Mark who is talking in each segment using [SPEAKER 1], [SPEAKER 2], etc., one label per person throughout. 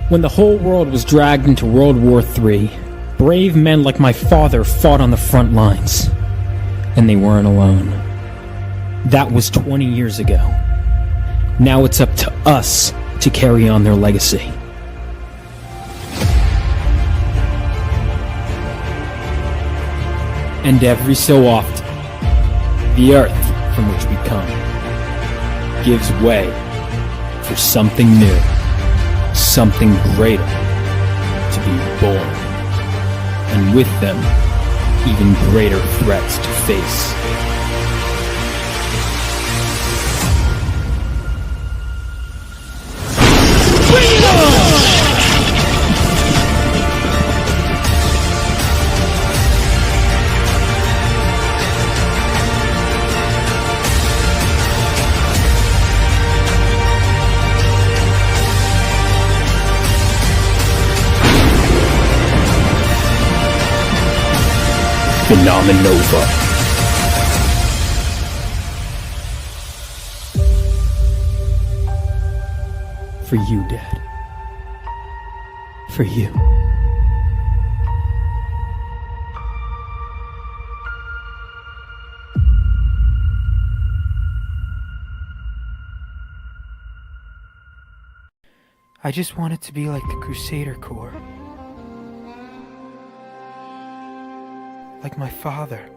[SPEAKER 1] When the whole world was dragged into World War III, brave men like my father fought on the front lines. And they weren't alone. That was 20 years ago. Now it's up to us to carry on their legacy. And every so often, the earth from which we come gives way for something new. Something greater to be born, and with them, even greater threats to face. Bring it on! Phenomenova. For you, Dad. For you. I just want it to be like the Crusader Corps. Like my father.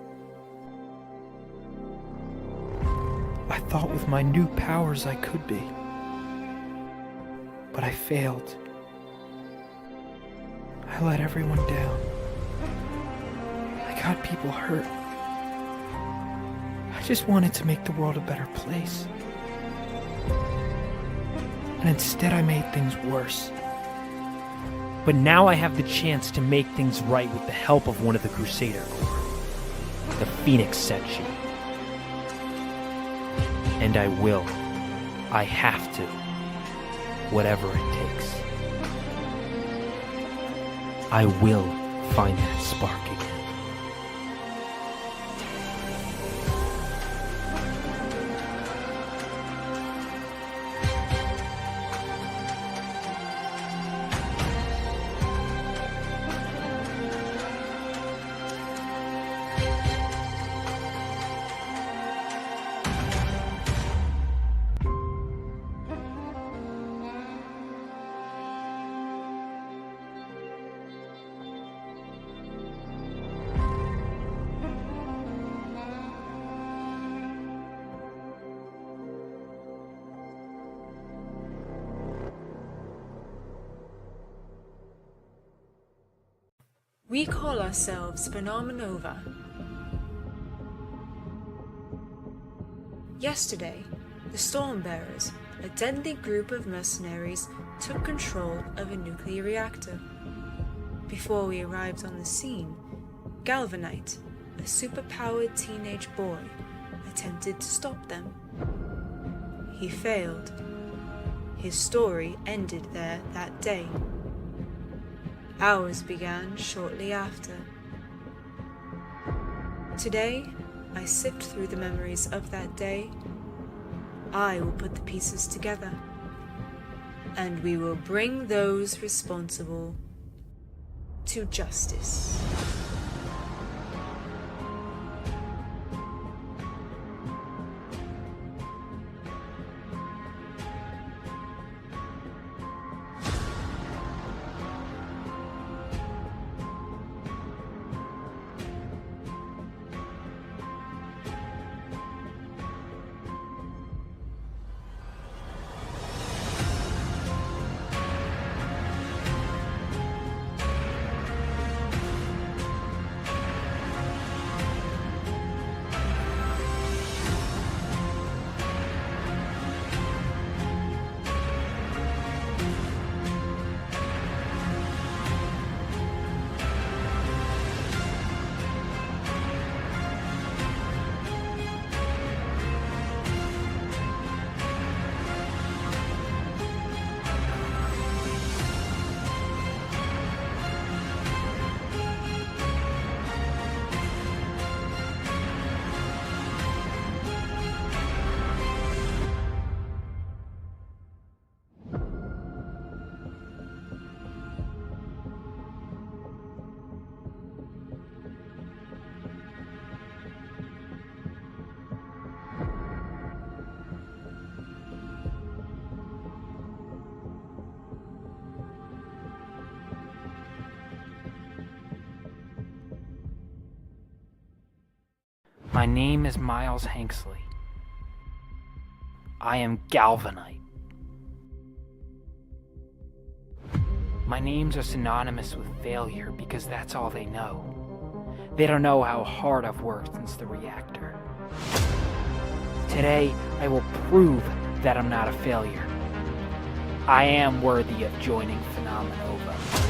[SPEAKER 1] I thought with my new powers I could be. But I failed. I let everyone down. I got people hurt. I just wanted to make the world a better place. And instead I made things worse. But now I have the chance to make things right with the help of one of the Crusader Corps. The Phoenix Section. And I will. I have to. Whatever it takes. I will find that spark again.
[SPEAKER 2] We call ourselves Phenomenova. Yesterday, the Stormbearers, a deadly group of mercenaries, took control of a nuclear reactor. Before we arrived on the scene, Galvanite, a superpowered teenage boy, attempted to stop them. He failed. His story ended there that day. Ours began shortly after. Today, I sift through the memories of that day. I will put the pieces together, and we will bring those responsible to justice.
[SPEAKER 3] My name is Miles Hanksley. I am Galvanite. My names are synonymous with failure because that's all they know. They don't know how hard I've worked since the reactor. Today, I will prove that I'm not a failure. I am worthy of joining Phenomenova.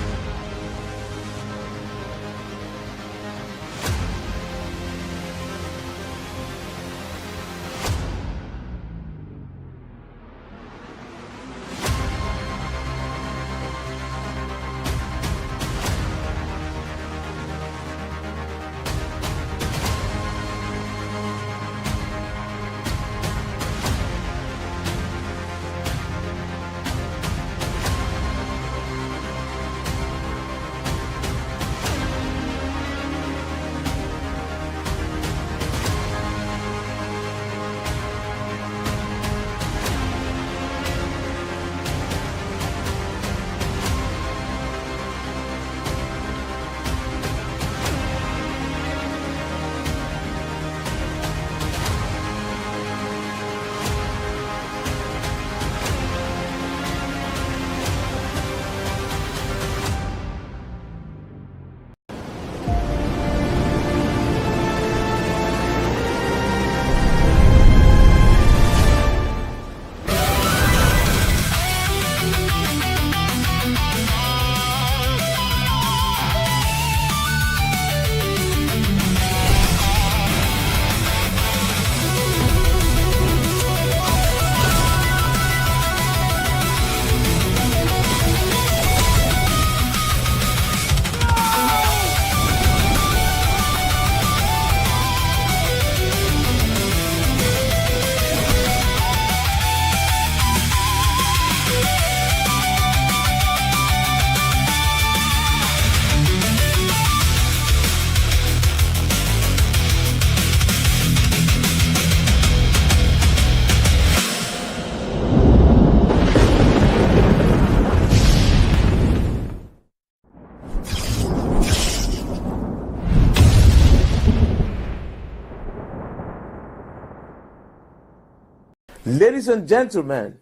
[SPEAKER 4] Ladies and gentlemen,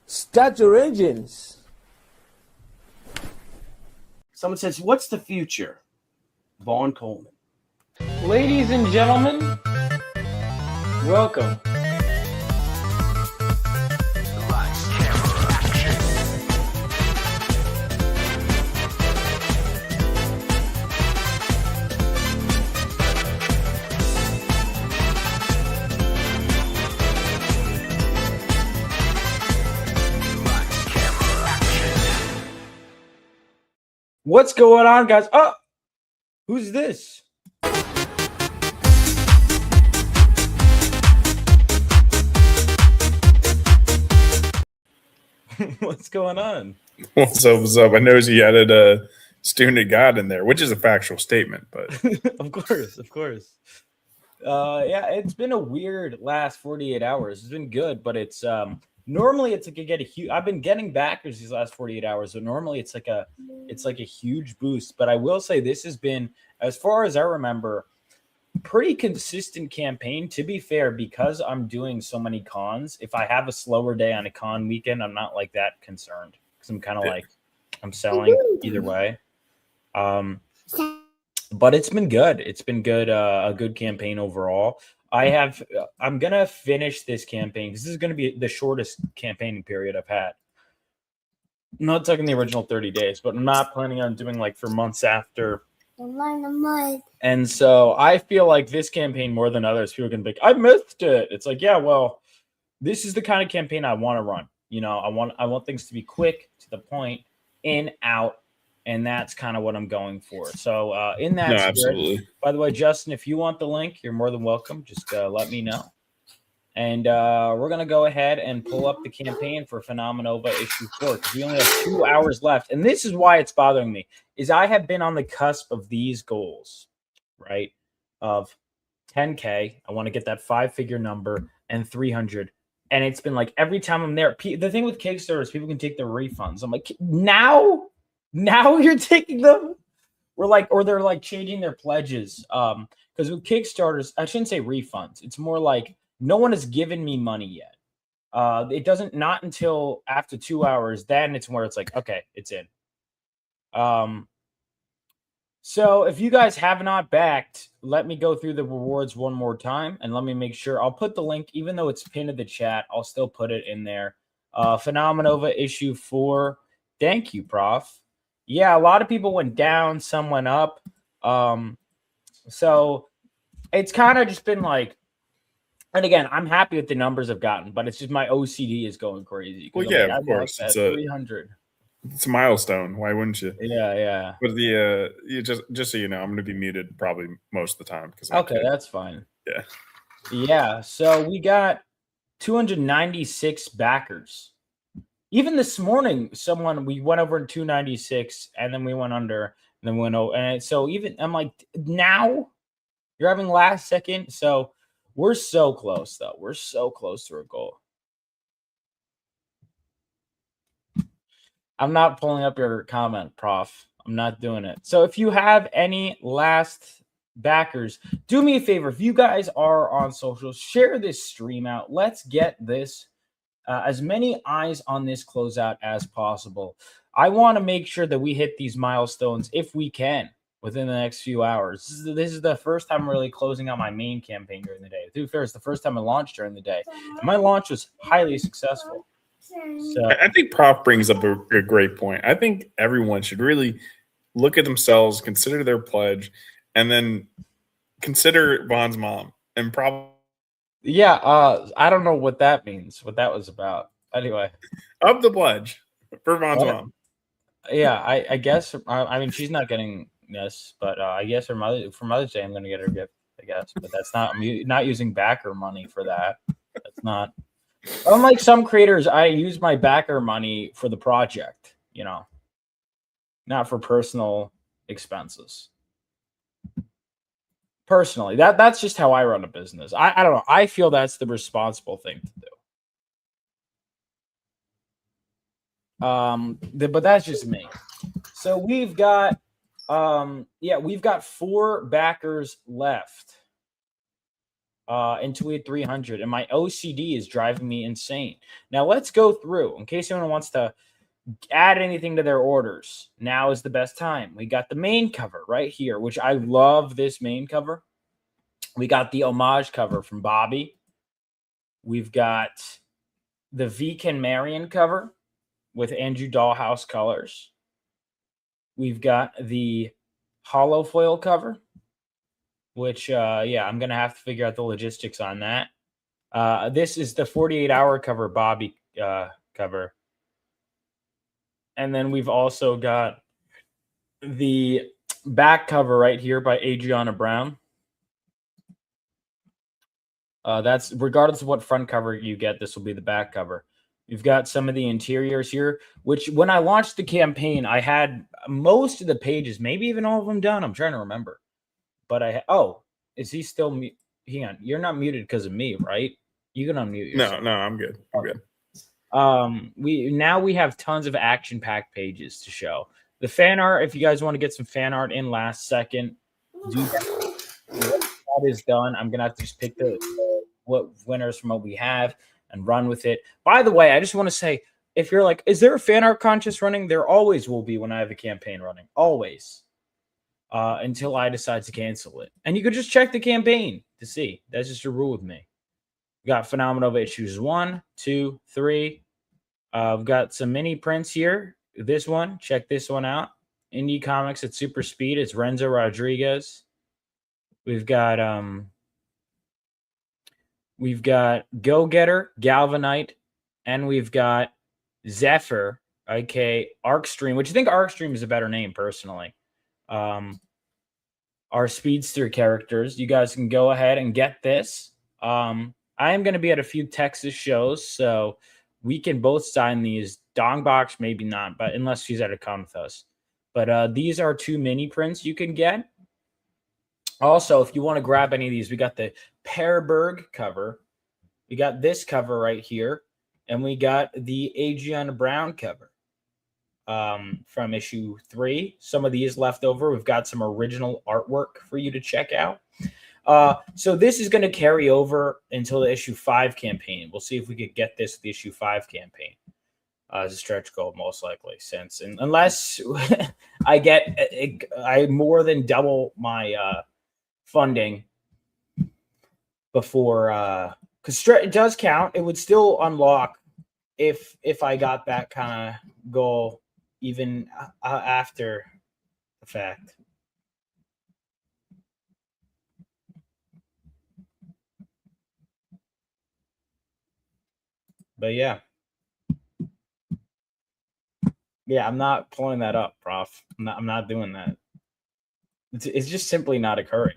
[SPEAKER 4] start your engines.
[SPEAKER 5] Someone says, what's the future? Vaughn Coleman.
[SPEAKER 3] Ladies and gentlemen, welcome.
[SPEAKER 5] What's going on, guys? Oh, who's this? What's going on?
[SPEAKER 6] What's up? What's up? I noticed you added a student of God in there, which is a factual statement, but
[SPEAKER 5] Of course. Yeah, it's been a weird last 48 hours. It's been good, but it's normally it's like I get a huge. I've been getting backers these last 48 hours, so normally it's like a huge boost. But I will say this has been, as far as I remember, pretty consistent campaign. To be fair, because I'm doing so many cons, if I have a slower day on a con weekend, I'm not like that concerned because I'm kind of like I'm selling either way. But it's been good. It's been good. A good campaign overall. I'm gonna finish this campaign because this is gonna be the shortest campaigning period I've had. I'm not talking the original 30 days, but I'm not planning on doing like for months after. And so I feel like this campaign more than others, people can be like, I missed it. It's like, yeah, well, this is the kind of campaign I want to run. You know, I want things to be quick, to the point, in, out. And that's kind of what I'm going for. So in that spirit,
[SPEAKER 6] absolutely.
[SPEAKER 5] By the way, Justin, if you want the link, you're more than welcome. Just let me know. And we're going to go ahead and pull up the campaign for Phenomenova issue 4 because we only have 2 hours left. And this is why it's bothering me, is I have been on the cusp of these goals, right, of 10K. I want to get that 5-figure number and 300. And it's been like every time I'm there. The thing with Kickstarter is people can take their refunds. I'm like, now you're taking them? or they're like changing their pledges. Because with Kickstarters, I shouldn't say refunds. It's more like no one has given me money yet. It doesn't, not until after 2 hours, then it's where it's like, okay, it's in. So if you guys have not backed, let me go through the rewards one more time and let me make sure. I'll put the link, even though it's pinned to the chat, I'll still put it in there. Phenomenova issue 4. Thank you, Prof. Yeah, a lot of people went down, some went up. So it's kind of just been like, and again, I'm happy with the numbers I've gotten, but it's just my OCD is going crazy.
[SPEAKER 6] Well, yeah, of course.
[SPEAKER 5] It's 300.
[SPEAKER 6] It's a milestone. Why wouldn't you?
[SPEAKER 5] Yeah.
[SPEAKER 6] But the you just so you know, I'm going to be muted probably most of the time because
[SPEAKER 5] okay, that's fine.
[SPEAKER 6] Yeah.
[SPEAKER 5] So we got 296 backers. Even this morning, we went over in 296, and then we went under, and then we went over, and so even I'm like, now you're having last second, so we're so close though. We're so close to our goal. I'm not pulling up your comment, Prof. I'm not doing it. So if you have any last backers, do me a favor. If you guys are on social, share this stream out. Let's get this as many eyes on this closeout as possible. I want to make sure that we hit these milestones if we can within the next few hours. This is the first time I'm really closing out my main campaign during the day. To be fair, it's the first time I launched during the day. And my launch was highly successful. So
[SPEAKER 6] I think Prof brings up a great point. I think everyone should really look at themselves, consider their pledge, and then consider Vaughn's mom. And probably,
[SPEAKER 5] I don't know what that means, what that was about. Anyway,
[SPEAKER 6] up the pledge for Vaughn's mom.
[SPEAKER 5] Yeah, I guess. I mean, she's not getting this, but I guess for Mother's Day, I'm going to get her a gift. I guess, but that's not. I'm not using backer money for that. That's not. Unlike some creators, I use my backer money for the project, not for personal expenses. Personally, that's just how I run a business. I don't know. I feel that's the responsible thing to do. But that's just me. So we've got 4 backers left. Until we hit 300, and my OCD is driving me insane. Now let's go through in case anyone wants to add anything to their orders. Now is the best time. We got the main cover right here, which I love this main cover. We got the homage cover from Bobby. We've got the Viken Marion cover with Andrew Dollhouse colors. We've got the hollow foil cover, which, I'm going to have to figure out the logistics on that. This is the 48-hour cover, Bobby cover. And then we've also got the back cover right here by Adriana Brown. That's regardless of what front cover you get, this will be the back cover. We've got some of the interiors here, which when I launched the campaign, I had most of the pages, maybe even all of them done. I'm trying to remember. But is he still mute? Hang on, you're not muted because of me, right? You can unmute yourself.
[SPEAKER 6] No, I'm good. I'm good.
[SPEAKER 5] We have tons of action-packed pages to show. The fan art, if you guys want to get some fan art in last second, do that. That is done. I'm gonna have to just pick what winners from what we have and run with it. By the way, I just want to say, if you're like, is there a fan art contest running? There always will be when I have a campaign running. Always. Until I decide to cancel it. And you could just check the campaign to see. That's just a rule with me. We got Phenomenova issues 1, 2, 3. We've got some mini prints here. This one, check this one out. Indie Comics at Super Speed. It's Renzo Rodriguez. We've got Go Getter, Galvanite, and we've got Zephyr, aka Arcstream, which I think Arcstream is a better name personally. Our speedster characters. You guys can go ahead and get this. I am going to be at a few Texas shows, so we can both sign these. Dongbox, maybe not, but unless she's at a con with us. But these are 2 mini prints you can get. Also, if you want to grab any of these, we got the Perberg cover. We got this cover right here, and we got the Adriana Brown cover. from issue 3. Some of these left over. We've got some original artwork for you to check out. So this is going to carry over until the issue 5 campaign. We'll see if we could get this the issue 5 campaign as a stretch goal, most likely. Unless I more than double my funding before, because it does count. It would still unlock if I got that kind of goal even after the fact. But yeah, I'm not pulling that up, Prof. I'm not doing that. It's just simply not occurring.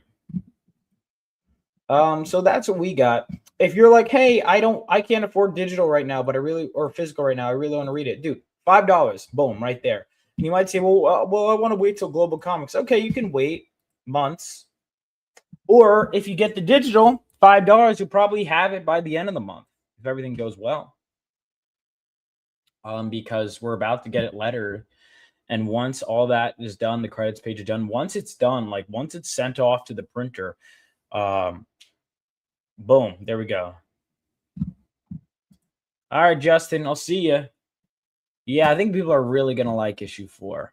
[SPEAKER 5] So that's what we got. If you're like, hey, I can't afford digital right now, but or physical right now, I really want to read it, dude. $5, boom, right there. And you might say, well, I want to wait till Global Comics. Okay, you can wait months. Or if you get the digital, $5, you'll probably have it by the end of the month if everything goes well. Because we're about to get it lettered. And once all that is done, the credits page is done. Once it's done, like once it's sent off to the printer, boom, there we go. All right, Justin, I'll see you. Yeah, I think people are really going to like issue 4.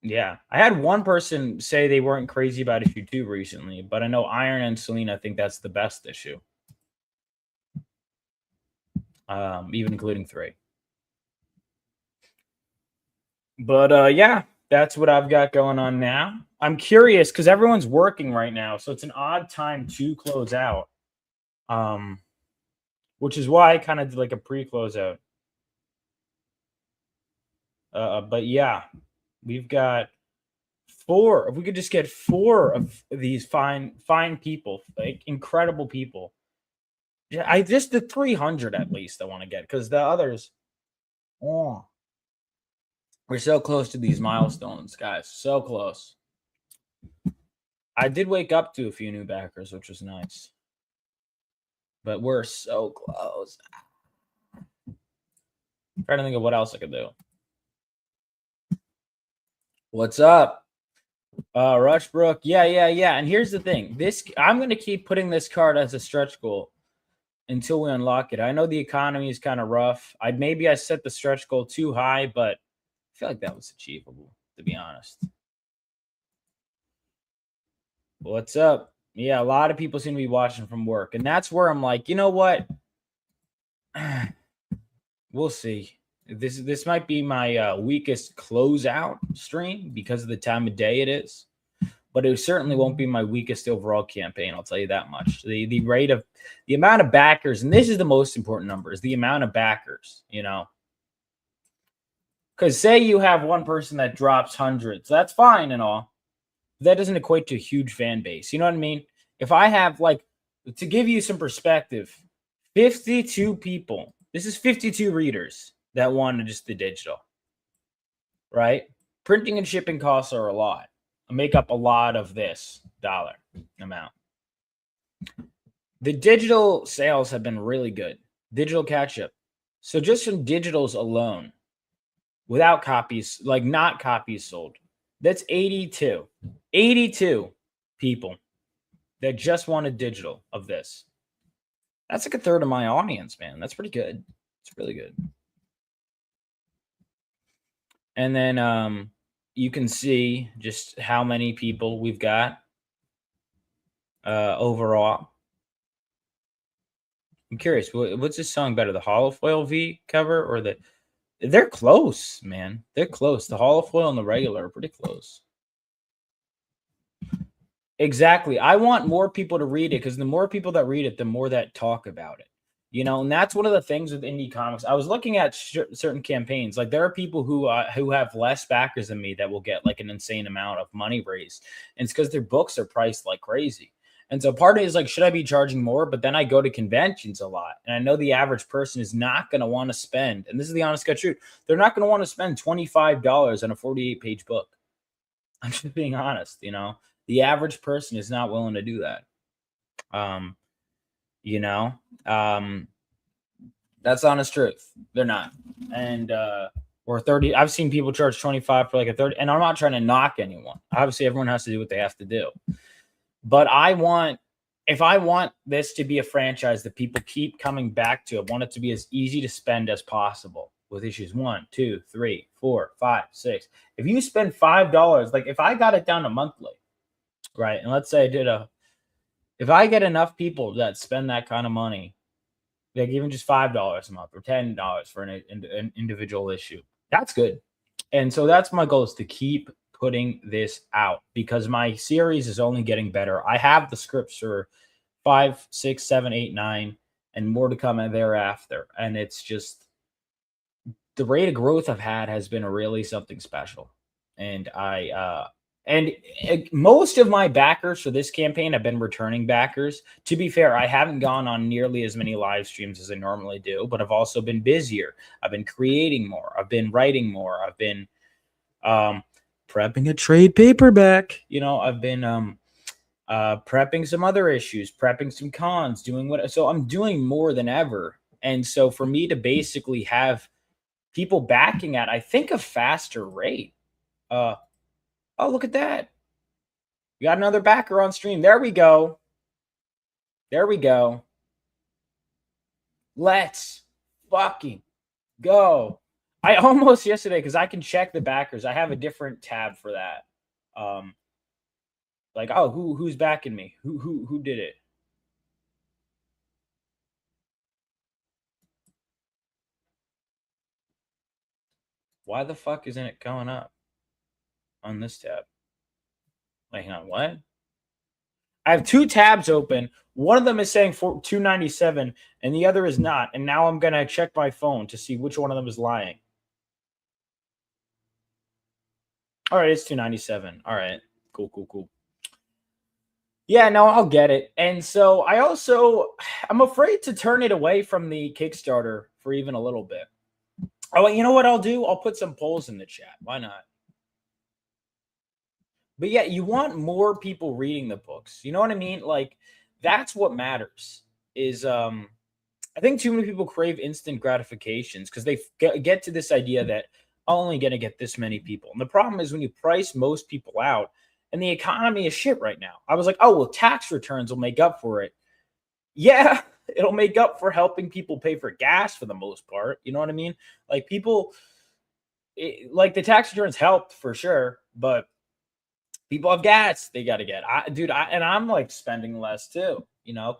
[SPEAKER 5] Yeah, I had one person say they weren't crazy about issue 2 recently, but I know Iron and Selena think that's the best issue. Even including 3. But yeah, that's what I've got going on now. I'm curious because everyone's working right now, so it's an odd time to close out. Which is why I kind of did like a pre-closeout. But yeah, we've got 4. If we could just get 4 of these fine people, like incredible people. Yeah, I just the 300 at least I want to get because the others, we're so close to these milestones, guys. So close. I did wake up to a few new backers, which was nice. But we're so close. I'm trying to think of what else I could do. What's up? Rushbrook. Yeah. And here's the thing. I'm going to keep putting this card as a stretch goal until we unlock it. I know the economy is kind of rough. I set the stretch goal too high, but I feel like that was achievable, to be honest. What's up? Yeah, a lot of people seem to be watching from work, and that's where I'm like, you know what? We'll see. This might be my weakest closeout stream because of the time of day it is, but it certainly won't be my weakest overall campaign. I'll tell you that much. The rate of the amount of backers, and this is the most important number, is the amount of backers. You know, because say you have one person that drops hundreds, that's fine and all. That doesn't equate to a huge fan base. You know what I mean? If I have, like, to give you some perspective, 52 people, this is 52 readers that wanted just the digital, right? Printing and shipping costs are a lot. I make up a lot of this dollar amount. The digital sales have been really good. Digital catch-up. So just from digitals alone, without copies, like not copies sold, that's 82. 82 people that just wanted digital of this. That's like a third of my audience, man. That's pretty good. It's really good. And then you can see just how many people we've got overall. I'm curious, what's this song better, the holofoil V cover or the... They're close, man. They're close. The holofoil and the regular are pretty close. Exactly. I want more people to read it because the more people that read it, the more that talk about it. You know, and that's one of the things with indie comics. I was looking at certain campaigns. Like there are people who have less backers than me that will get like an insane amount of money raised. And it's because their books are priced like crazy. And so part of it is like, should I be charging more? But then I go to conventions a lot. And I know the average person is not going to want to spend, and this is the honest God truth, they're not going to want to spend $25 on a 48-page book. I'm just being honest, you know. The average person is not willing to do that. You know, That's honest truth. They're not. And or 30. I've seen people charge 25 for like a 30, and I'm not trying to knock anyone. Obviously, everyone has to do what they have to do. But if I want this to be a franchise that people keep coming back to, I want it to be as easy to spend as possible with issues 1, 2, 3, 4, 5, 6. If you spend $5, like if I got it down to monthly, right? And let's say if I get enough people that spend that kind of money, like even just $5 a month or $10 for an individual issue, that's good. And so that's my goal, is to keep putting this out because my series is only getting better. I have the scripts for 5, 6, 7, 8, 9, and more to come thereafter. And it's just the rate of growth I've had has been really something special. And most of my backers for this campaign have been returning backers. To be fair, I haven't gone on nearly as many live streams as I normally do, but I've also been busier. I've been creating more. I've been writing more. I've been prepping a trade paperback. I've been prepping some other issues, prepping some cons, so I'm doing more than ever. And so for me to basically have people backing at, I think, a faster rate. Oh, look at that. We got another backer on stream. There we go. Let's fucking go. I almost yesterday, because I can check the backers. I have a different tab for that. Like, oh, who's backing me? Who did it? Why the fuck isn't it going up on this tab? Wait, hang on, what? I have 2 tabs open. One of them is saying for $297, and the other is not. And now I'm gonna check my phone to see which one of them is lying. All right, it's $297. All right, cool. Yeah, no, I'll get it. And so I'm afraid to turn it away from the Kickstarter for even a little bit. Oh, you know what I'll do? I'll put some polls in the chat. Why not? But yeah, you want more people reading the books. You know what I mean? Like, that's what matters. Is I think too many people crave instant gratifications because they get to this idea that I'm only going to get this many people. And the problem is when you price most people out, and the economy is shit right now. I was like, oh, well, tax returns will make up for it. Yeah, it'll make up for helping people pay for gas for the most part. You know what I mean? Like like the tax returns helped for sure, but people have gas they got to get. I'm like spending less too,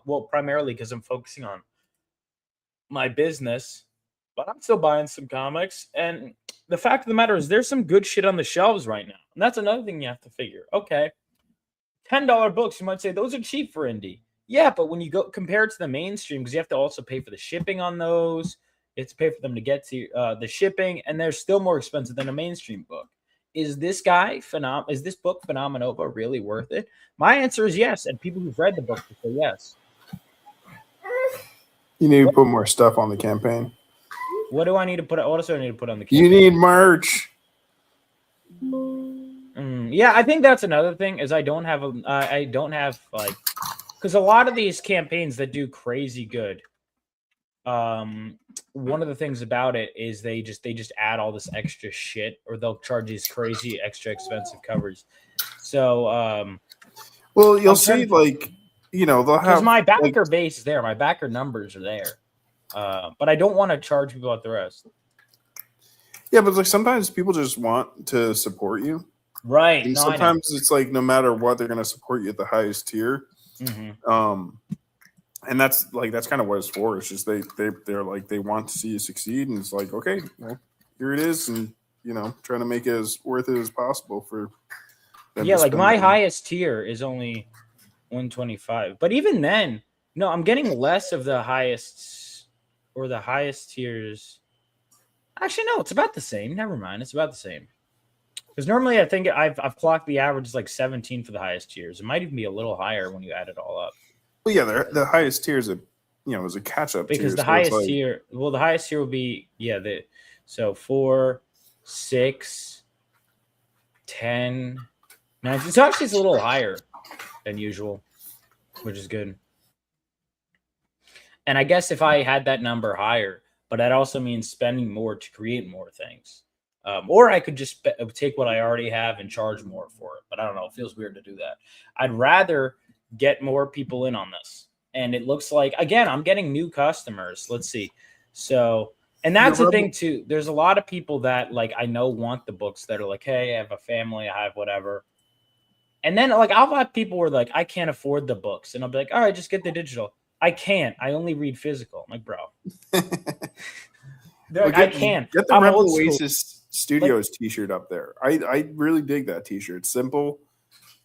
[SPEAKER 5] well, primarily because I'm focusing on my business, but I'm still buying some comics. And the fact of the matter is there's some good shit on the shelves right now. And that's another thing you have to figure. Okay, $10 books, you might say those are cheap for indie. Yeah, but when you go compare it to the mainstream, because you have to also pay for the shipping on those, you have to pay for them to get to the shipping, and they're still more expensive than a mainstream book. Is this book Phenomenova really worth it? My answer is yes, and people who've read the book will say yes.
[SPEAKER 6] You need to put more stuff on the campaign.
[SPEAKER 5] What do I need to put? What else do I need to put on the campaign?
[SPEAKER 6] You need merch.
[SPEAKER 5] Yeah, I think that's another thing is I don't have like, because a lot of these campaigns that do crazy good, one of the things about it is they just add all this extra shit, or they'll charge these crazy extra expensive covers. So
[SPEAKER 6] well, you'll see like, they'll have
[SPEAKER 5] my backer base is there, my backer numbers are there, but I don't want to charge people out the rest.
[SPEAKER 6] Yeah, but like sometimes people just want to support you,
[SPEAKER 5] right?
[SPEAKER 6] And sometimes it's like no matter what, they're going to support you at the highest tier. Mm-hmm. And that's kind of what it's for. It's just they're like they want to see you succeed, and it's like, okay, well, here it is, and trying to make it as worth it as possible for them. Yeah,
[SPEAKER 5] like my highest tier is only 125, but even then, no, I'm getting less of the highest or the highest tiers. Actually, no, it's about the same. Never mind, it's about the same. Because normally I think I've clocked the average is like 17 for the highest tiers. It might even be a little higher when you add it all up.
[SPEAKER 6] Well, yeah, the highest tier is is a catch-up tier.
[SPEAKER 5] Because the highest tier, the highest tier will be, so 4, 6, 10, 9. It's actually a little higher than usual, which is good. And I guess if I had that number higher, but that also means spending more to create more things. Or I could just take what I already have and charge more for it. But I don't know. It feels weird to do that. I'd rather get more people in on this. And it looks like, again, I'm getting new customers. Let's see. So, and that's the thing too. There's a lot of people that like I know want the books that are like, hey, I have a family, I have whatever. And then like I'll have people who are like, I can't afford the books. And I'll be like, all right, just get the digital. I can't. I only read physical. I'm like, bro.
[SPEAKER 6] Well,
[SPEAKER 5] I can't.
[SPEAKER 6] Get the
[SPEAKER 5] I'm
[SPEAKER 6] Rebel
[SPEAKER 5] old school.
[SPEAKER 6] Oasis Studios t-shirt up there. I really dig that t-shirt. It's simple.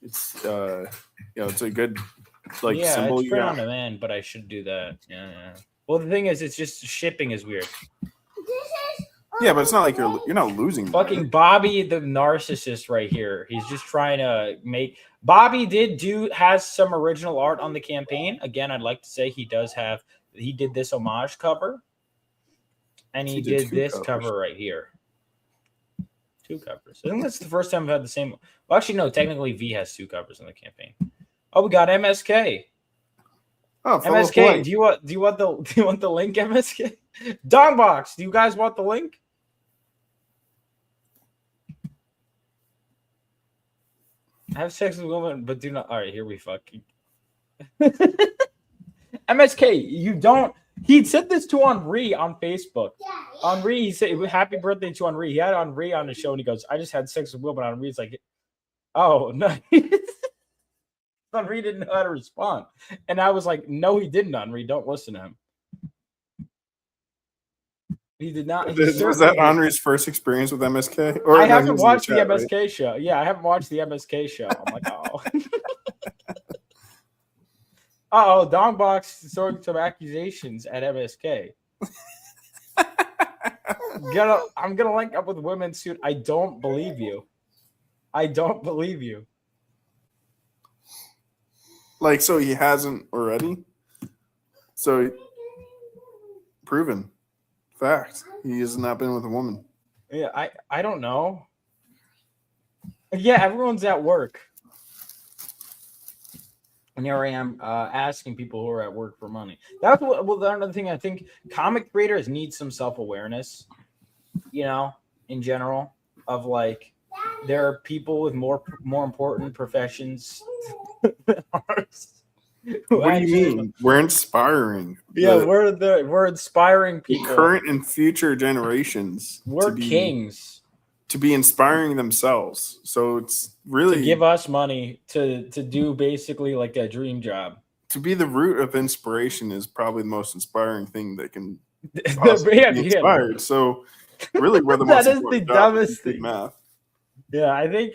[SPEAKER 6] It's it's a good symbol.
[SPEAKER 5] It's print on demand, but I should do that. Yeah. Well, the thing is, it's just shipping is weird.
[SPEAKER 6] Yeah, but it's not like you're not losing.
[SPEAKER 5] Fucking Bobby, the narcissist right here. He's just trying to make. Bobby has some original art on the campaign. Again, I'd like to say he did this homage cover, and he did this
[SPEAKER 6] covers.
[SPEAKER 5] cover right here. 2 covers. I think that's the first time I've had the same. Well, actually, no. Technically, V has 2 covers on the campaign. Oh, we got MSK.
[SPEAKER 6] Oh,
[SPEAKER 5] MSK. Do you want the link, MSK? Dongbox. Do you guys want the link? Have sex with women, but do not. All right, here we fucking. MSK, you don't. He said this to Henri on Facebook. Henri, he said, "Happy birthday to Henri." He had Henri on the show, and he goes, "I just had sex with Will," but Henri's like, "Oh no." Henri didn't know how to respond, and I was like, "No, he didn't." Henri, don't listen to him. He did not.
[SPEAKER 6] Was that Henri's first experience with MSK? Or
[SPEAKER 5] I haven't watched the MSK show. Yeah, I haven't watched the MSK show. I'm like, oh. Dongbox throwing some accusations at MSK. I'm gonna link up with women soon. I don't believe you. I don't believe you.
[SPEAKER 6] Like, so he hasn't already? So, proven. Fact. He has not been with a woman.
[SPEAKER 5] Yeah, I don't know. Yeah, everyone's at work. And here I am asking people who are at work for money. That's another thing. I think comic creators need some self-awareness, in general, of like there are people with more important professions than ours.
[SPEAKER 6] What do you mean? We're inspiring.
[SPEAKER 5] Yeah, we're inspiring people.
[SPEAKER 6] Current and future generations.
[SPEAKER 5] We're kings.
[SPEAKER 6] To be inspiring themselves. So it's really
[SPEAKER 5] to give us money to do basically like a dream job.
[SPEAKER 6] To be the root of inspiration is probably the most inspiring thing that can be inspired. So really we're the most
[SPEAKER 5] that is the dumbest thing.
[SPEAKER 6] Math.
[SPEAKER 5] Yeah, I think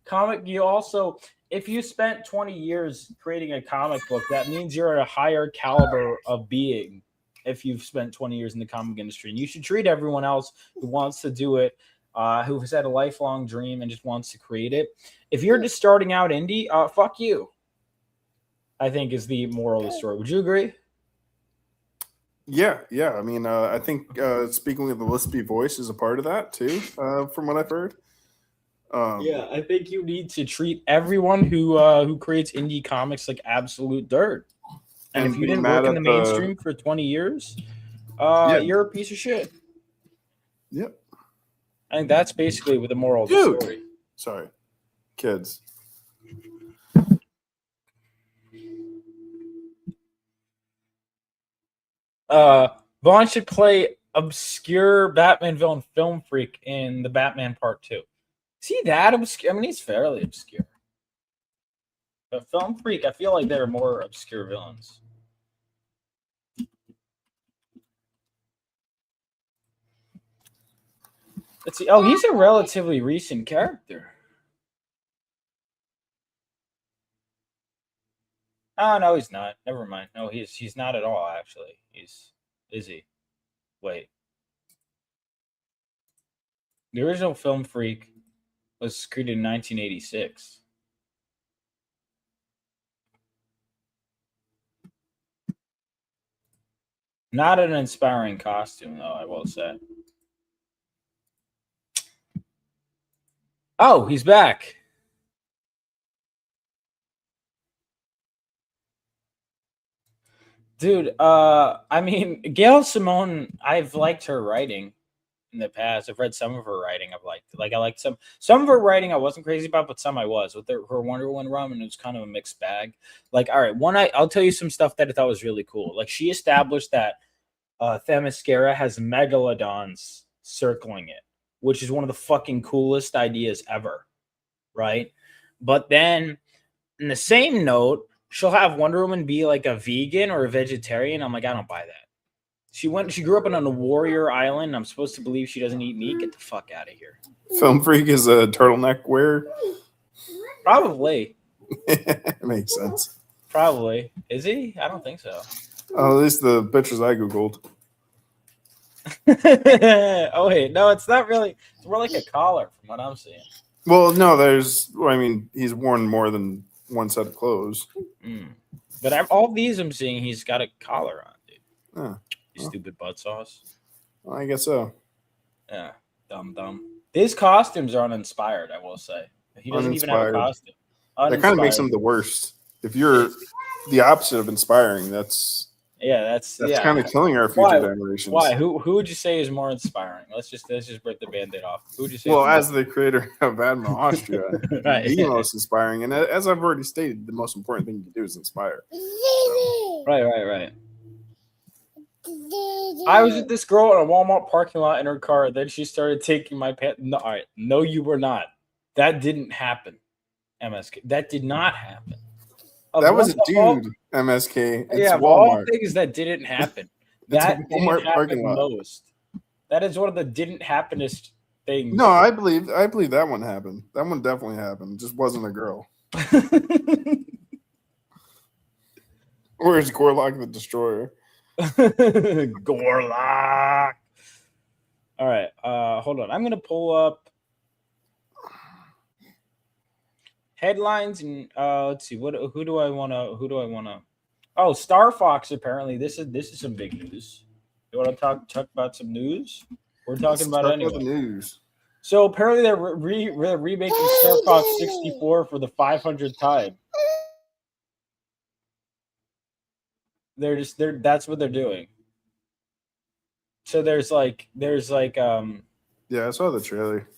[SPEAKER 5] comic you also if you spent 20 years creating a comic book, that means you're at a higher caliber of being if you've spent 20 years in the comic industry. And you should treat everyone else who wants to do it, who has had a lifelong dream and just wants to create it. If you're just starting out indie, fuck you, I think is the moral of the story. Would you agree?
[SPEAKER 6] Yeah. I mean, I think speaking with the lispy voice is a part of that too, from what I've heard.
[SPEAKER 5] Yeah, I think you need to treat everyone who creates indie comics like absolute dirt. And if you didn't work in the mainstream for 20 years, you're a piece of shit.
[SPEAKER 6] Yep.
[SPEAKER 5] I think that's basically what the moral of the story.
[SPEAKER 6] Sorry. Kids.
[SPEAKER 5] Vaughn should play obscure Batman villain Film Freak in the Batman Part 2. See that obscure? I mean, he's fairly obscure. But Film Freak, I feel like they're more obscure villains. Let's see. Oh, he's a relatively recent character. Oh, no, he's not. Never mind. No, he's not at all, actually. Is he? Wait. The original Film Freak was created in 1986. Not an inspiring costume, though, I will say. Oh, he's back. Dude, I mean, Gail Simone, I've liked her writing in the past. I've read some of her writing. I've liked it. Like I liked some of her writing I wasn't crazy about, but some I was. With her Wonder Woman run, and it was kind of a mixed bag. Like, all right, I'll tell you some stuff that I thought was really cool. Like she established that Themyscira has megalodons circling it, which is one of the fucking coolest ideas ever, right? But then, in the same note, she'll have Wonder Woman be like a vegan or a vegetarian. I'm like, I don't buy that. She grew up on a warrior island. I'm supposed to believe she doesn't eat meat. Get the fuck out of here.
[SPEAKER 6] Film Freak is a turtleneck wearer.
[SPEAKER 5] Probably.
[SPEAKER 6] Makes sense.
[SPEAKER 5] Probably. Is he? I don't think so.
[SPEAKER 6] Oh, at least the pictures I googled.
[SPEAKER 5] Oh wait, no, it's not really. It's more like a collar from what I'm seeing.
[SPEAKER 6] Well, no, I mean, he's worn more than one set of clothes.
[SPEAKER 5] But all these I'm seeing, he's got a collar on, dude.
[SPEAKER 6] Oh,
[SPEAKER 5] You stupid butt sauce.
[SPEAKER 6] well, I guess so.
[SPEAKER 5] Yeah, dumb. His costumes are uninspired, I will say. He doesn't even have a
[SPEAKER 6] Uninspired.
[SPEAKER 5] costume.
[SPEAKER 6] That kind of makes him
[SPEAKER 5] Uninspired.
[SPEAKER 6] the worst. If you're the opposite of inspiring, that's
[SPEAKER 5] That's
[SPEAKER 6] kind of killing our future
[SPEAKER 5] Why?
[SPEAKER 6] generations.
[SPEAKER 5] Why? Who would you say is more inspiring? Let's just break the band-aid off. Who would you say?
[SPEAKER 6] Well,
[SPEAKER 5] is
[SPEAKER 6] as the creator of Admiral Austria,
[SPEAKER 5] Right.
[SPEAKER 6] the most inspiring, and as I've already stated, the most important thing to do is inspire.
[SPEAKER 5] Right. I was with this girl in a Walmart parking lot in her car. Then she started taking my pants. No, all right. No, you were not. That didn't happen. MSK. That did not happen.
[SPEAKER 6] That was a dude, MSK. It's
[SPEAKER 5] Of all
[SPEAKER 6] Walmart.
[SPEAKER 5] things that didn't happen.
[SPEAKER 6] It's a
[SPEAKER 5] That
[SPEAKER 6] Walmart
[SPEAKER 5] didn't
[SPEAKER 6] parking
[SPEAKER 5] happen
[SPEAKER 6] lot.
[SPEAKER 5] most. That is one of the didn't happenest things.
[SPEAKER 6] No, I believe that one happened. That one definitely happened. It just wasn't a girl. Where's Gorlock the Destroyer?
[SPEAKER 5] Gorlock. All right. Hold on. I'm gonna pull up headlines and let's see. Who do I wanna Oh, Star Fox, apparently. This is some big news. You wanna talk about some news? We're talking about
[SPEAKER 6] Talk
[SPEAKER 5] anyway.
[SPEAKER 6] the news.
[SPEAKER 5] So apparently they're remaking Star Fox 64 for the 500th time. That's what they're doing. So there's like
[SPEAKER 6] Yeah, I saw the trailer.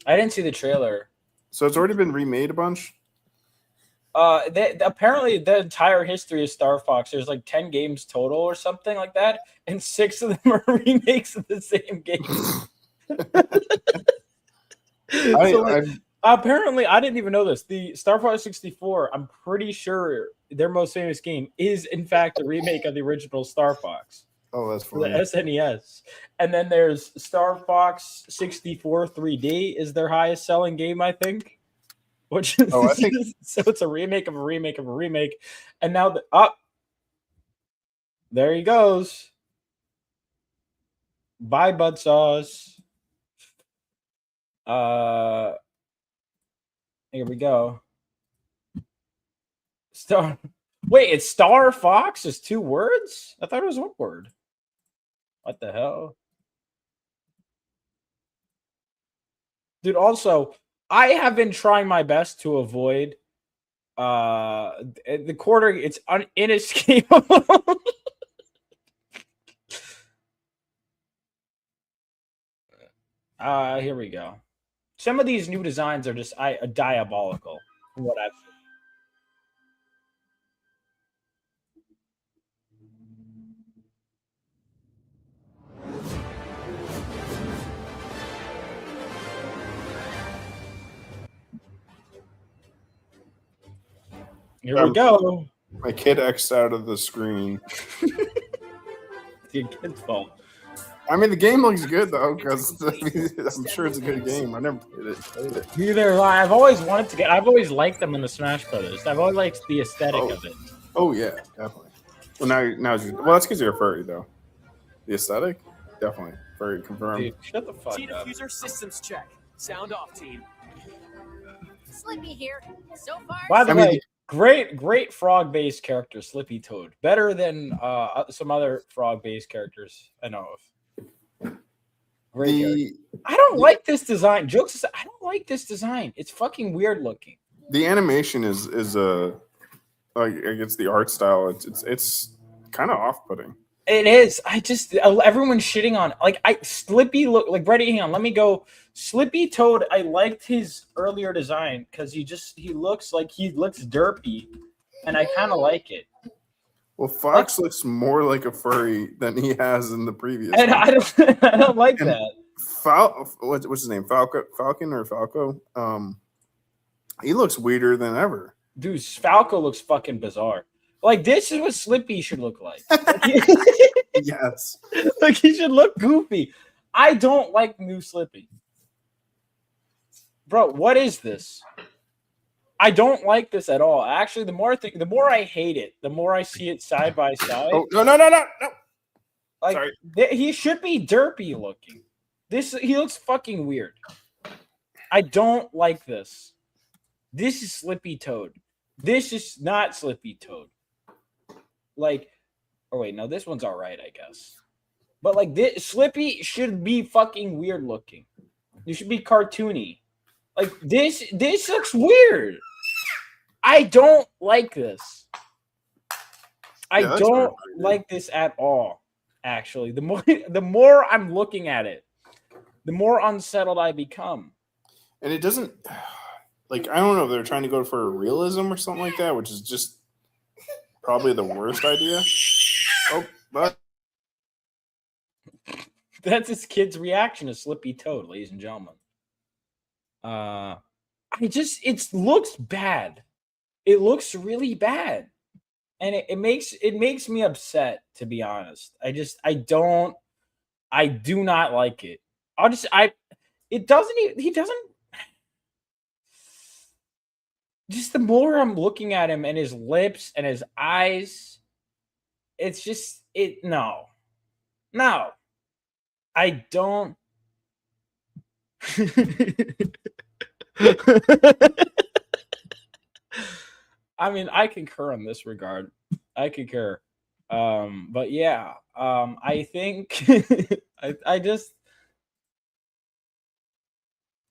[SPEAKER 5] I didn't see the trailer.
[SPEAKER 6] So it's already been remade a bunch.
[SPEAKER 5] Apparently the entire history of Star Fox, there's like 10 games total or something like that, and 6 of them are remakes of the same game. Apparently, I didn't even know this. The Star Fox 64, I'm pretty sure their most famous game is in fact a remake of the original Star Fox.
[SPEAKER 6] Oh, that's
[SPEAKER 5] For the
[SPEAKER 6] funny.
[SPEAKER 5] SNES. And then there's Star Fox 64 3D is their highest selling game, I think. Which is,
[SPEAKER 6] I think
[SPEAKER 5] so it's a remake of a remake of a remake. And now there he goes. Bye, Bud Sauce. Here we go. Wait, it's Star Fox is 2 words? I thought it was 1 word. What the hell? Dude, also, I have been trying my best to avoid the quartering. It's inescapable. Here we go. Some of these new designs are just diabolical from what I've seen. Here we go.
[SPEAKER 6] My kid X'd out of the screen.
[SPEAKER 5] It's your kid's fault.
[SPEAKER 6] I mean, the game looks good though, because I'm sure it's a good game. I never played it.
[SPEAKER 5] Neither I've always wanted to get. I've always liked them in the Smash Brothers. I've always liked the aesthetic of it.
[SPEAKER 6] Oh yeah, definitely. Well, that's because you're a furry though. The aesthetic, definitely furry confirmed.
[SPEAKER 5] Dude, shut the fuck up.
[SPEAKER 7] Diffuser systems check. Sound off, team.
[SPEAKER 8] Slippy here. So far,
[SPEAKER 5] By the
[SPEAKER 6] I mean-
[SPEAKER 5] way, great frog-based character, Slippy Toad. Better than some other frog-based characters I know of. Great character. I don't like this design. Jokes aside, I don't like this design. It's fucking weird looking.
[SPEAKER 6] The animation is like I guess the art style. It's kind of off-putting.
[SPEAKER 5] It is. I just everyone's shitting on Slippy look like Brady. Hang on, let me go. Slippy Toad. I liked his earlier design because he looks derpy, and I kind of like it.
[SPEAKER 6] Well, Fox looks more like a furry than he has in the previous.
[SPEAKER 5] And
[SPEAKER 6] one.
[SPEAKER 5] I don't like
[SPEAKER 6] And
[SPEAKER 5] that.
[SPEAKER 6] What's his name? Falcon or Falco? He looks weirder than ever.
[SPEAKER 5] Dude, Falco looks fucking bizarre. Like, this is what Slippy should look like.
[SPEAKER 6] Yes.
[SPEAKER 5] Like, he should look goofy. I don't like new Slippy. Bro, what is this? I don't like this at all. Actually, the more I hate it, the more I see it side by side.
[SPEAKER 6] Oh, no.
[SPEAKER 5] Like,
[SPEAKER 6] Sorry.
[SPEAKER 5] He should be derpy looking. He looks fucking weird. I don't like this. This is Slippy Toad. This is not Slippy Toad. Like, oh wait, no, this one's all right, I guess. But like, this Slippy should be fucking weird looking. You should be cartoony. Like this looks weird. I don't like this. I don't like this at all. Actually, the more I'm looking at it, the more unsettled I become.
[SPEAKER 6] And it doesn't, like, I don't know if they're trying to go for a realism or something like that, which is just probably the worst idea. Oh, but
[SPEAKER 5] that's this kid's reaction to Slippy Toad, ladies and gentlemen. It looks bad. It looks really bad. And it makes me upset, to be honest. I do not like it. Just the more I'm looking at him and his lips and his eyes, it's just, no. I don't. I mean, I concur in this regard. I concur. But yeah, I think I just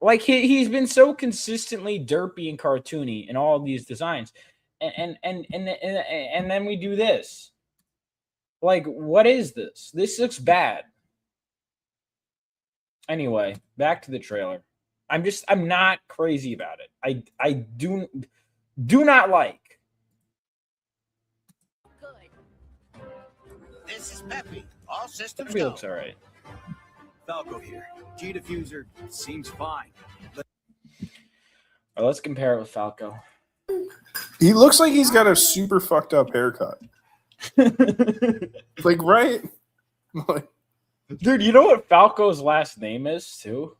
[SPEAKER 5] like he's been so consistently derpy and cartoony in all of these designs, and then we do this. Like, what is this? This looks bad. Anyway, back to the trailer. I'm not crazy about it. I do not like.
[SPEAKER 8] Good. This is Peppy. All systems
[SPEAKER 5] Peppy
[SPEAKER 8] go.
[SPEAKER 5] looks all right.
[SPEAKER 7] Falco here. G diffuser seems fine.
[SPEAKER 5] All right, let's compare it with Falco.
[SPEAKER 6] he looks like he's got a super fucked up haircut. Like, right? Like,
[SPEAKER 5] dude, you know what Falco's last name is too?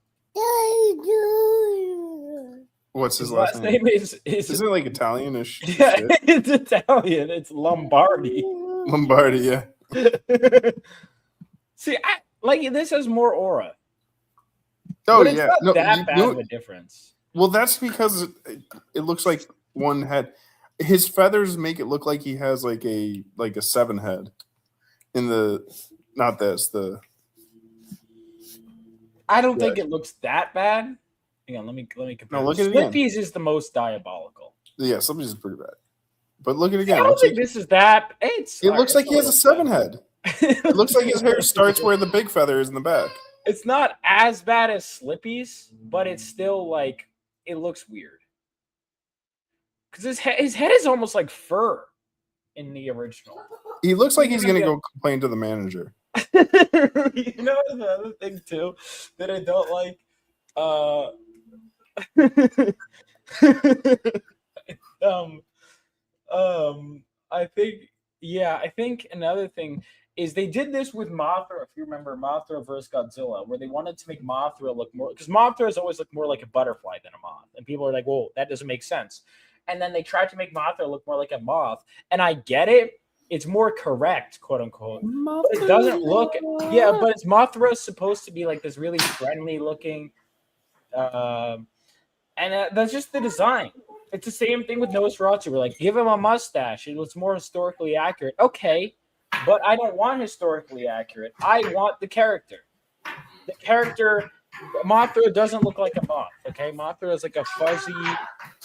[SPEAKER 6] what's his last name?
[SPEAKER 5] Is
[SPEAKER 6] Isn't it like Italian-ish?
[SPEAKER 5] yeah,
[SPEAKER 6] shit?
[SPEAKER 5] it's Italian. It's Lombardi.
[SPEAKER 6] Lombardi, yeah.
[SPEAKER 5] See, this has more aura.
[SPEAKER 6] Oh,
[SPEAKER 5] But it's
[SPEAKER 6] yeah.
[SPEAKER 5] not
[SPEAKER 6] No,
[SPEAKER 5] that bad of a difference.
[SPEAKER 6] well, that's because it looks like one head. His feathers make it look like he has like a 7 head. In the not this the.
[SPEAKER 5] I don't think it looks that bad. Hang on, let me compare.
[SPEAKER 6] No, look at it again.
[SPEAKER 5] Slippy's is the most diabolical.
[SPEAKER 6] Yeah, something is pretty bad. But look at it again.
[SPEAKER 5] I don't think this is that. It
[SPEAKER 6] looks like he has a 7 head. It looks like his hair starts where the big feather is in the back.
[SPEAKER 5] It's not as bad as Slippy's, but it's still like it looks weird. Because his head is almost like fur in the original.
[SPEAKER 6] He looks like he's gonna go complain to the manager.
[SPEAKER 5] You know the other thing too that I don't like. I think another thing is they did this with Mothra. If you remember Mothra versus Godzilla, where they wanted to make Mothra look more, because Mothra has always looked more like a butterfly than a moth, and people are like, "Whoa, that doesn't make sense." And then they tried to make Mothra look more like a moth, and I get it. It's more correct, quote unquote. But it doesn't look. Yeah, but it's Mothra is supposed to be like this really friendly looking, and that's just the design. It's the same thing with Nosferatu. We're like, give him a mustache. It was more historically accurate. Okay, but I don't want historically accurate. I want the character. The character, Mothra doesn't look like a moth. Okay, Mothra is like a fuzzy.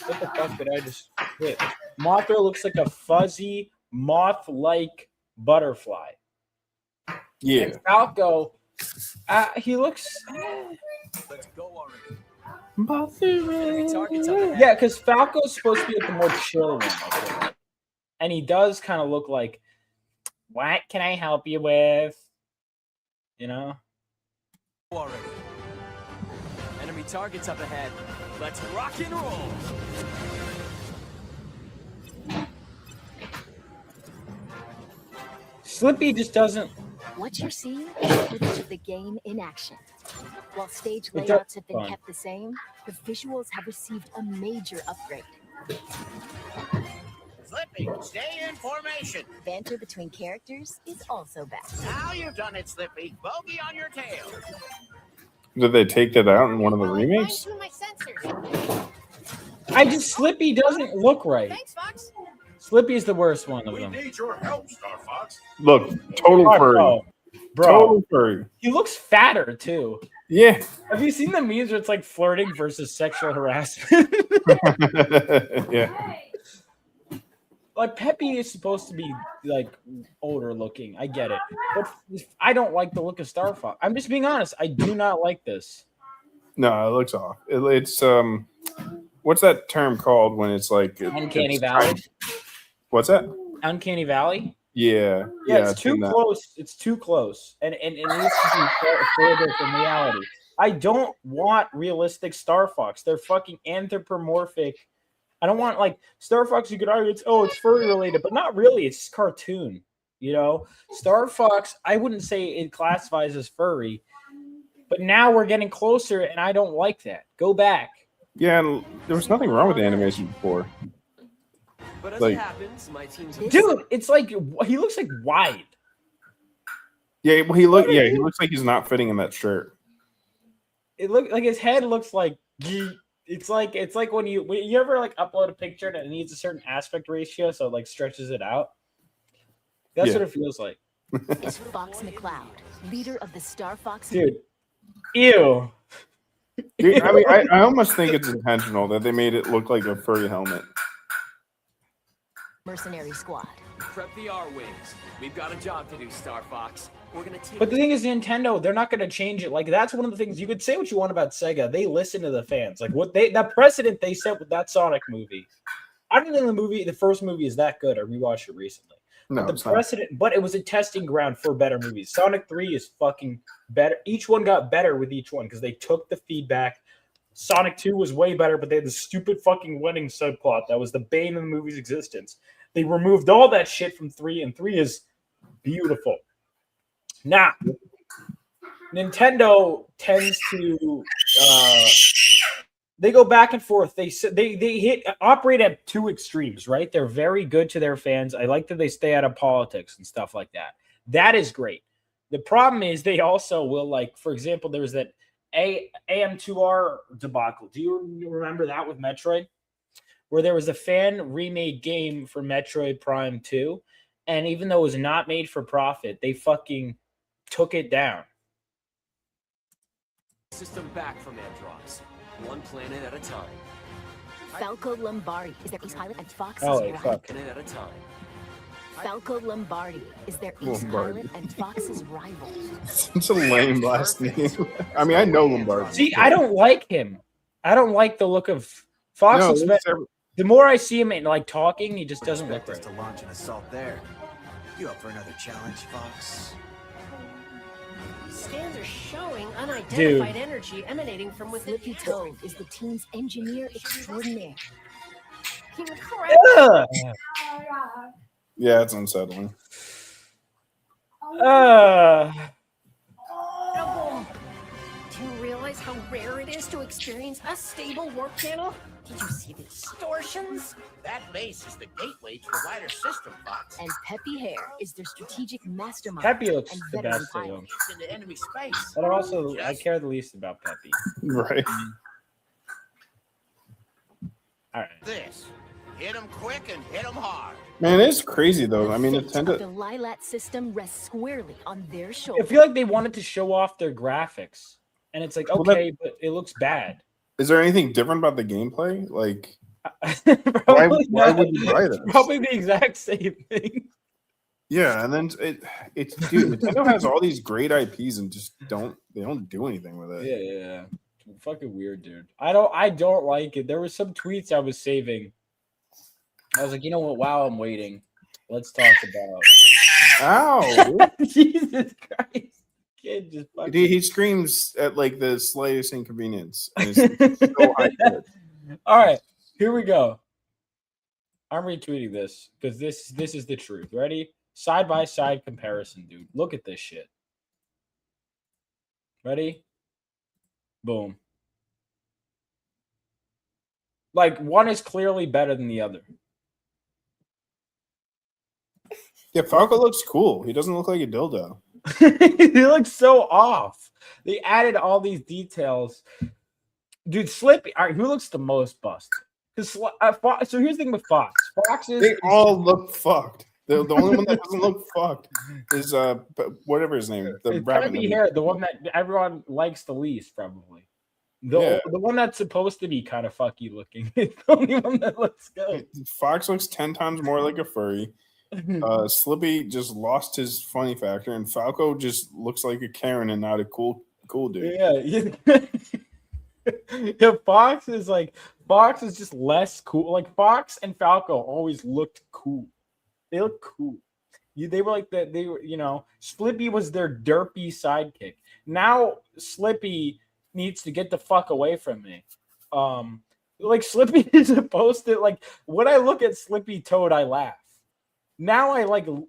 [SPEAKER 5] What the fuck did I just hit? Mothra looks like a fuzzy moth-like Butterfly.
[SPEAKER 6] Yeah.
[SPEAKER 5] And Falco, he looks.
[SPEAKER 7] Let's go already.
[SPEAKER 5] Yeah, because Falco's supposed to be like the more chill one, I feel like. And he does kind of look like, what can I help you with? You know?
[SPEAKER 7] Already. Enemy targets up ahead. Let's rock and roll.
[SPEAKER 5] Slippy just doesn't.
[SPEAKER 9] What you're seeing is footage of the game in action. While stage
[SPEAKER 5] It does-
[SPEAKER 9] layouts have been
[SPEAKER 5] fun.
[SPEAKER 9] kept the same, the visuals have received a major upgrade.
[SPEAKER 8] Slippy, stay in formation.
[SPEAKER 9] Banter between characters is also back.
[SPEAKER 8] Now you've done it, Slippy. Bogey on your tail.
[SPEAKER 6] Did they take that out in one of the remakes?
[SPEAKER 8] Fine-tune my sensors.
[SPEAKER 5] Slippy doesn't look right.
[SPEAKER 8] Thanks, Fox.
[SPEAKER 5] Slippy's the worst one of them.
[SPEAKER 10] need your help, Star Fox.
[SPEAKER 6] Look, total furry.
[SPEAKER 5] Bro,
[SPEAKER 6] Total furry.
[SPEAKER 5] he looks fatter too.
[SPEAKER 6] Yeah.
[SPEAKER 5] Have you seen the memes where it's like flirting versus sexual harassment?
[SPEAKER 6] Yeah.
[SPEAKER 5] Like Peppy is supposed to be like older looking. I get it, but I don't like the look of Star Fox. I'm just being honest. I do not like this.
[SPEAKER 6] No, it looks off. It's what's that term called when it's like
[SPEAKER 5] Uncanny
[SPEAKER 6] it's
[SPEAKER 5] Valley.
[SPEAKER 6] What's that?
[SPEAKER 5] Uncanny Valley.
[SPEAKER 6] Yeah.
[SPEAKER 5] Yeah, it's
[SPEAKER 6] I've
[SPEAKER 5] too
[SPEAKER 6] seen that.
[SPEAKER 5] close. It's too close, and it needs to be further from reality. I don't want realistic Star Fox. They're fucking anthropomorphic. I don't want like Star Fox. You could argue it's furry related, but not really. It's just cartoon. You know, Star Fox. I wouldn't say it classifies as furry, but now we're getting closer, and I don't like that. Go back.
[SPEAKER 6] Yeah, and there was nothing wrong with the animation before.
[SPEAKER 7] But as
[SPEAKER 6] Like-
[SPEAKER 7] it happens, my team's
[SPEAKER 5] Dude, it's like he looks like wide.
[SPEAKER 6] Yeah, well, he looks like he's not fitting in that shirt.
[SPEAKER 5] It look like his head looks like it's like when you ever like upload a picture and it needs a certain aspect ratio, so it like stretches it out. That's
[SPEAKER 6] Yeah.
[SPEAKER 5] what it feels like.
[SPEAKER 9] Is Fox McCloud, leader of the Star Fox.
[SPEAKER 5] Dude. Ew.
[SPEAKER 6] Dude, I mean, I almost think it's intentional that they made it look like a furry helmet.
[SPEAKER 9] Mercenary Squad.
[SPEAKER 7] prep the R-Wings. We've got a job to do, Star Fox. We're gonna team.
[SPEAKER 5] But the thing is, Nintendo, they're not going to change it. Like that's one of the things you could say what you want about Sega. They listen to the fans. Like that precedent they set with that Sonic movie. I don't think the first movie is that good. I rewatched it recently.
[SPEAKER 6] No,
[SPEAKER 5] But
[SPEAKER 6] it's
[SPEAKER 5] the
[SPEAKER 6] not.
[SPEAKER 5] precedent, but it was a testing ground for better movies. Sonic 3 is fucking better. Each one got better with each one because they took the feedback. Sonic 2 was way better, but they had the stupid fucking wedding subplot that was the bane of the movie's existence. They removed all that shit from 3, and 3 is beautiful. Now, Nintendo tends to they go back and forth. They operate at two extremes, right? They're very good to their fans. I like that they stay out of politics and stuff like that. That is great. The problem is they also will, like, for example, there was that AM2R debacle. Do you remember that with Metroid? Where there was a fan remade game for Metroid Prime 2, and even though it was not made for profit, they fucking took it down.
[SPEAKER 7] System back from Andross. One planet at a time.
[SPEAKER 9] Falco Lombardi is their ace pilot and Fox
[SPEAKER 5] Oh,
[SPEAKER 9] is
[SPEAKER 5] fuck.
[SPEAKER 7] Planet at a time.
[SPEAKER 9] Falco Lombardi is their ace
[SPEAKER 6] Lombardi.
[SPEAKER 9] pilot and Fox's rival.
[SPEAKER 6] It's a lame last name. I mean, I know Lombardi.
[SPEAKER 5] See, I don't like him. I don't like the look of Fox.
[SPEAKER 6] No,
[SPEAKER 5] Looks
[SPEAKER 6] it's
[SPEAKER 5] better. The more I see him in like talking, he just doesn't look
[SPEAKER 10] Expect us
[SPEAKER 5] right.
[SPEAKER 10] to launch an assault there. You up for another challenge, Fox?
[SPEAKER 11] Scans are showing unidentified energy emanating from within
[SPEAKER 9] Flippy
[SPEAKER 11] the
[SPEAKER 9] Toad is the team's engineer extraordinaire.
[SPEAKER 11] Incredible.
[SPEAKER 5] Ugh.
[SPEAKER 6] Yeah, it's unsettling.
[SPEAKER 11] Do you realize how rare it is to experience a stable warp channel? Did you see the distortions?
[SPEAKER 8] That base is the gateway to the wider system, Fox.
[SPEAKER 9] And Peppy Hare is their strategic mastermind.
[SPEAKER 5] Peppy looks
[SPEAKER 9] and
[SPEAKER 5] the
[SPEAKER 9] veteran
[SPEAKER 5] best of
[SPEAKER 9] pilot.
[SPEAKER 5] them.
[SPEAKER 8] It's into enemy space.
[SPEAKER 5] But also, I care the least about Peppy.
[SPEAKER 6] Right.
[SPEAKER 5] All right.
[SPEAKER 8] This. Hit them quick and hit them hard.
[SPEAKER 6] Man, it's crazy though. I mean,
[SPEAKER 9] The fate of the
[SPEAKER 6] Nintendo.
[SPEAKER 9] Lilat system rests squarely on their
[SPEAKER 5] I
[SPEAKER 9] shoulders.
[SPEAKER 5] feel like they wanted to show off their graphics, and it's like,
[SPEAKER 6] Well,
[SPEAKER 5] okay, but it looks bad.
[SPEAKER 6] Is there anything different about the gameplay? Like,
[SPEAKER 5] Probably
[SPEAKER 6] why
[SPEAKER 5] not.
[SPEAKER 6] would you buy this?
[SPEAKER 5] Probably the exact same thing.
[SPEAKER 6] Yeah, and then it's dude, Nintendo has all these great IPs and just don't do anything with it.
[SPEAKER 5] Yeah. Fucking weird, dude. I don't like it. There were some tweets I was saving. I was like, you know what? While I'm waiting, let's talk about.
[SPEAKER 6] Ow!
[SPEAKER 5] Jesus Christ! Kid just fucking.
[SPEAKER 6] He screams at like the slightest inconvenience. And it's so high pitched.
[SPEAKER 5] All right, here we go. I'm retweeting this because this is the truth. Ready? Side by side comparison, dude. Look at this shit. Ready? Boom. Like one is clearly better than the other.
[SPEAKER 6] Yeah, Falco looks cool. He doesn't look like a dildo.
[SPEAKER 5] He looks so off. They added all these details. Dude, Slippy. All right, who looks the most bust? Because so here's the thing with Fox. Fox is
[SPEAKER 6] they all look fucked. The only one that doesn't look fucked is whatever his name. The rabbit.
[SPEAKER 5] Hair, the one that everyone likes the least, probably. The one that's supposed to be kind of fucky looking. It's the only one that looks good.
[SPEAKER 6] Fox looks 10 times more like a furry. Slippy just lost his funny factor, and Falco just looks like a Karen and not a cool dude.
[SPEAKER 5] Yeah. Yeah, Fox is just less cool. Like Fox and Falco always looked cool. They look cool. They were like that. They were, Slippy was their derpy sidekick. Now Slippy needs to get the fuck away from me. Like Slippy is supposed to like. When I look at Slippy Toad, I laugh. Now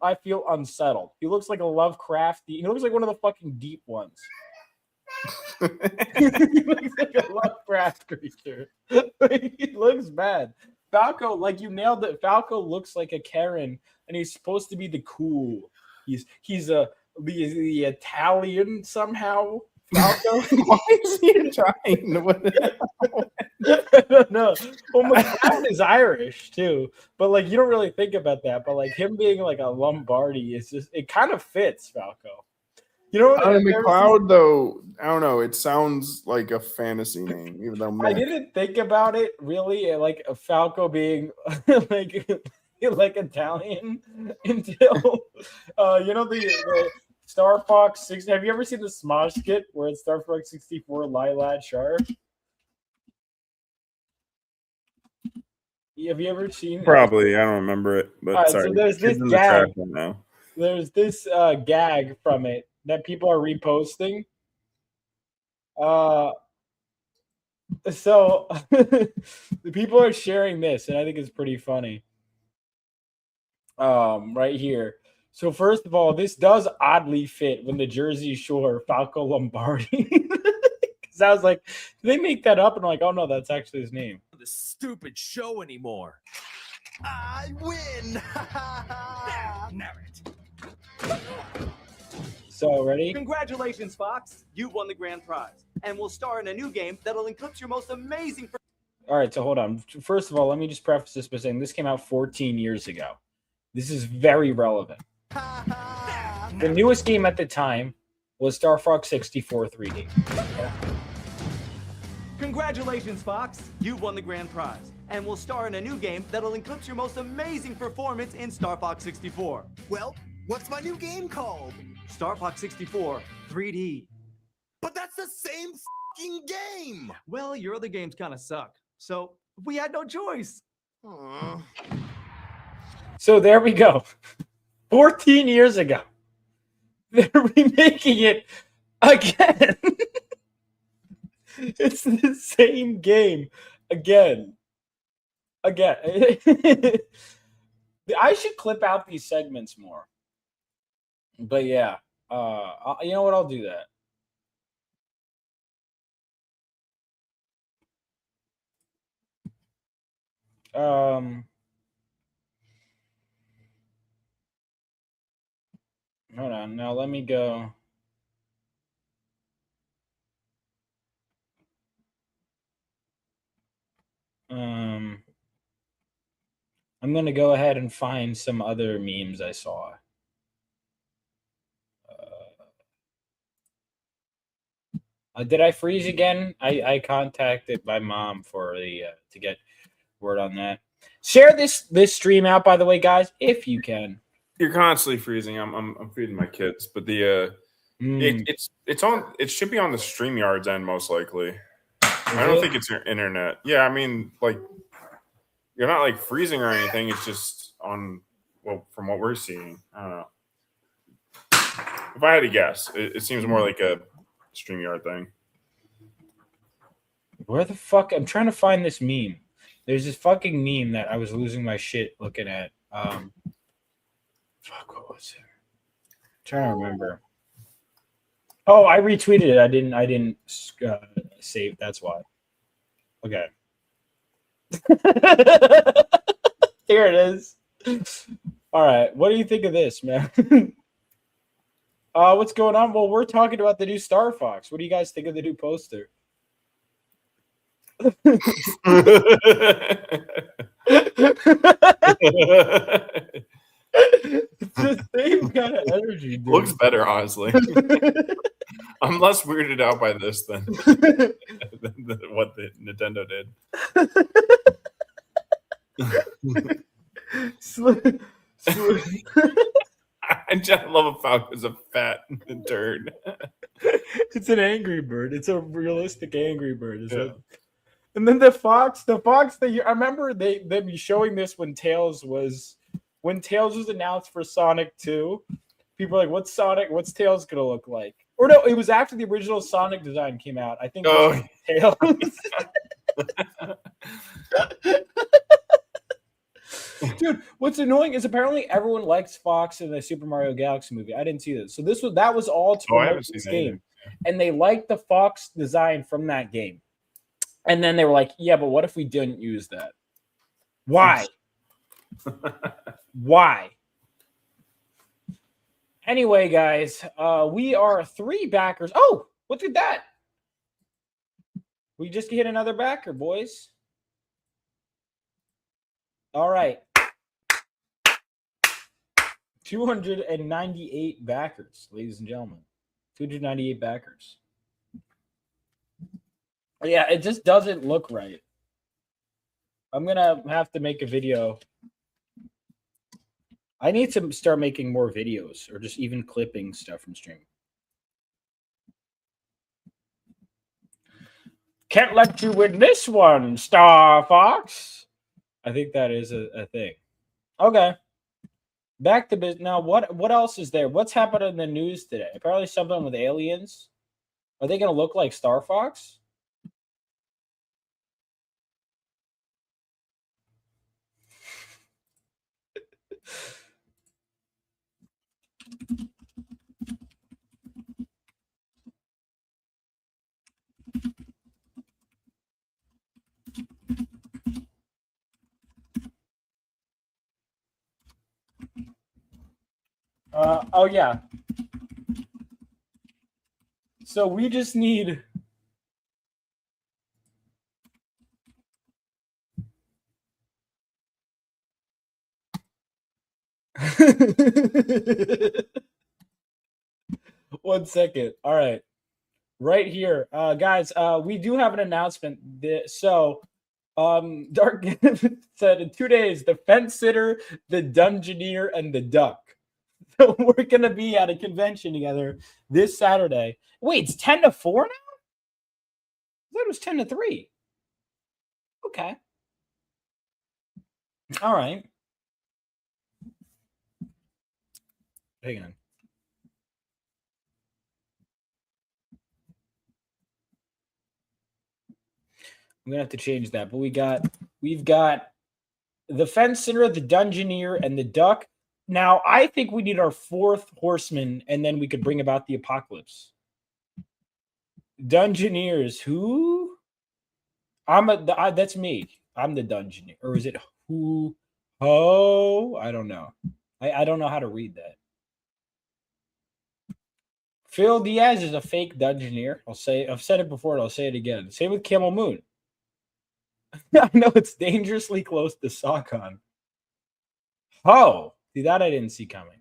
[SPEAKER 5] I feel unsettled. He looks like a Lovecraft. He looks like one of the fucking deep ones. He looks like a Lovecraft creature. He looks bad. Falco, like you nailed it. Falco looks like a Karen, and he's supposed to be the cool. He's the Italian somehow. Falco.
[SPEAKER 6] Why is he Italian?
[SPEAKER 5] I don't know. Well, McLeod is Irish too, but like you don't really think about that. But like him being like a Lombardi is just it kind of fits Falco. You know what?
[SPEAKER 6] McLeod though, I don't know. It sounds like a fantasy name, even though
[SPEAKER 5] I didn't think about it really, like a Falco being like Italian until the Star Fox 6. Have you ever seen the Smosh skit where it's Star Fox 64 Lilad Sharp? Have you ever seen?
[SPEAKER 6] Probably, I don't remember it. But
[SPEAKER 5] right,
[SPEAKER 6] sorry,
[SPEAKER 5] so there's this gag. There's this gag from it that people are reposting. So the people are sharing this, and I think it's pretty funny. Right here. So first of all, this does oddly fit when the Jersey Shore Falco Lombardi. Because I was like, did they make that up? And I'm like, oh no, that's actually his name.
[SPEAKER 7] The stupid show anymore. I win.
[SPEAKER 5] So ready?
[SPEAKER 12] Congratulations, Fox. You won the grand prize, and we'll star in a new game that'll eclipse your most amazing.
[SPEAKER 5] All right, so hold on. First of all, let me just preface this by saying this came out 14 years ago. This is very relevant. The newest game at the time was Star Fox 64 3D.
[SPEAKER 12] Congratulations, Fox. You won the grand prize, and we'll star in a new game that'll eclipse your most amazing performance in Star Fox 64.
[SPEAKER 10] Well, what's my new game called?
[SPEAKER 12] Star Fox 64 3D.
[SPEAKER 10] But that's the same f***ing game!
[SPEAKER 12] Well, your other games kind of suck, so we had no choice.
[SPEAKER 10] Aww.
[SPEAKER 5] So there we go. 14 years ago. They're remaking it again. It's the same game again. I should clip out these segments more. But yeah, you know what? I'll do that. Hold on. Now let me go. I'm going to go ahead and find some other memes I saw. Did I freeze again? I contacted my mom for to get word on that. Share this stream out, by the way, guys, if you can.
[SPEAKER 6] You're constantly freezing. I'm feeding my kids, but the it should be on the StreamYard's end most likely. I don't think it's your internet. Yeah, I mean, like, you're not like freezing or anything. It's just on, well, from what we're seeing. I don't know. If I had to guess, it seems more like a StreamYard thing.
[SPEAKER 5] Where the fuck? I'm trying to find this meme. There's this fucking meme that I was losing my shit looking at. Fuck, what was it? I'm trying to remember. Oh, I retweeted it. I didn't save. That's why. Okay. Here it is. All right. What do you think of this, man? What's going on? Well, we're talking about the new Star Fox. What do you guys think of the new poster? It's the same kind of energy, dude.
[SPEAKER 6] Looks better, honestly. I'm less weirded out by this than what the Nintendo did. I just love a falcon as a fat turd.
[SPEAKER 5] It's an angry bird. It's a realistic angry bird. Yeah. And then the fox that I remember them showing this when Tails was announced for Sonic 2. People are like, what's Tails gonna look like? Or no, it was after the original Sonic design came out. I think Tails. Dude, what's annoying is apparently everyone likes Fox in the Super Mario Galaxy movie. I didn't see this. So that was all to promote this game. And they liked the Fox design from that game. And then they were like, yeah, but what if we didn't use that? Why? Why? Anyway, guys, we are 3 backers. Oh, look at that. We just hit another backer, boys. All right. 298 backers, ladies and gentlemen. 298 backers. Yeah, it just doesn't look right. I'm going to have to make a video. I need to start making more videos or just even clipping stuff from stream. Can't let you win this one, Star Fox. I think that is a thing. Okay. Back to business. Now, what else is there? What's happened in the news today? Apparently something with aliens. Are they going to look like Star Fox? Oh, yeah. So we just need... One second. All right. Right here. Guys, we do have an announcement. Dark said in 2 days, the fence sitter, the dungeoneer, and the duck. So we're going to be at a convention together this Saturday. Wait, it's 10 to 4 now? I thought it was 10 to 3. Okay. All right. Hang on. I'm going to have to change that. But we've got the fence sitter, the dungeoneer, and the duck. Now, I think we need our 4th horseman, and then we could bring about the apocalypse. Dungeoneers, who? That's me. I'm the dungeoneer. Or is it who? Oh, I don't know. I don't know how to read that. Phil Diaz is a fake dungeoneer. I've said it before, and I'll say it again. Same with Camel Moon. I know it's dangerously close to Saucon. Oh. See, that I didn't see coming.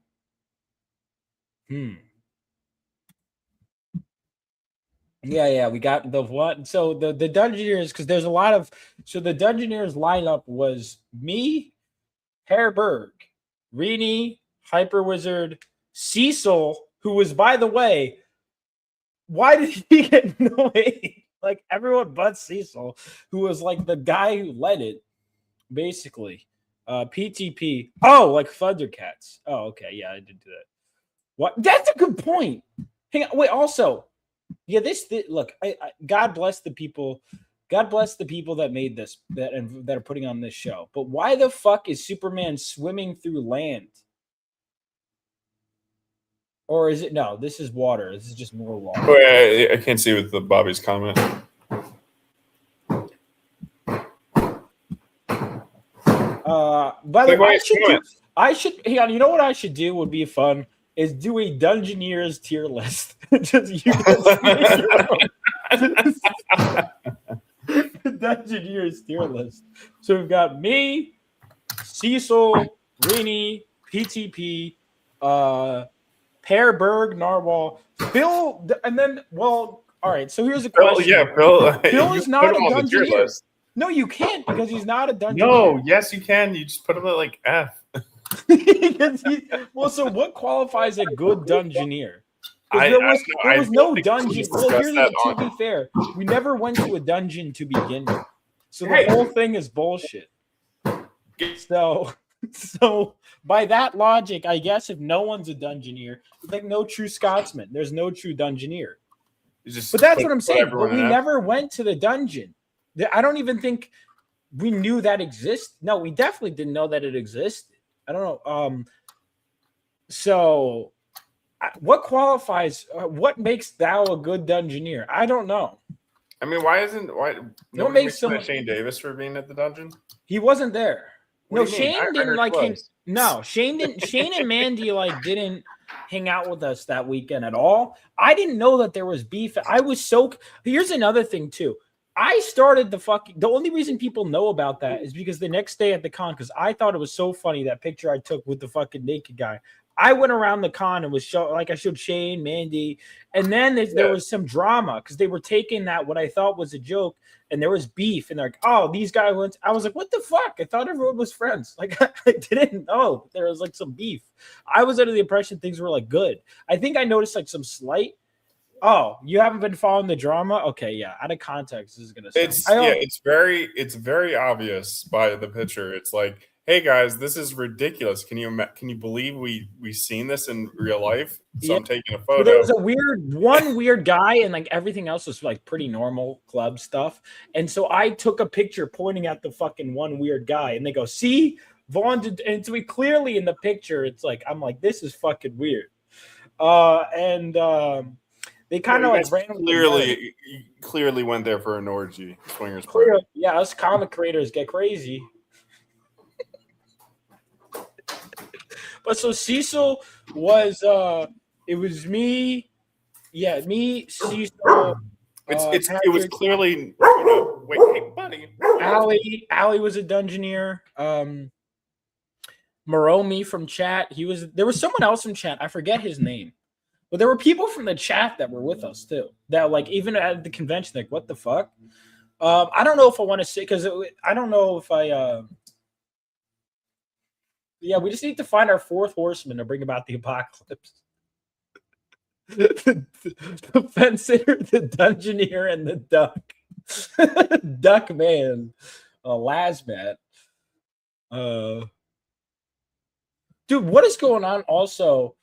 [SPEAKER 5] Yeah, we got the what? So the Dungeoneers, because there's a lot of... So the Dungeoneers lineup was me, Herberg, Rini, Hyper Wizard, Cecil, who was, by the way, why did he get no hate? Like everyone but Cecil, who was like the guy who led it, basically. PTP. Oh, like Thundercats. Oh, okay. Yeah, I did do that. What? That's a good point. Hang on. Wait, also, yeah, this look, God bless the people. God bless the people that made this that are putting on this show. But why the fuck is Superman swimming through land? Or is it no? This is water. This is just more water.
[SPEAKER 6] Oh, I can't see with the Bobby's comment.
[SPEAKER 5] By the way, I should hang on. You know what I should do would be fun is do a Dungeoneers tier list. Just you Dungeoneers tier list. So we've got me, Cecil, Rini, PTP, Pearberg, Narwhal, Phil, and then all right. So here's a question. Phil is not a Dungeoneer. No, you can't because he's not a Dungeoneer.
[SPEAKER 6] No, yes, you can. You just put him at like F.
[SPEAKER 5] Well, so what qualifies a good Dungeoneer? There was no dungeon. Well, to be fair, we never went to a dungeon to begin with. So the whole thing is bullshit. So by that logic, I guess if no one's a Dungeoneer, it's like no true Scotsman. There's no true Dungeoneer. But that's what I'm saying. But we never went to the dungeon. I don't even think we knew that existed. No, we definitely didn't know that it existed. I don't know. So what qualifies? What makes thou a good Dungeoneer? I don't know.
[SPEAKER 6] I mean, why? What makes Shane Davis for being at the dungeon?
[SPEAKER 5] He wasn't there. No, Shane didn't like him. No, Shane didn't. Shane and Mandy didn't hang out with us that weekend at all. I didn't know that there was beef. I was so. Here's another thing too. I started the only reason people know about that is because the next day at the con, because I thought it was so funny that picture I took with the fucking naked guy. I went around the con and I showed Shane, Mandy, and then there was some drama because they were taking that what I thought was a joke, and there was beef, and they're like, "Oh, these guys went." I was like, "What the fuck?" I thought everyone was friends. Like I didn't know there was like some beef. I was under the impression things were like good. I think I noticed like some slight. Oh, you haven't been following the drama? Okay, yeah. Out of context, this is gonna.
[SPEAKER 6] It's very obvious by the picture. It's like, hey guys, this is ridiculous. Can you believe we seen this in real life? So I'm taking a photo.
[SPEAKER 5] There was one weird guy, and like everything else was like pretty normal club stuff. And so I took a picture pointing at the fucking one weird guy, and they go, "See, Vaughn did," and to be clearly in the picture, it's like I'm like, this is fucking weird. They kind of like
[SPEAKER 6] clearly went there for an orgy. Swingers.
[SPEAKER 5] Yeah, us comic creators get crazy. But so Cecil was it was me, Cecil.
[SPEAKER 6] It was clearly wait, hey, buddy.
[SPEAKER 5] Allie was a Dungeoneer. Maromi from chat. There was someone else in chat. I forget his name. But there were people from the chat that were with us too. That like even at the convention, like what the fuck? I don't know if I want to say because I don't know if I. Yeah, we just need to find our fourth horseman to bring about the apocalypse. The fence sitter, the Dungeoneer, and the duck. Duck man, Lazmat. Dude, what is going on? Also.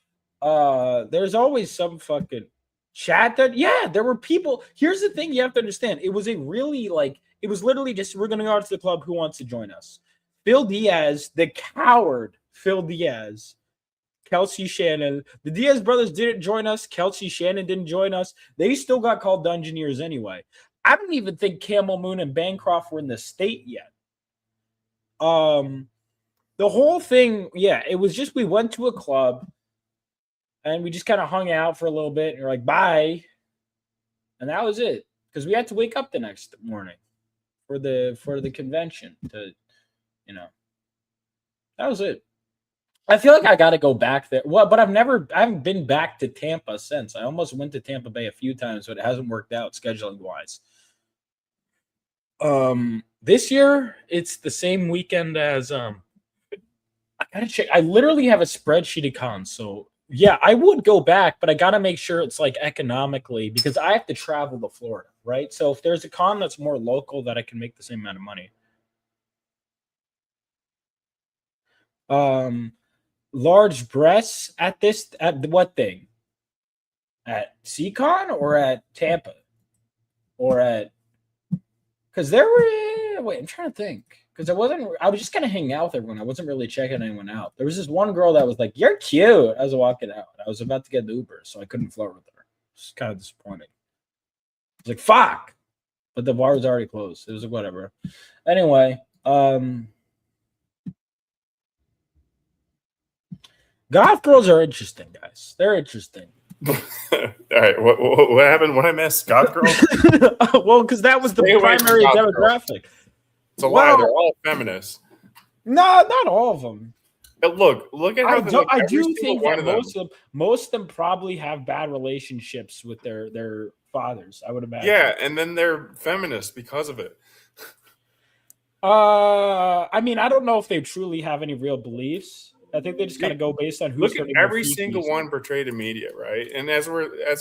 [SPEAKER 5] There's always some fucking chat that there were people. Here's the thing you have to understand. It was it was literally just we're gonna go out to the club. Who wants to join us? Phil Diaz, the coward Phil Diaz, Kelsey Shannon. The Diaz brothers didn't join us. Kelsey Shannon didn't join us. They still got called Dungeoneers anyway. I don't even think Camel Moon and Bancroft were in the state yet. The whole thing, it was just we went to a club. And we just kind of hung out for a little bit. And we're like, bye. And that was it. Because we had to wake up the next morning for the convention. That was it. I feel like I got to go back there. Well, but I haven't been back to Tampa since. I almost went to Tampa Bay a few times, but it hasn't worked out scheduling wise. This year, it's the same weekend as I Gotta check. I literally have a spreadsheet of cons, so yeah, I would go back, but I gotta make sure it's like economically because I have to travel to Florida, right? So if there's a con that's more local that I can make the same amount of money. Large breasts at what thing? At CCon or at Tampa? Or at because there were wait, I'm trying to think. Because I was just kind of hanging out with everyone. I wasn't really checking anyone out. There was this one girl that was like, "You're cute." I was walking out. I was about to get the Uber, so I couldn't flirt with her. It's kind of disappointing. I was like, "Fuck," but the bar was already closed. It was like whatever. Anyway, goth girls are interesting, guys. They're interesting.
[SPEAKER 6] All right, what happened? What I missed? Goth girls?
[SPEAKER 5] Well, because that was the primary demographic.
[SPEAKER 6] It's a lie. They're all feminists.
[SPEAKER 5] No, not all of them.
[SPEAKER 6] But look at how
[SPEAKER 5] I do think that most of them probably have bad relationships with their fathers. I would imagine.
[SPEAKER 6] Yeah, and then they're feminists because of it.
[SPEAKER 5] I mean, I don't know if they truly have any real beliefs. I think they just kind of go based on who's
[SPEAKER 6] look at every single one portrayed in media, right? And as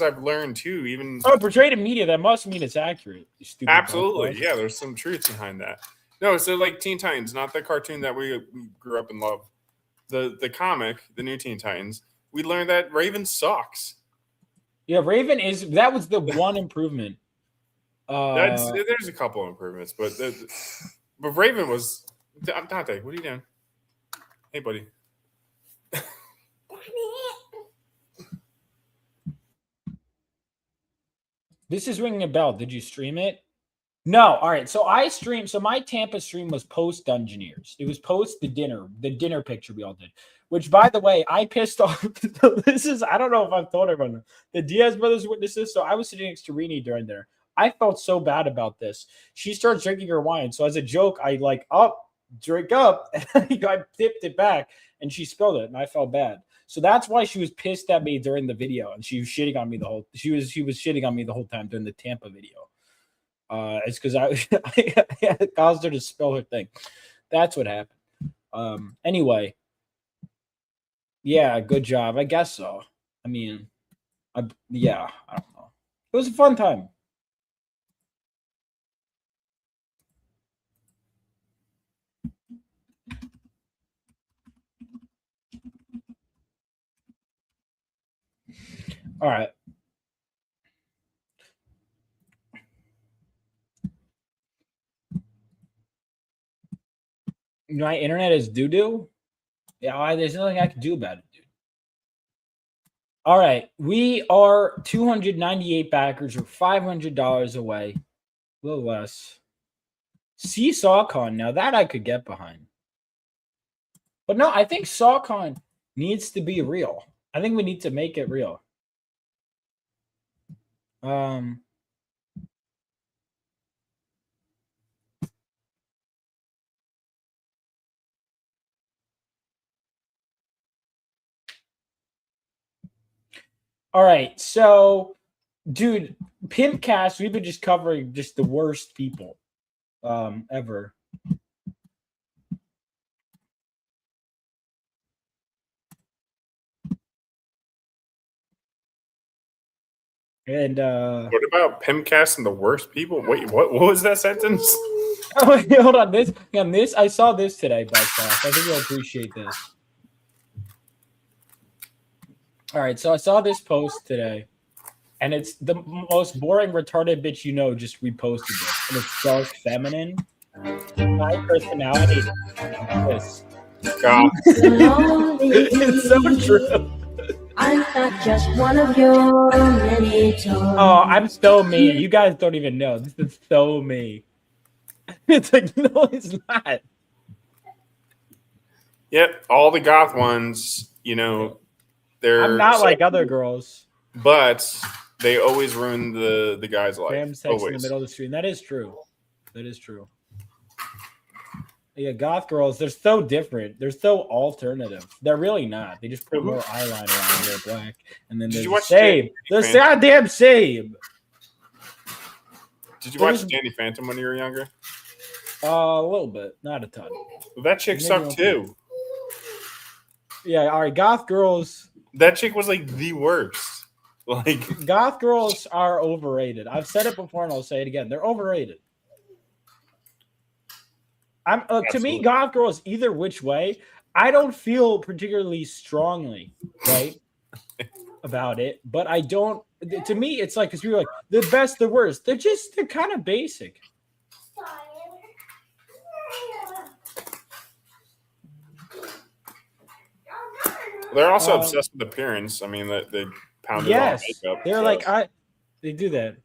[SPEAKER 6] I've learned too, even
[SPEAKER 5] portrayed in media, that must mean it's accurate.
[SPEAKER 6] Absolutely, yeah. There's some truth behind that. No, so like Teen Titans, not the cartoon that we grew up and loved. The comic, the new Teen Titans, we learned that Raven sucks.
[SPEAKER 5] Yeah, Raven that was the one improvement.
[SPEAKER 6] There's a couple of improvements, but Raven was Dante. What are you doing? Hey, buddy.
[SPEAKER 5] This is ringing a bell. Did you stream it? No. All right. So I streamed. So my Tampa stream was post Dungeoneers. It was post the dinner picture we all did. Which, by the way, I pissed off. I don't know if I've told everyone. The Diaz brothers witnessed this. So I was sitting next to Rini during dinner. I felt so bad about this. She starts drinking her wine. So as a joke, I drink up. And I tipped it back and she spilled it. And I felt bad. So that's why she was pissed at me during the video. And she was shitting on me she was shitting on me the whole time during the Tampa video. It's because I caused her to spill her thing. That's what happened. Anyway. Yeah, good job. I guess so. I mean, I don't know. It was a fun time. All right. My internet is doo-doo? Yeah, there's nothing I can do about it, dude. All right. We are 298 backers or $500 away. A little less. See SawCon. Now that I could get behind. But no, I think SawCon needs to be real. I think we need to make it real. All right, so, dude, Pimpcast, we've been just covering just the worst people ever. And
[SPEAKER 6] what about Pimpcast and the worst people? Wait, what was that sentence?
[SPEAKER 5] Oh, wait, hold on. This I saw this today, Buzzcast. I think you'll appreciate this. All right, so I saw this post today, and it's the most boring, retarded bitch you know just reposted it. And it's dark feminine. My personality. This.
[SPEAKER 6] God.
[SPEAKER 5] It's so true.
[SPEAKER 13] I'm not just one of your many toys.
[SPEAKER 5] Oh, I'm so mean. You guys don't even know. This is so me. It's like, no, it's not.
[SPEAKER 6] Yep, all the goth ones,
[SPEAKER 5] I'm not like other girls.
[SPEAKER 6] But they always ruin the guy's life.
[SPEAKER 5] Bam sex in the middle of the stream. That is true. Yeah, goth girls, they're so different. They're so alternative. They're really not. They just put more eyeliner on. They're black. And then they're the same. They're the goddamn same.
[SPEAKER 6] Did you watch Danny Phantom when you were younger?
[SPEAKER 5] A little bit. Not a ton.
[SPEAKER 6] Well, that chick sucked too.
[SPEAKER 5] Yeah, all right. Goth girls.
[SPEAKER 6] That chick was like the worst. Like
[SPEAKER 5] Goth girls are overrated. I've said it before and I'll say it again. They're overrated. To me, goth girls either which way. I don't feel particularly strongly, right, about it. But I don't. To me, it's like because people are like the best, the worst. They're kind of basic.
[SPEAKER 6] They're also obsessed with appearance. I mean, they pound it on makeup.
[SPEAKER 5] They're like they do that.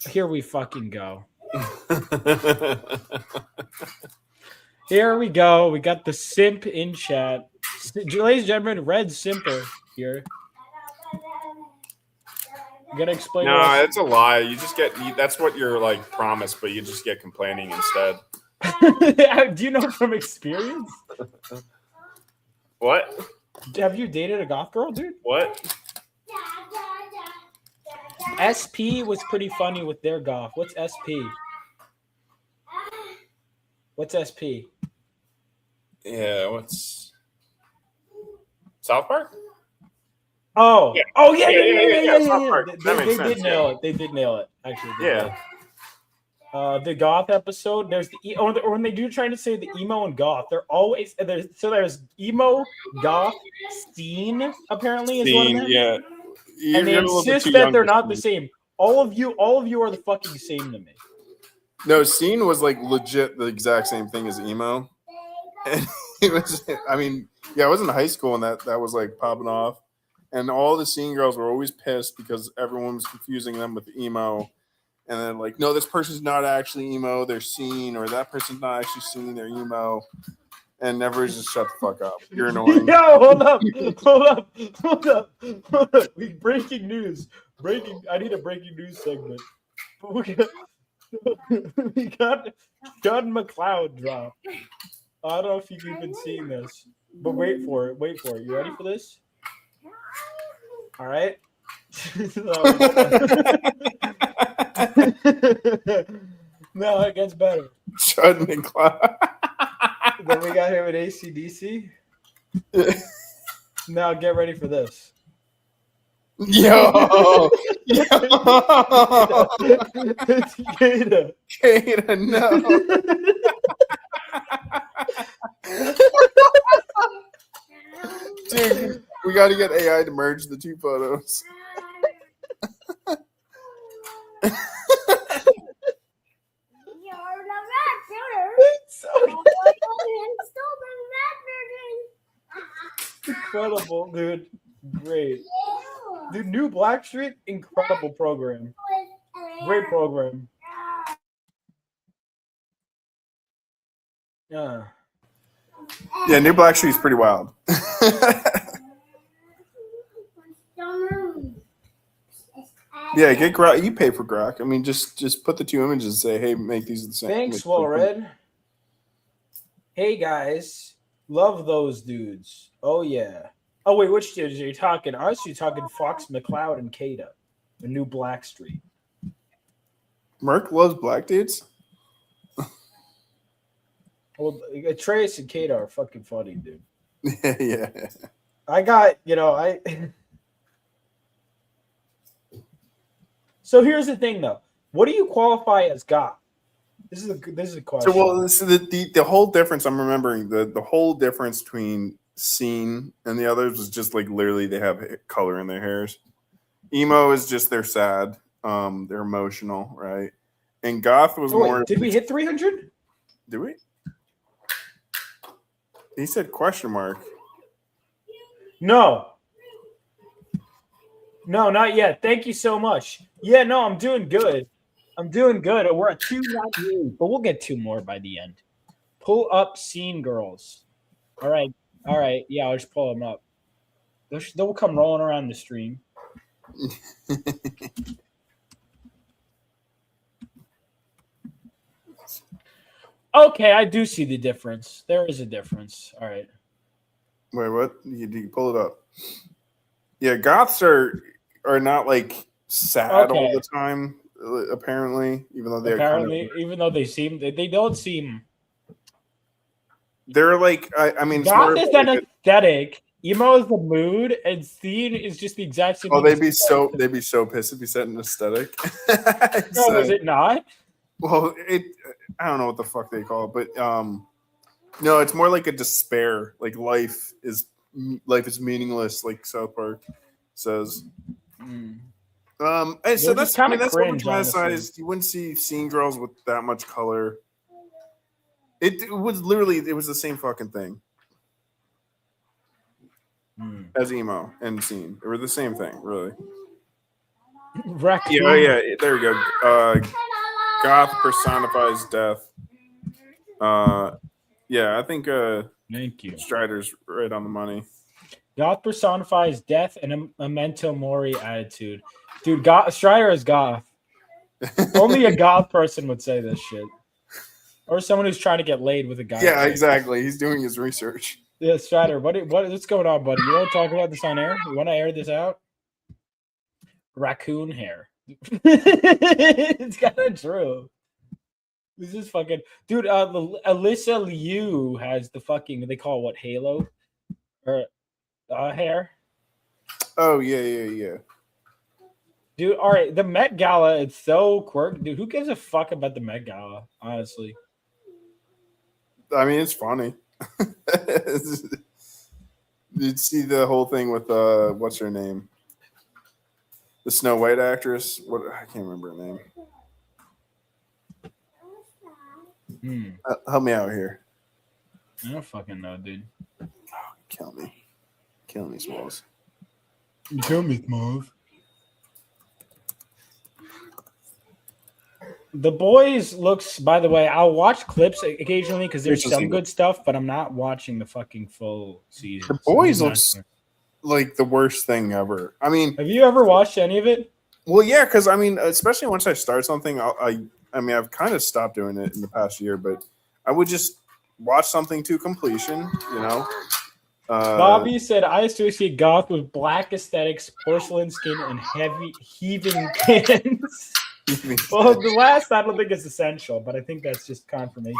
[SPEAKER 5] Here we fucking go. Here we go. We got the simp in chat. Ladies and gentlemen, Red Simper here. You gotta explain.
[SPEAKER 6] No, it's a lie. You just get that's what you're like promised, but you just get complaining instead.
[SPEAKER 5] Do you know from experience?
[SPEAKER 6] What?
[SPEAKER 5] Have you dated a goth girl, dude?
[SPEAKER 6] What?
[SPEAKER 5] SP was pretty funny with their goth. What's SP? What's SP?
[SPEAKER 6] Yeah, what's South Park?
[SPEAKER 5] Oh,
[SPEAKER 6] yeah.
[SPEAKER 5] Yeah.
[SPEAKER 6] South Park.
[SPEAKER 5] They did nail it. They did nail it. Actually,
[SPEAKER 6] yeah.
[SPEAKER 5] The goth episode. There's or when they do trying to say the emo and goth, they're always there's emo, goth, scene. Apparently, is one of them.
[SPEAKER 6] Yeah.
[SPEAKER 5] And they insist that they're not the same. All of you are the fucking same to me.
[SPEAKER 6] No, scene was like legit the exact same thing as emo. And it was, I mean, yeah, I was in high school and that was like popping off. And all the scene girls were always pissed because everyone was confusing them with emo. And then like, no, this person's not actually emo, they're scene, or that person's not actually scene, they're emo. And never just shut the fuck up. You're annoying.
[SPEAKER 5] Yo, hold up. Breaking news. I need a breaking news segment. We got John McCloud drop. I don't know if you've even seen this, but wait for it. You ready for this? All right. No, it gets better.
[SPEAKER 6] John McCloud.
[SPEAKER 5] Then we got him at AC/DC. Now get ready for this.
[SPEAKER 6] Yo.
[SPEAKER 5] It's Kata.
[SPEAKER 6] Kata, no. Dude, we got to get AI to merge the two photos.
[SPEAKER 5] Incredible, dude. Great. Dude, new Blackstreet, incredible program. Great program. Yeah,
[SPEAKER 6] New Blackstreet's pretty wild. Yeah, get Grok. You pay for Grok. I mean, just put the two images and say, hey, make these the same.
[SPEAKER 5] Thanks, Red. Hey, guys. Love those dudes. Oh, yeah. Oh, wait, which dudes are you talking? Us? You're talking Fox, McCloud, and Kata. The new Blackstreet.
[SPEAKER 6] Merc loves black dudes?
[SPEAKER 5] Well, Trace and Kata are fucking funny, dude.
[SPEAKER 6] Yeah.
[SPEAKER 5] I got, So here's the thing, though. What do you qualify as goth? This is a question.
[SPEAKER 6] So, this is the whole difference. I'm remembering the whole difference between scene and the others was just like literally they have color in their hairs. Emo is just they're sad, they're emotional, right? And goth was more.
[SPEAKER 5] Did we hit 300?
[SPEAKER 6] Did we? He said question mark.
[SPEAKER 5] No, not yet. Thank you so much. Yeah, no, I'm doing good. We're at 298, but we'll get 2 more by the end. Pull up scene girls. All right. Yeah, I'll just pull them up. They'll come rolling around the stream. Okay, I do see the difference. There is a difference. All right.
[SPEAKER 6] Wait, what? You pull it up. Yeah, goths are not like sad all the time. Apparently, even though they
[SPEAKER 5] even though they don't seem.
[SPEAKER 6] they're like, I mean, it's more
[SPEAKER 3] Goth is
[SPEAKER 6] like
[SPEAKER 3] an aesthetic. Emo is the mood, and scene is just the exact same.
[SPEAKER 6] oh,
[SPEAKER 3] thing
[SPEAKER 6] they'd be so pissed if you said an aesthetic.
[SPEAKER 3] No, is it not?
[SPEAKER 6] Well, I don't know what the fuck they call it, but no, it's more like a despair. Like life is meaningless, like South Park says. And so
[SPEAKER 3] They're
[SPEAKER 6] that's
[SPEAKER 3] just kinda
[SPEAKER 6] that's
[SPEAKER 3] cringe,
[SPEAKER 6] romanticized. You wouldn't see scene girls with that much color. It was literally the same fucking thing as emo and scene. They were the same thing, really.
[SPEAKER 3] Raccoon.
[SPEAKER 6] Yeah, there you go. Goth personifies death. Yeah, I think
[SPEAKER 5] thank you.
[SPEAKER 6] Strider's right on the money.
[SPEAKER 3] Goth personifies death and a memento mori attitude. Dude, Strider is goth. Only a goth person would say this shit. Or someone who's trying to get laid with a guy.
[SPEAKER 6] Yeah, exactly. He's doing his research.
[SPEAKER 3] Yeah, Strider, what's going on, buddy? You want to talk about this on air? You want to air this out? Raccoon hair. It's kind of true. This is fucking dude. Alyssa Liu has the fucking, they call it what, halo or hair.
[SPEAKER 6] Oh yeah.
[SPEAKER 3] Dude, all right. The Met Gala, it's so quirky, dude. Who gives a fuck about the Met Gala? Honestly,
[SPEAKER 6] I mean, it's funny. You'd see the whole thing with what's her name, the Snow White actress. What, I can't remember her name. Help me out here.
[SPEAKER 3] I don't fucking know, dude.
[SPEAKER 6] Oh, kill me, Smalls.
[SPEAKER 3] You kill me, Smalls. The Boys looks, by the way, I'll watch clips occasionally because there's some good stuff, but I'm not watching the fucking full season.
[SPEAKER 6] The Boys looks like the worst thing ever. I mean,
[SPEAKER 3] have you ever watched any of it?
[SPEAKER 6] Well, yeah, because I mean, especially once I start something, I mean, I've kind of stopped doing it in the past year, but I would just watch something to completion, you know.
[SPEAKER 3] Bobby said, I associate goth with black aesthetics, porcelain skin, and heavy heaving cans. Well, the last I don't think is essential, but I think that's just confirmation.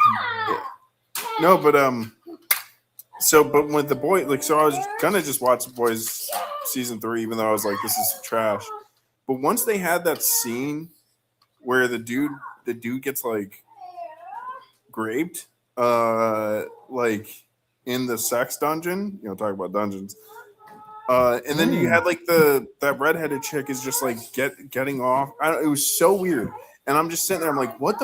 [SPEAKER 6] No, but but with the boy, like, so I was gonna just watch the Boys season 3, even though I was like, this is trash. But once they had that scene where the dude gets like raped, like in the sex dungeon, you know, talk about dungeons. And then you had like that redheaded chick is just like getting off. It was so weird, and I'm just sitting there. I'm like, what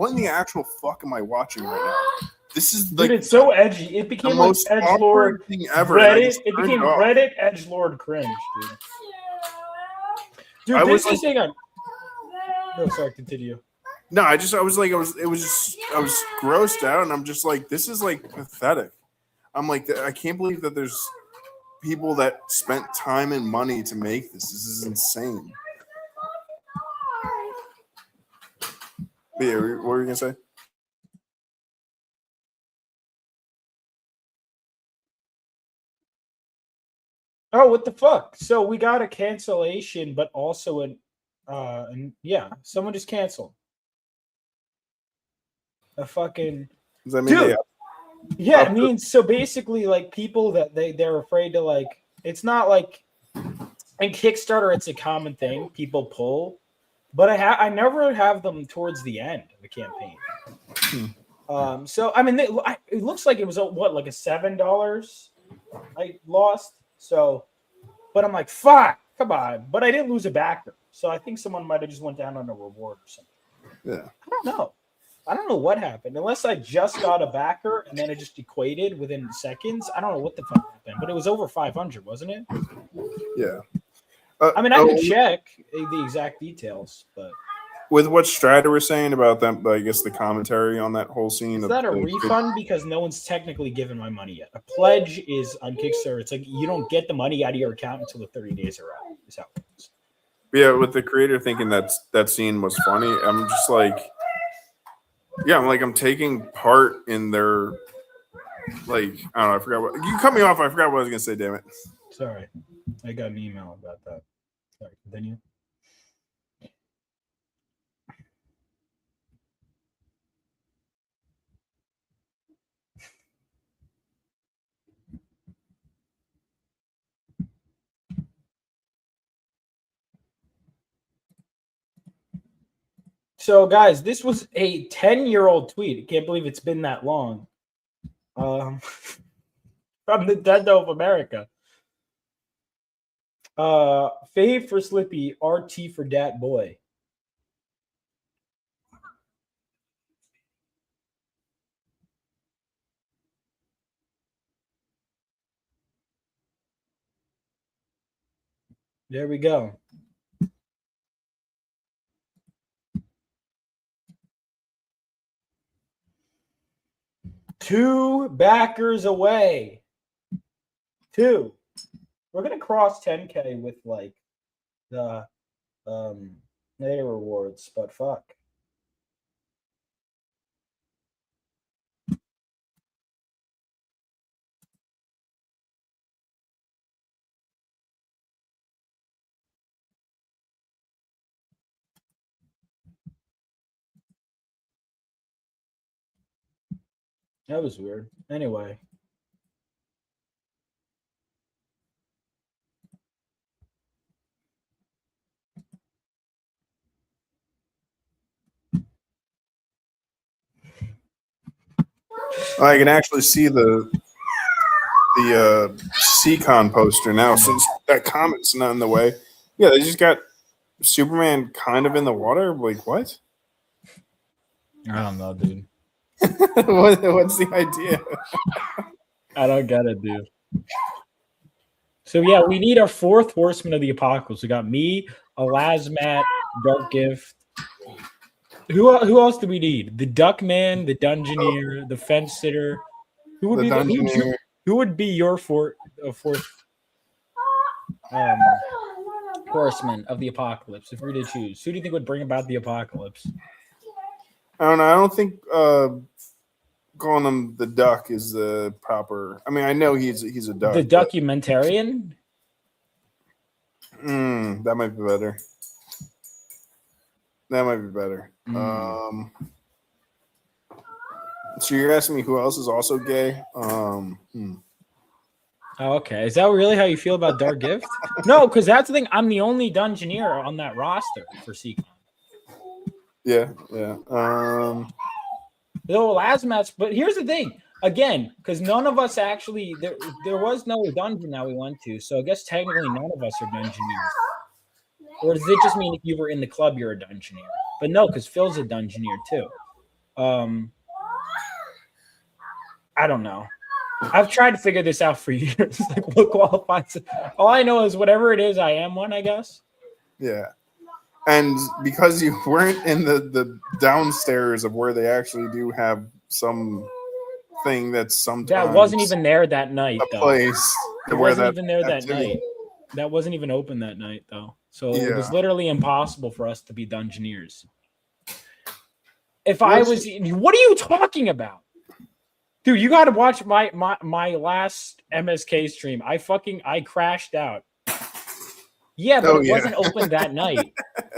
[SPEAKER 6] in the actual fuck am I watching right now? This is like,
[SPEAKER 3] dude, it's so edgy. It became
[SPEAKER 6] the
[SPEAKER 3] like
[SPEAKER 6] most
[SPEAKER 3] edgelord
[SPEAKER 6] awkward thing ever.
[SPEAKER 3] Reddit. It became Reddit edgelord cringe, dude. Dude,
[SPEAKER 6] I
[SPEAKER 3] this
[SPEAKER 6] was
[SPEAKER 3] is thing on. No, sorry, continue.
[SPEAKER 6] No, I was grossed out, and I'm just like, this is like pathetic. I'm like, I can't believe that there's people that spent time and money to make this. This is insane. But yeah, what were you gonna say?
[SPEAKER 3] Oh, what the fuck? So we got a cancellation, but also someone just canceled. A fucking
[SPEAKER 6] Does that mean
[SPEAKER 3] dude. Yeah, it means so basically, like, people that they're afraid to, like, it's not like in Kickstarter it's a common thing people pull, but I never have them towards the end of the campaign. So I mean, it looks like it was like a $7 I lost. So, but I'm like, fuck, come on. But I didn't lose a backer, so I think someone might have just went down on a reward or something.
[SPEAKER 6] Yeah,
[SPEAKER 3] I don't know what happened. Unless I just got a backer and then it just equated within seconds. I don't know what the fuck happened, but it was over 500, wasn't it?
[SPEAKER 6] Yeah.
[SPEAKER 3] I mean, I could check the exact details, but
[SPEAKER 6] with what Strider was saying about them, I guess the commentary on that whole scene.
[SPEAKER 3] Is that a refund? Because no one's technically given my money yet. A pledge is on Kickstarter. It's like you don't get the money out of your account until the 30 days are out. Is how it goes.
[SPEAKER 6] Yeah, with the creator thinking that scene was funny, I'm just like, yeah, I'm taking part in their, like, I don't know, I forgot what you cut me off. I forgot what I was gonna say. Damn it.
[SPEAKER 3] Sorry, I got an email about that. Sorry, continue. So, guys, this was a 10-year-old tweet. I can't believe it's been that long. From Nintendo of America. Fave for Slippy, RT for Dat Boy. There we go. Two backers away. Two. We're gonna cross 10K with like the later rewards, but fuck. That was weird. Anyway.
[SPEAKER 6] I can actually see the CCon poster now since that comment's not in the way. Yeah, they just got Superman kind of in the water. Like, what?
[SPEAKER 5] I don't know, dude.
[SPEAKER 6] What's the idea?
[SPEAKER 5] I don't get it, dude. So yeah, we need our fourth horseman of the apocalypse. We got me, Elasmat, Dark Gift. Who else do we need? The Duckman, the Dungeoneer, the Fence Sitter. Who would who would be your fourth horseman of the apocalypse if we were to choose? Who do you think would bring about the apocalypse?
[SPEAKER 6] I don't know. I don't think calling him the Duck is the proper. I mean, I know he's a duck.
[SPEAKER 5] The documentarian.
[SPEAKER 6] That might be better. That might be better. So you're asking me who else is also gay?
[SPEAKER 5] Oh, okay. Is that really how you feel about Dark Gift? No, because that's the thing. I'm the only Dungeoneer on that roster for CCon.
[SPEAKER 6] Yeah.
[SPEAKER 5] No, Lasmats, but here's the thing. Again, because none of us actually there was no dungeon that we went to, so I guess technically none of us are Dungeoneers. Or does it just mean if you were in the club you're a Dungeoneer? But no, because Phil's a Dungeoneer too. I don't know. I've tried to figure this out for years. Like what qualifies? All I know is whatever it is, I am one, I guess.
[SPEAKER 6] Yeah. And because you weren't in the downstairs of where they actually do have some thing that's sometimes
[SPEAKER 5] that wasn't even there that night.
[SPEAKER 6] A place
[SPEAKER 5] it wasn't even there that night. That wasn't even open that night though. So it was literally impossible for us to be Dungeoneers. If I was, what are you talking about? Dude, you got to watch my last MSK stream. I crashed out. Yeah, but it wasn't open that night.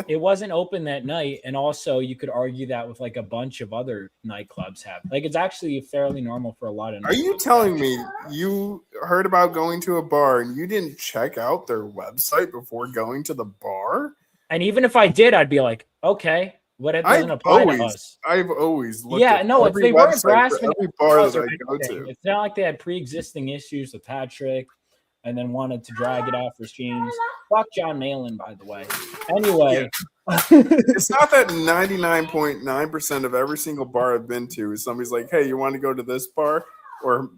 [SPEAKER 5] It wasn't open that night, and also you could argue that with like a bunch of other nightclubs have. Like it's actually fairly normal for a lot of.
[SPEAKER 6] Are you telling me you heard about going to a bar and you didn't check out their website before going to the bar?
[SPEAKER 5] And even if I did, I'd be like, okay. What it doesn't apply to us.
[SPEAKER 6] I've always looked
[SPEAKER 5] at if they weren't grasping
[SPEAKER 6] every bar that I go to.
[SPEAKER 5] It's not like they had pre-existing issues with Patrick and then wanted to drag it out for streams. Fuck John Malin, by the way. Anyway.
[SPEAKER 6] It's not that 99.9% of every single bar I've been to is somebody's like, hey, you want to go to this bar? Or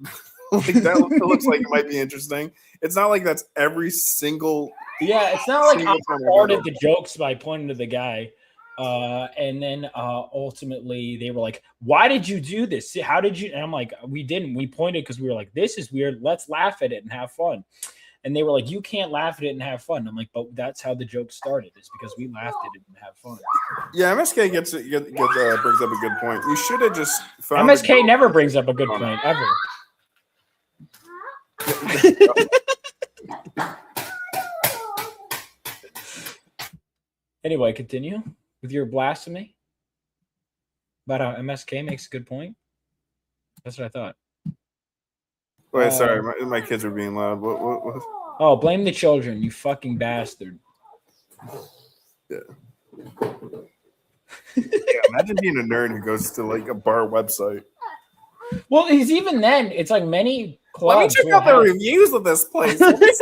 [SPEAKER 6] like that looks like it might be interesting. It's not like that's every single.
[SPEAKER 5] Yeah, it's not like I started the jokes by pointing to the guy. And then ultimately they were like, why did you do this? How did you? And I'm like, we didn't. We pointed because we were like, this is weird. Let's laugh at it and have fun. And they were like, you can't laugh at it and have fun. I'm like, but that's how the joke started. Is because we laughed at it and have fun.
[SPEAKER 6] Yeah, MSK brings up a good point. You should have just found
[SPEAKER 5] MSK never brings up a good point ever. Anyway, continue with your blasphemy about how MSK makes a good point. That's what I thought.
[SPEAKER 6] Wait, sorry, my kids are being loud. What?
[SPEAKER 5] Oh, blame the children, you fucking bastard.
[SPEAKER 6] Yeah. Imagine being a nerd who goes to like a bar website.
[SPEAKER 3] Well, it's even then, it's like many
[SPEAKER 6] Let me
[SPEAKER 3] clubs.
[SPEAKER 6] check
[SPEAKER 3] will
[SPEAKER 6] out the
[SPEAKER 3] have-
[SPEAKER 6] reviews of this place. Let me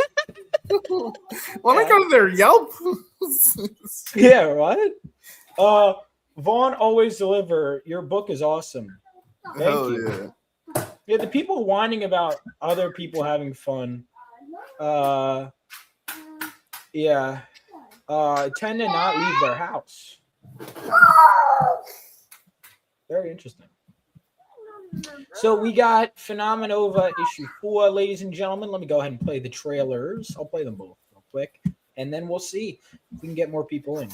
[SPEAKER 6] go to their Yelp.
[SPEAKER 3] Yeah, right. Vaughn Always Deliver. Your book is awesome. Thank
[SPEAKER 6] Hell
[SPEAKER 3] you.
[SPEAKER 6] yeah.
[SPEAKER 3] Yeah, the people whining about other people having fun. Yeah. Tend to not leave their house. Very interesting. So we got Phenomenova issue 4, ladies and gentlemen. Let me go ahead and play the trailers. I'll play them both real quick, and then we'll see if we can get more people in.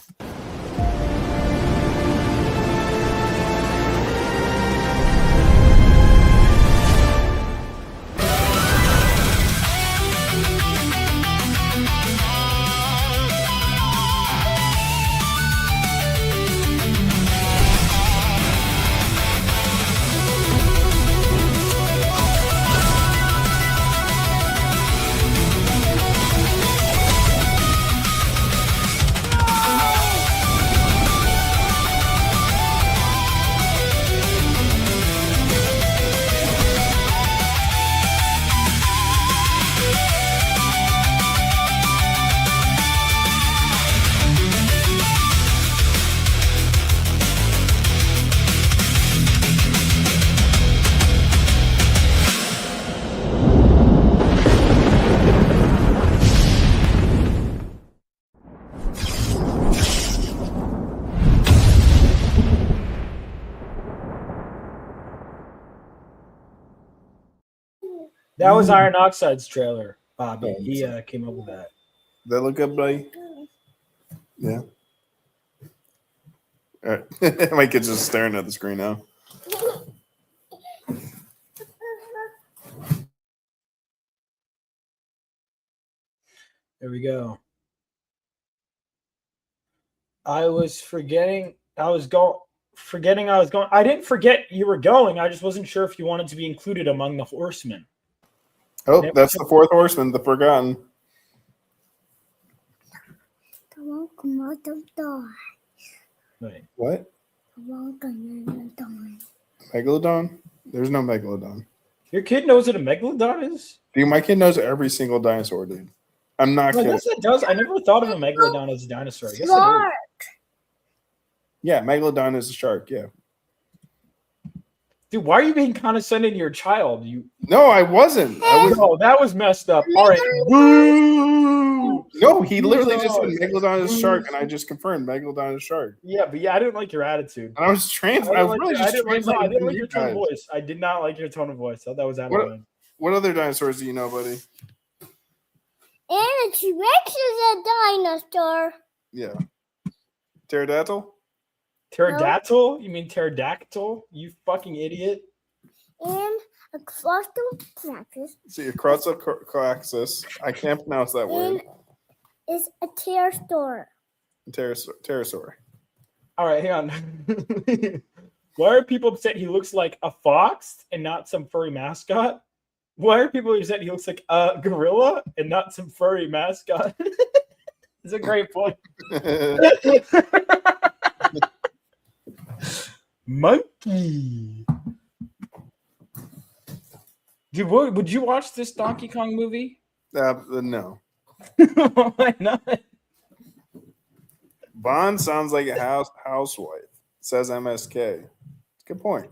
[SPEAKER 3] That was Iron Oxide's trailer, Bobby. He came up with that.
[SPEAKER 6] That look good, buddy? Yeah. All right. My kid's just staring at the screen now.
[SPEAKER 3] There we go. I was forgetting. I was going. I didn't forget you were going. I just wasn't sure if you wanted to be included among the horsemen.
[SPEAKER 6] Oh, that's the fourth horseman, the Forgotten.
[SPEAKER 3] Wait.
[SPEAKER 6] What? Megalodon? There's no Megalodon.
[SPEAKER 3] Your kid knows what a megalodon is?
[SPEAKER 6] Dude, my kid knows every single dinosaur, dude. I'm not
[SPEAKER 3] I
[SPEAKER 6] kidding.
[SPEAKER 3] guess it does. I never thought of a megalodon as a dinosaur. I guess it is.
[SPEAKER 6] Yeah, Megalodon is a shark, yeah.
[SPEAKER 3] Dude, why are you being condescending to your child?
[SPEAKER 6] No, I wasn't.
[SPEAKER 3] No, that was messed up. All right. Boo!
[SPEAKER 6] No, he literally just said Megalodon is a shark, and I just confirmed Megalodon is a shark.
[SPEAKER 3] Yeah, but I didn't like your attitude.
[SPEAKER 6] And I was I
[SPEAKER 3] didn't like your tone of voice. I did not like your tone of voice. I thought that was out of line.
[SPEAKER 6] What other dinosaurs do you know, buddy?
[SPEAKER 14] And a T-Rex is a dinosaur.
[SPEAKER 6] Yeah. Pterodactyl?
[SPEAKER 3] Pterodactyl? You mean pterodactyl? You fucking idiot.
[SPEAKER 14] And a Clostoplaxus.
[SPEAKER 6] See, a Clostoplaxus. I can't pronounce that word.
[SPEAKER 14] Is a pterosaur.
[SPEAKER 6] Pterosaur.
[SPEAKER 3] All right, hang on. Why are people upset he looks like a fox and not some furry mascot? Why are people upset he looks like a gorilla and not some furry mascot? It's a great point. Monkey. Dude, would you watch this Donkey Kong movie?
[SPEAKER 6] No.
[SPEAKER 3] Why not?
[SPEAKER 6] Bond sounds like a housewife, says MSK. Good point.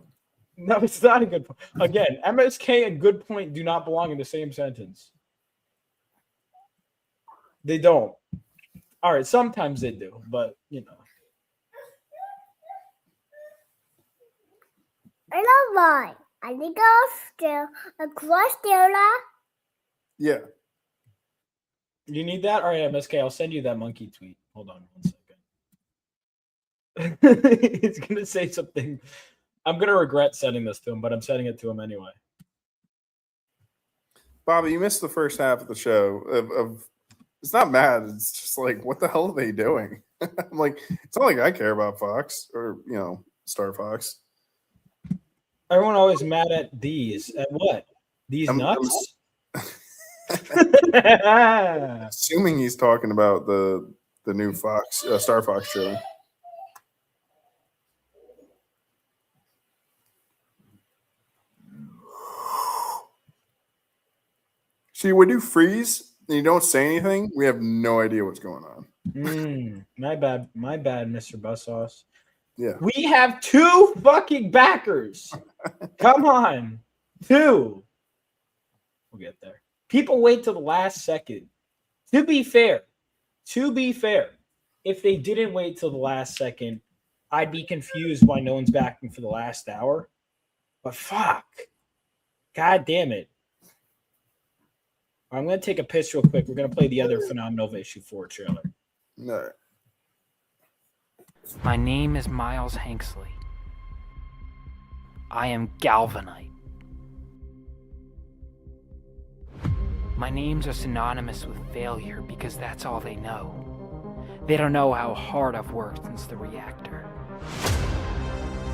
[SPEAKER 3] No, it's not a good point. Again, MSK and good point do not belong in the same sentence. They don't. All right, sometimes they do, but you know.
[SPEAKER 14] I love mine. I think I'll still across there.
[SPEAKER 6] Yeah.
[SPEAKER 3] You need that? All right, MSK, I'll send you that monkey tweet. Hold on 1 second. He's going to say something. I'm going to regret sending this to him, but I'm sending it to him anyway.
[SPEAKER 6] Bobby, you missed the first half of the show. It's not mad. It's just like, what the hell are they doing? I'm like, it's not like I care about Fox or, Star Fox.
[SPEAKER 3] Everyone always mad at these. At what? These nuts?
[SPEAKER 6] Assuming he's talking about the new Fox Star Fox trailer. See, when you freeze and you don't say anything, we have no idea what's going on.
[SPEAKER 3] My bad, Mr. Buzzsauce.
[SPEAKER 6] Yeah.
[SPEAKER 3] We have 2 fucking backers. Come on. 2. We'll get there. People wait till the last second. To be fair, if they didn't wait till the last second, I'd be confused why no one's backing for the last hour. But fuck. God damn it. I'm going to take a piss real quick. We're going to play the other Phenomenova issue 4 trailer.
[SPEAKER 6] No.
[SPEAKER 15] My name is Miles Hanksley. I am Galvanite. My names are synonymous with failure because that's all they know. They don't know how hard I've worked since the reactor.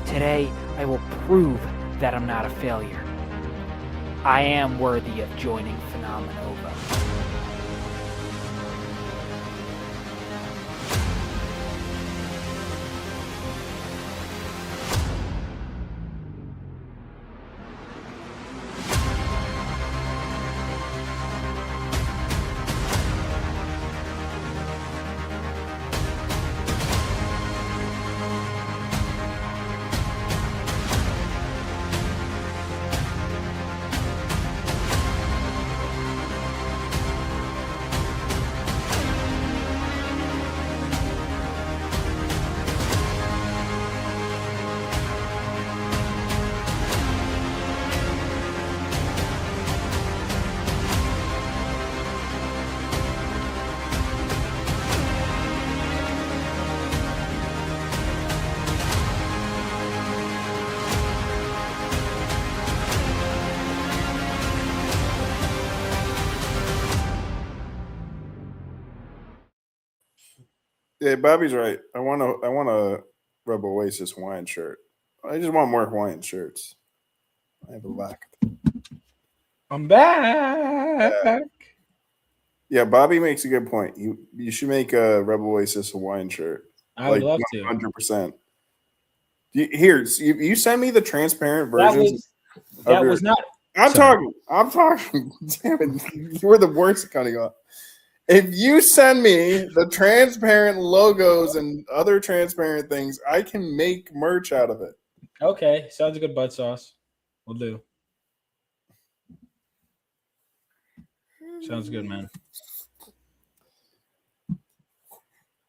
[SPEAKER 15] Today, I will prove that I'm not a failure. I am worthy of joining Phenomenova.
[SPEAKER 6] Yeah, Bobby's right. I want a Rebel Oasis Hawaiian shirt. I just want more Hawaiian shirts. I have a lack.
[SPEAKER 3] I'm back.
[SPEAKER 6] Yeah, Bobby makes a good point. You should make a Rebel Oasis Hawaiian shirt.
[SPEAKER 3] I would love to.
[SPEAKER 6] 100%. Here, you send me the transparent versions.
[SPEAKER 3] That was not.
[SPEAKER 6] I'm talking. Damn it. You were the worst at cutting off. If you send me the transparent logos and other transparent things, I can make merch out of it.
[SPEAKER 3] Okay, sounds good, butt sauce. We'll do. Sounds good, man.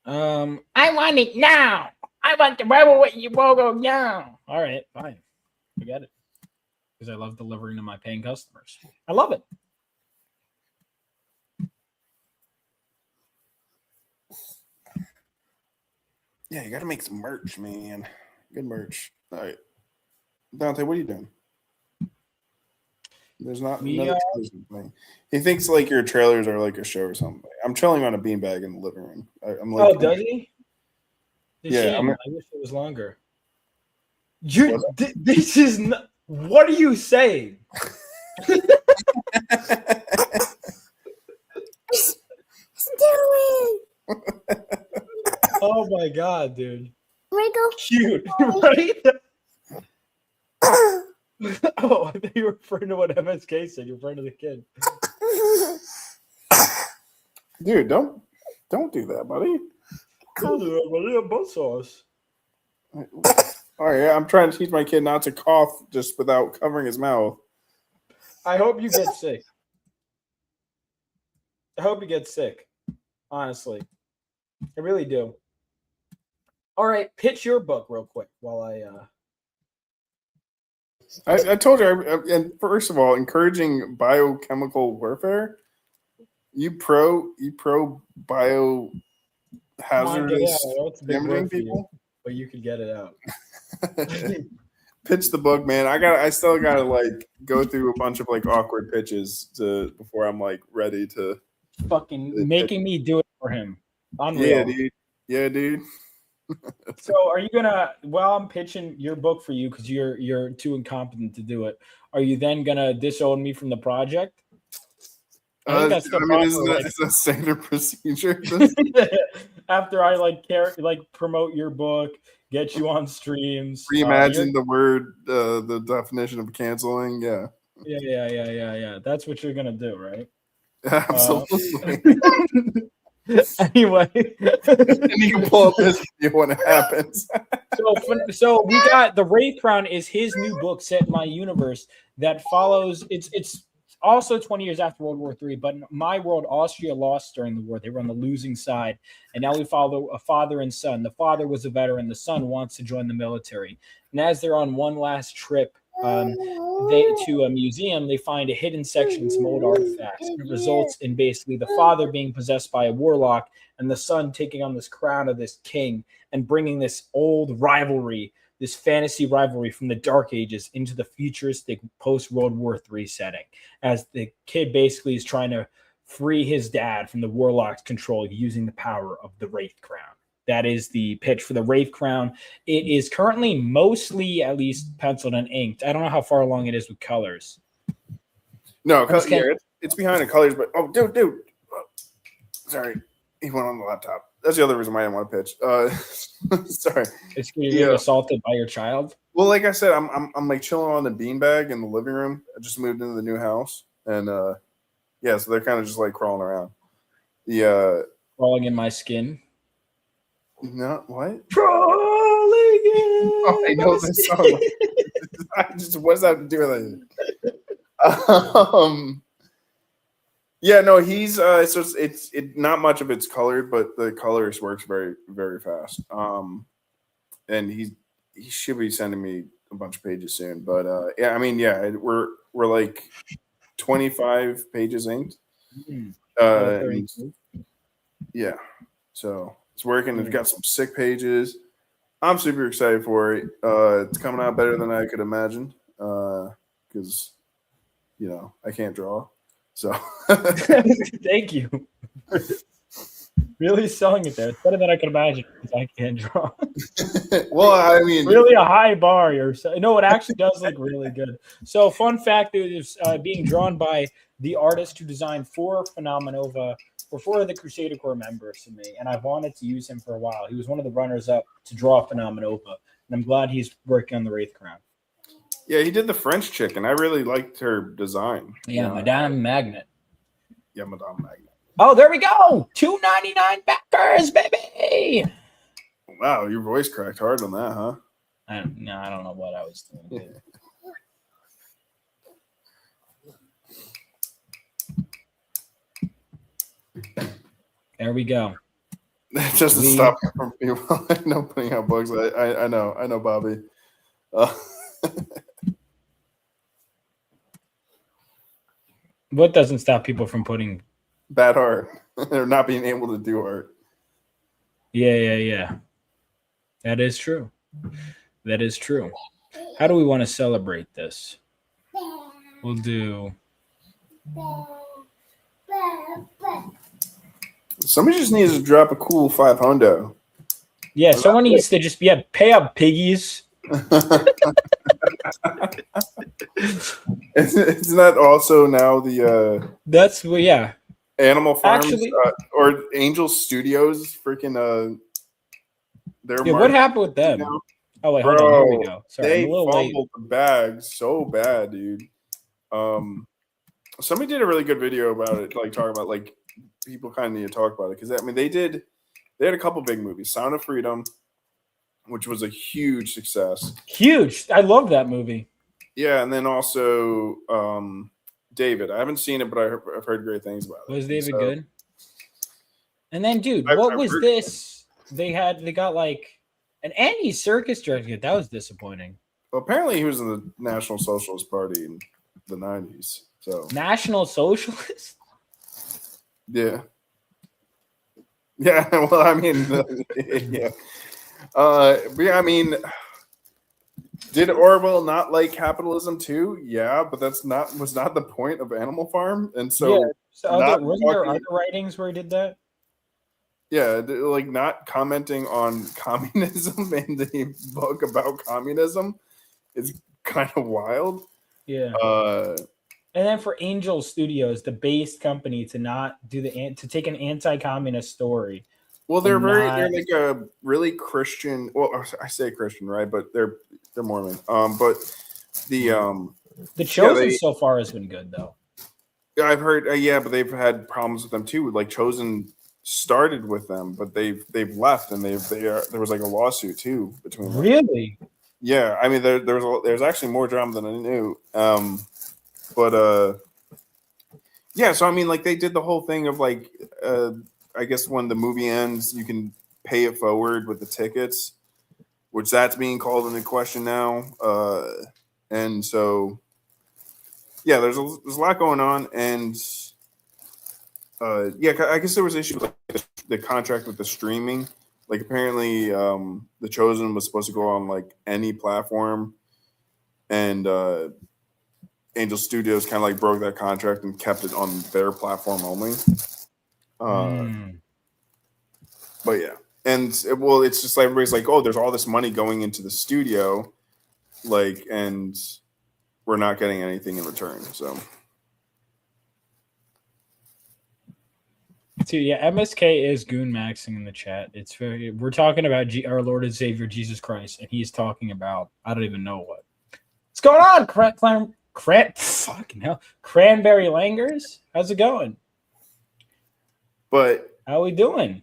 [SPEAKER 3] I want it now. I want the Rebel with your logo now. All right, fine. Forget it. Because I love delivering to my paying customers. I love it.
[SPEAKER 6] Yeah, you got to make some merch, man. Good merch. All right. Dante, what are you doing? There's not another thing. He thinks like your trailers are like a show or something. I'm chilling on a beanbag in the living room. I'm like,
[SPEAKER 3] does he?
[SPEAKER 6] Yeah,
[SPEAKER 3] I wish it was longer. This is not. What are you saying? Oh my god, dude! Cute, right? Oh, I thought you were referring to what MSK said. You're referring to the kid.
[SPEAKER 6] Dude, don't do that, buddy.
[SPEAKER 3] Don't do that, buddy. I'm butt sauce.
[SPEAKER 6] All right, I'm trying to teach my kid not to cough just without covering his mouth.
[SPEAKER 3] I hope you get sick. I hope you get sick. Honestly, I really do. All right, pitch your book real quick while
[SPEAKER 6] I told you, and first of all, encouraging biochemical warfare. You pro bio hazardous damaging people,
[SPEAKER 3] but you could get it out.
[SPEAKER 6] Pitch the book, man. I still gotta like go through a bunch of like awkward pitches before I'm like ready to
[SPEAKER 3] fucking making me do it for him. Unreal.
[SPEAKER 6] Yeah, dude.
[SPEAKER 3] So are you gonna, while I'm pitching your book for you because you're too incompetent to do it, are you then gonna disown me from the project?
[SPEAKER 6] Isn't that a standard procedure?
[SPEAKER 3] After I promote your book, get you on streams,
[SPEAKER 6] reimagine the word, the definition of canceling. Yeah.
[SPEAKER 3] Yeah. That's what you're gonna do, right?
[SPEAKER 6] Absolutely.
[SPEAKER 3] Anyway,
[SPEAKER 6] and you can pull up this video when it happens.
[SPEAKER 3] so we got the Wraith Crown is his new book set in my universe that follows. It's also 20 years after World War III, but in my world, Austria lost during the war. They were on the losing side, and now we follow a father and son. The father was a veteran. The son wants to join the military, and as they're on one last trip to a museum, they find a hidden section and some old artifacts. It results in basically the father being possessed by a warlock and the son taking on this crown of this king and bringing this old rivalry, this fantasy rivalry from the Dark Ages into the futuristic post-World War III setting, as the kid basically is trying to free his dad from the warlock's control using the power of the Wraith Crown. That is the pitch for the Wraith Crown. It is currently mostly, at least, penciled and inked. I don't know how far along it is with colors.
[SPEAKER 6] No, it's behind the colors, but dude. Sorry, he went on the laptop. That's the other reason why I didn't want to pitch. Sorry.
[SPEAKER 3] It's going to get assaulted by your child?
[SPEAKER 6] Well, like I said, I'm like chilling on the beanbag in the living room. I just moved into the new house. And so they're kind of just like crawling around.
[SPEAKER 3] Crawling in my skin.
[SPEAKER 6] No, what?
[SPEAKER 3] Crawling in
[SPEAKER 6] I know this song. What does that have to do with it? He's so it's not much of it's colored, but the colors works very, very fast. And he should be sending me a bunch of pages soon. But we're like 25 pages inked. So it's working. It's got some sick pages. I'm super excited for it. It's coming out better than I could imagine because, I can't draw. So
[SPEAKER 3] thank you. Really selling it there. It's better than I could imagine because I can't draw.
[SPEAKER 6] Well, I mean,
[SPEAKER 3] really a high bar. No, it actually does look really good. So, fun fact: it is being drawn by the artist who designed 4 Phenomenova for 4 of the Crusader Corps members to me, and I've wanted to use him for a while. He was one of the runners-up to draw Phenomenova, and I'm glad he's working on the Wraith Crown.
[SPEAKER 6] Yeah, he did the French chick, and I really liked her design.
[SPEAKER 3] Yeah, Madame Magnet.
[SPEAKER 6] Yeah, Madame Magnet.
[SPEAKER 3] Oh, there we go. $2.99 backers, baby.
[SPEAKER 6] Wow, your voice cracked hard on that, huh?
[SPEAKER 3] I don't know what I was doing. There we go.
[SPEAKER 6] Just to stop from people. I know putting out books. I know, Bobby.
[SPEAKER 3] What doesn't stop people from putting
[SPEAKER 6] bad art or not being able to do art?
[SPEAKER 3] Yeah. That is true. How do we want to celebrate this? We'll do.
[SPEAKER 6] Somebody just needs to drop a cool 500.
[SPEAKER 3] Yeah, someone needs to just pay up piggies.
[SPEAKER 6] It's not also now the Animal Farms or Angel Studios freaking
[SPEAKER 3] what happened with them? Oh wait, hold on, here we go. Sorry,
[SPEAKER 6] they fumbled the bag so bad, dude. Somebody did a really good video about it, like talking about like people kind of need to talk about it because they had a couple big movies, Sound of Freedom, which was a huge success.
[SPEAKER 3] Huge. I love that movie.
[SPEAKER 6] Yeah, and then also David. I haven't seen it, but I've heard great things about it.
[SPEAKER 3] Was David good? And then, dude, what was this? They got like an Andy Serkis directed. That was disappointing.
[SPEAKER 6] Well, apparently he was in the National Socialist Party in the 90s. So
[SPEAKER 3] National Socialist?
[SPEAKER 6] Yeah. Yeah, well, I mean, yeah. I mean, did Orwell not like capitalism too? Yeah, but was not the point of Animal Farm. And so,
[SPEAKER 3] wasn't there other writings where he did that?
[SPEAKER 6] Yeah, like not commenting on communism in the book about communism is kind of wild.
[SPEAKER 3] Yeah. And then for Angel Studios, the base company, to take an anti-communist story.
[SPEAKER 6] Well, they're like a really Christian. Well, I say Christian, right? But they're Mormon. But the
[SPEAKER 3] Chosen so far has been good though.
[SPEAKER 6] I've heard, yeah, but they've had problems with them too. Like Chosen started with them, but they've left, and there was like a lawsuit too between them.
[SPEAKER 3] Really?
[SPEAKER 6] Yeah, I mean there's actually more drama than I knew. Yeah, so I mean, like they did the whole thing of like, I guess when the movie ends, you can pay it forward with the tickets, which that's being called into question now. And so, yeah, there's a lot going on, and yeah, I guess there was issues with the contract with the streaming. Like apparently, The Chosen was supposed to go on like any platform, and Angel Studios kind of like broke that contract and kept it on their platform only. But yeah, and well, it's just like everybody's like, oh, there's all this money going into the studio, like, and we're not getting anything in return. So,
[SPEAKER 5] yeah, MSK is goon maxing in the chat. It's very. We're talking about our Lord and Savior Jesus Christ, and he's talking about I don't even know what. What's going on, fucking hell, Cranberry Langers? How's it going?
[SPEAKER 6] But
[SPEAKER 5] how we doing?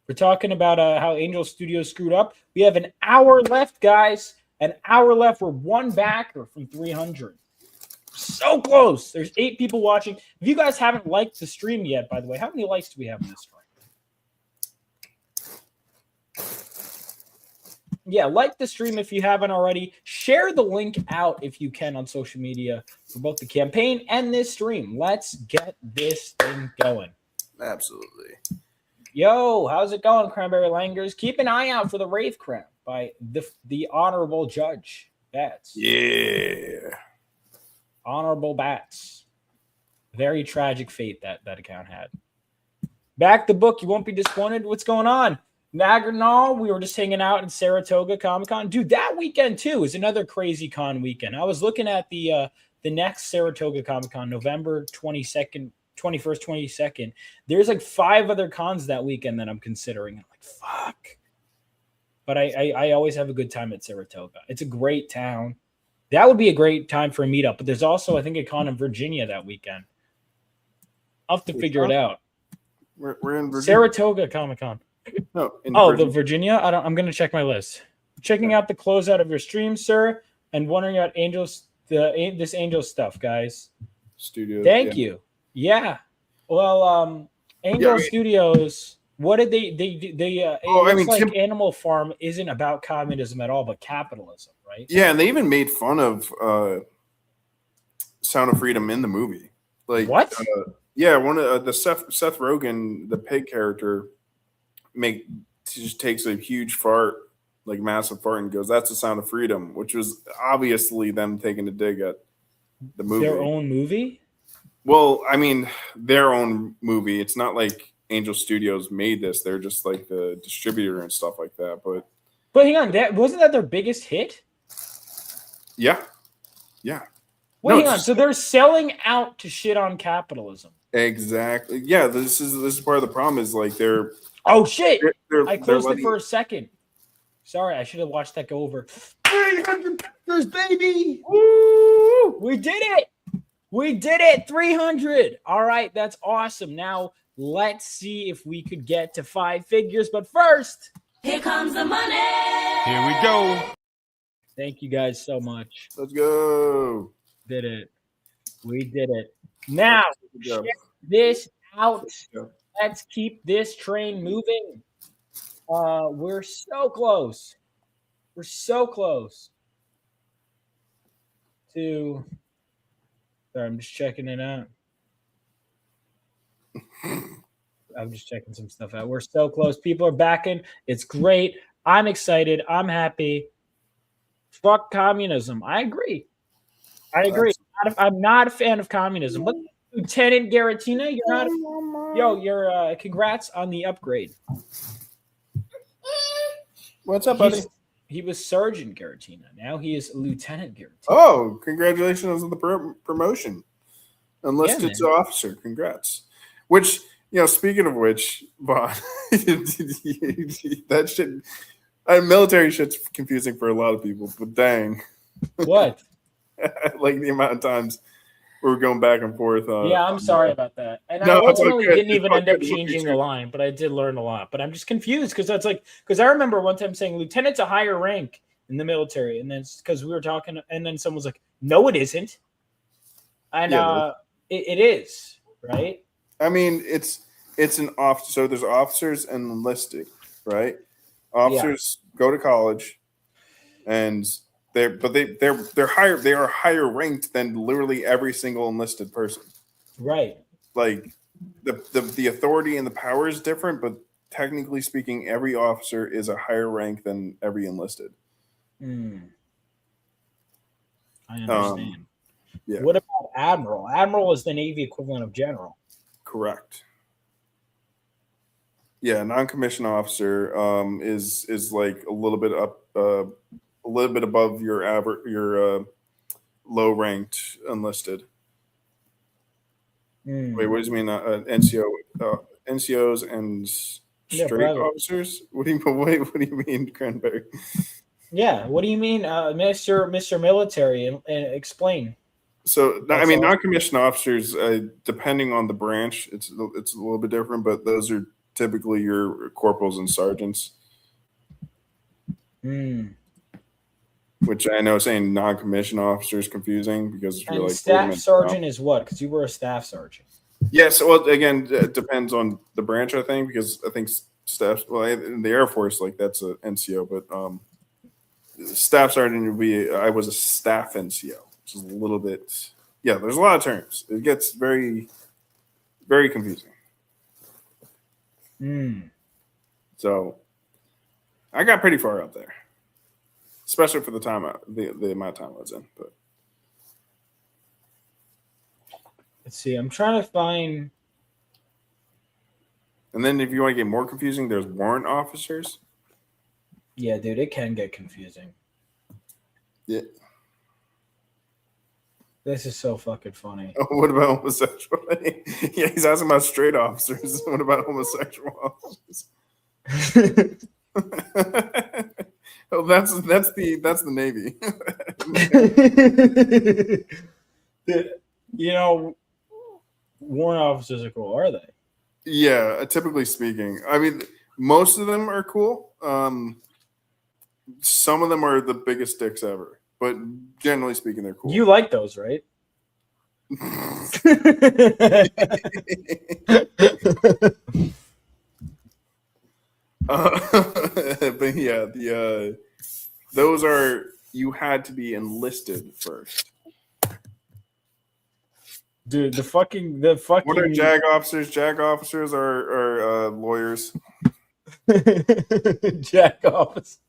[SPEAKER 5] We're talking about how Angel Studios screwed up. We have an hour left, guys. An hour left. We're one backer from 300. So close. There's 8 people watching. If you guys haven't liked the stream yet, by the way, how many likes do we have in this stream? Yeah, like the stream if you haven't already. Share the link out if you can on social media for both the campaign and this stream. Let's get this thing going.
[SPEAKER 6] Absolutely.
[SPEAKER 5] Yo, how's it going, Cranberry Langers? Keep an eye out for the Wraith Crown by the Honorable Judge Bats.
[SPEAKER 6] Yeah.
[SPEAKER 5] Honorable Bats. Very tragic fate that account had. Back the book. You won't be disappointed. What's going on? Nagranal, we were just hanging out in Saratoga Comic-Con. Dude, that weekend, too, is another crazy con weekend. I was looking at the next Saratoga Comic-Con, November 21st, 22nd. There's like 5 other cons that weekend that I'm considering. I'm like, fuck. But I always have a good time at Saratoga. It's a great town. That would be a great time for a meetup. But there's also, I think, a con in Virginia that weekend. I'll have to figure it out.
[SPEAKER 6] We're in Virginia.
[SPEAKER 5] Saratoga Comic-Con.
[SPEAKER 6] No,
[SPEAKER 5] the Virginia? I'm going to check my list. Checking out the closeout of your stream, sir, and wondering about this Angel stuff, guys.
[SPEAKER 6] Studios.
[SPEAKER 5] Thank you. Yeah. Well, Angel Studios, what did they looks like Animal Farm isn't about communism at all, but capitalism, right?
[SPEAKER 6] Yeah, and they even made fun of Sound of Freedom in the movie. Like
[SPEAKER 5] what?
[SPEAKER 6] Yeah, one of the Seth Rogen, the pig character, just takes a huge fart, like massive fart, and goes, "That's the sound of freedom," which was obviously them taking a dig at the movie.
[SPEAKER 5] Their own movie?
[SPEAKER 6] Well, I mean, their own movie. It's not like Angel Studios made this. They're just like the distributor and stuff like that. But
[SPEAKER 5] hang on, wasn't that their biggest hit?
[SPEAKER 6] Yeah.
[SPEAKER 5] Wait, hang on. So they're selling out to shit on capitalism.
[SPEAKER 6] Exactly. Yeah, this is part of the problem. Is like they're.
[SPEAKER 5] Oh shit! I closed it for a second. Sorry, I should have watched that go over. 300 pictures, baby! Woo! We did it! We did it! 300! All right, that's awesome. Now, let's see if we could get to 5 figures. But first...
[SPEAKER 13] Here comes the money!
[SPEAKER 6] Here we go!
[SPEAKER 5] Thank you guys so much.
[SPEAKER 6] Let's go!
[SPEAKER 5] Did it. We did it. Now, check this out. Let's keep this train moving. We're so close. We're so close to. Sorry, I'm just checking it out. I'm just checking some stuff out. We're so close. People are backing. It's great. I'm excited. I'm happy. Fuck communism. I agree. I'm not a fan of communism. But Lieutenant Garatina, you're not. You're congrats on the upgrade.
[SPEAKER 6] What's up, buddy?
[SPEAKER 5] He was Sergeant Garatina. Now he is Lieutenant Garatina.
[SPEAKER 6] Oh, congratulations on the promotion. Enlisted to officer. Congrats. Which, speaking of which, Vaughn, that shit, military shit's confusing for a lot of people, but dang.
[SPEAKER 5] What?
[SPEAKER 6] Like the amount of times we're going back and forth.
[SPEAKER 3] Yeah, I'm sorry about that. And
[SPEAKER 6] No,
[SPEAKER 3] I
[SPEAKER 6] it's
[SPEAKER 3] ultimately
[SPEAKER 6] okay.
[SPEAKER 3] didn't even end up
[SPEAKER 6] It's okay.
[SPEAKER 3] changing the line, but I did learn a lot. But I'm just confused because that's like, because I remember one time saying lieutenant's a higher rank in the military, and then because we were talking, and then someone was like, "No, it isn't," and
[SPEAKER 6] Yeah,
[SPEAKER 3] it is, right?
[SPEAKER 6] I mean, it's an officer. So there's officers and enlisted, right? Officers go to college, and they're higher. They are higher ranked than literally every single enlisted person.
[SPEAKER 3] Right.
[SPEAKER 6] Like the authority and the power is different, but technically speaking, every officer is a higher rank than every enlisted.
[SPEAKER 3] I understand.
[SPEAKER 6] Yeah.
[SPEAKER 3] What about admiral? Admiral is the Navy equivalent of general.
[SPEAKER 6] Correct. Yeah, non-commissioned officer is like a little bit up, a little bit above your average, your low-ranked enlisted. Wait, what does it mean? NCO, NCOs and straight officers? What do you mean, Cranberry?
[SPEAKER 3] Yeah. What do you mean, Mr. Military? And explain.
[SPEAKER 6] So, I mean, non-commissioned officers, depending on the branch, it's a little bit different, but those are typically your corporals and sergeants. Which I know saying non-commissioned officer is confusing because
[SPEAKER 3] And
[SPEAKER 6] you're like
[SPEAKER 3] staff sergeant is what? Because you were a staff sergeant.
[SPEAKER 6] Yes, well, again, it depends on the branch, I think, because I think staff. Well, in the Air Force, like that's a NCO, but staff sergeant would be. I was a staff NCO, which is a little bit. Yeah, there's a lot of terms. It gets very, very confusing. So, I got pretty far up there, especially for the time, the amount of time I was in. But
[SPEAKER 3] let's see. I'm trying to find.
[SPEAKER 6] And then, if you want to get more confusing, there's warrant officers.
[SPEAKER 3] Yeah, dude, it can get confusing.
[SPEAKER 6] Yeah.
[SPEAKER 3] This is so fucking funny.
[SPEAKER 6] Oh, what about homosexuality? Yeah, he's asking about straight officers. What about homosexual officers? Oh, that's the Navy.
[SPEAKER 3] You know, warrant officers are cool, are they?
[SPEAKER 6] Yeah, typically speaking. I mean, most of them are cool. Some of them are the biggest dicks ever, but generally speaking, they're cool.
[SPEAKER 3] You like those, right?
[SPEAKER 6] But yeah, those are, you had to be enlisted first.
[SPEAKER 3] Dude, the fucking.
[SPEAKER 6] What are JAG officers? JAG officers are lawyers.
[SPEAKER 3] JAG officers.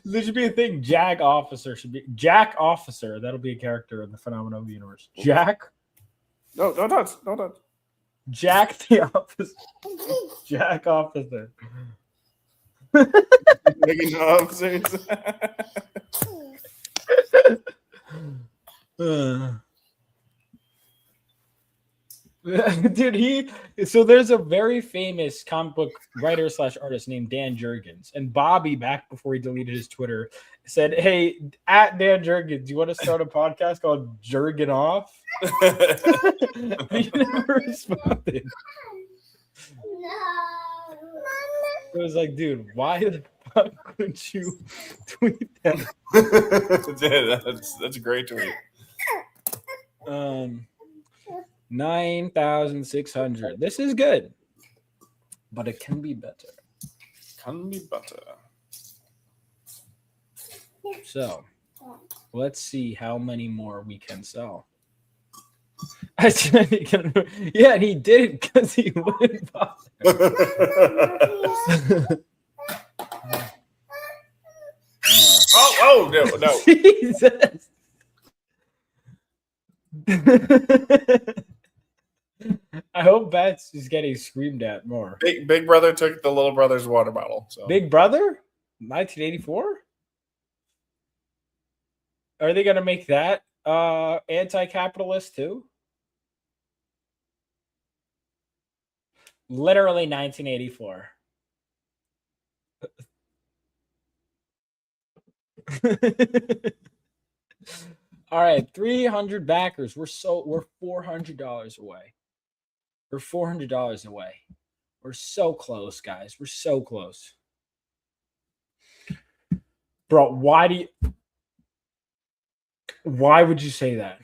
[SPEAKER 3] There should be a thing. JAG officer should be Jack officer. That'll be a character in the Phenomenova universe. Jack.
[SPEAKER 6] No, don't touch. Don't touch.
[SPEAKER 3] Jack the officer. Jack officer.
[SPEAKER 6] Making officers.
[SPEAKER 3] Dude, so there's a very famous comic book writer / artist named Dan Jurgens, and Bobby, back before he deleted his Twitter, said, "Hey, at Dan Jurgens, do you want to start a podcast called Jurgen Off?" He never responded. It was like, dude, why the fuck would you tweet that?
[SPEAKER 6] That's a great tweet.
[SPEAKER 3] 9,600. This is good, but it can be better.
[SPEAKER 6] Can be better.
[SPEAKER 3] So, let's see how many more we can sell. Yeah, and he did it because he wouldn't bother.
[SPEAKER 6] No.
[SPEAKER 3] Jesus. I hope Bats is getting screamed at more.
[SPEAKER 6] Big Brother took the little brother's water bottle. So.
[SPEAKER 3] Big Brother? 1984? Are they going to make that anti-capitalist too? Literally 1984.
[SPEAKER 5] All right, 300 backers. We're $400 away. We're $400 away. We're so close, guys. We're so close. Bro, why would you say that?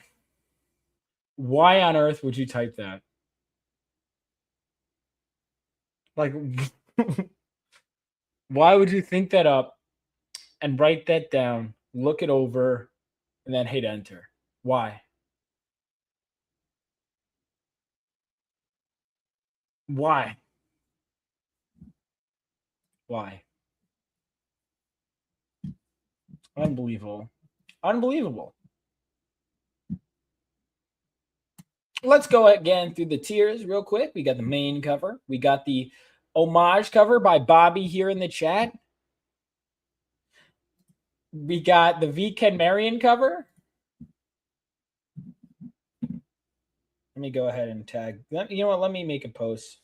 [SPEAKER 5] Why on earth would you type that? Like, why would you think that up and write that down, look it over, and then hit enter? Why? Why? Why? Unbelievable. Unbelievable. Let's go again through the tiers real quick. We got the main cover. We got the homage cover by Bobby here in the chat. We got the V. Ken Marion cover. Let me go ahead and tag. You know what? Let me make a post.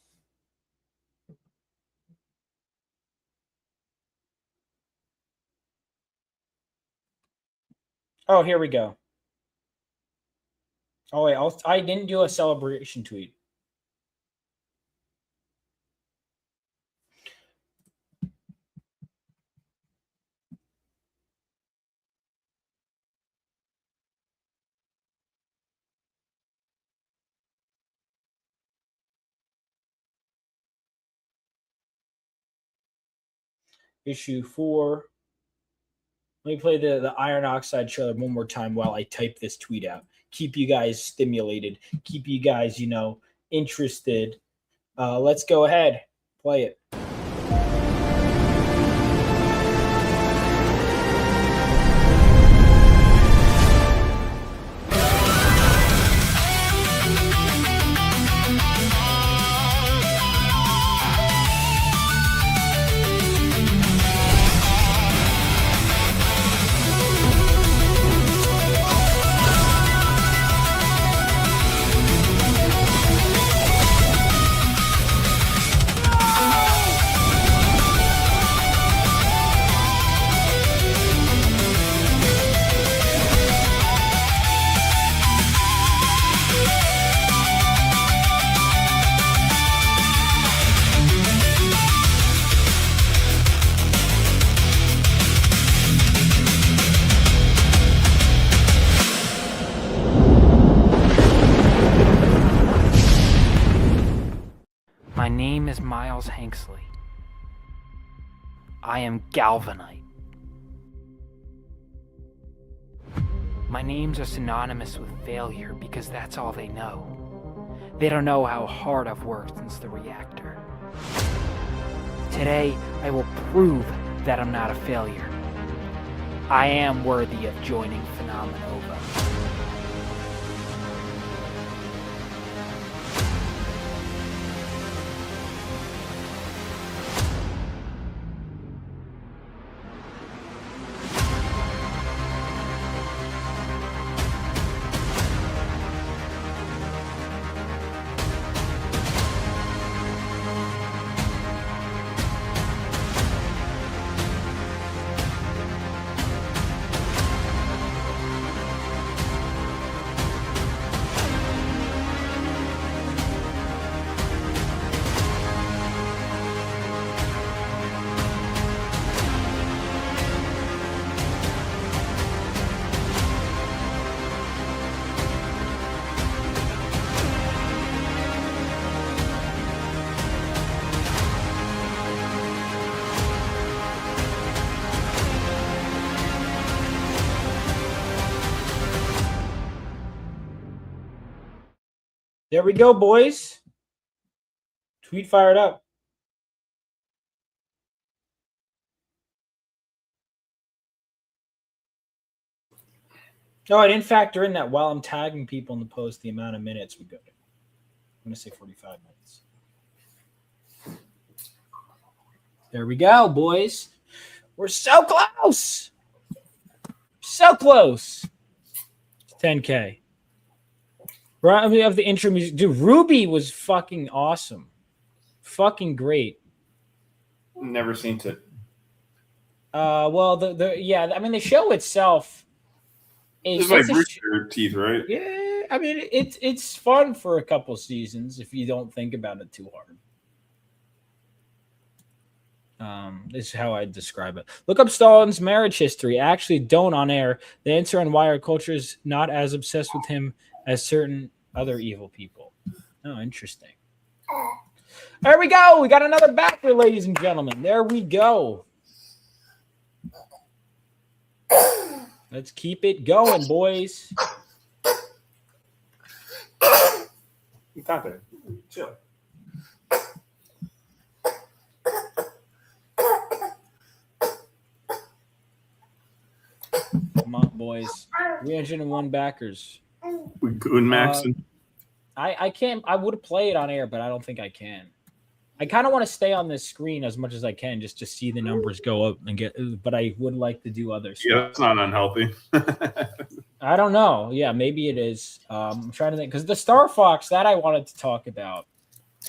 [SPEAKER 5] Oh, here we go. Oh, wait. I didn't do a celebration tweet. Issue 4. Let me play the Iron Oxide trailer one more time while I type this tweet out. Keep you guys stimulated. Keep you guys, interested. Let's go ahead. Play it.
[SPEAKER 15] My name is Miles Hanksley. I am Galvanite. My names are synonymous with failure because that's all they know. They don't know how hard I've worked since the reactor. Today, I will prove that I'm not a failure. I am worthy of joining Phenomenova.
[SPEAKER 3] There we go, boys. Tweet fired up. No, I didn't factor in that while I'm tagging people in the post, the amount of minutes we go to. I'm going to say 45 minutes. There we go, boys. We're so close. So close. 10K. Right, we have the intro music. Dude, Ruby was fucking awesome. Fucking great.
[SPEAKER 6] Never seen it.
[SPEAKER 5] Well, I mean, the show itself is
[SPEAKER 6] It's like Rooster Teeth, right?
[SPEAKER 5] Yeah, I mean, it's fun for a couple seasons if you don't think about it too hard. This is how I describe it. Look up Stalin's marriage history. Actually, don't on air. The answer on why our culture is not as obsessed with him as certain other evil people. Oh, interesting. There we go. We got another backer, ladies and gentlemen. There we go. Let's keep it going, boys.
[SPEAKER 6] Tate, chill.
[SPEAKER 5] Come on, boys. 301 backers.
[SPEAKER 6] We good, Maxon.
[SPEAKER 5] I can't. I would play it on air, but I don't think I can. I kind of want to stay on this screen as much as I can just to see the numbers go up and get. But I would like to do other stuff.
[SPEAKER 6] Yeah, that's not unhealthy.
[SPEAKER 5] I don't know. Yeah, maybe it is. I'm trying to think because the Star Fox that I wanted to talk about.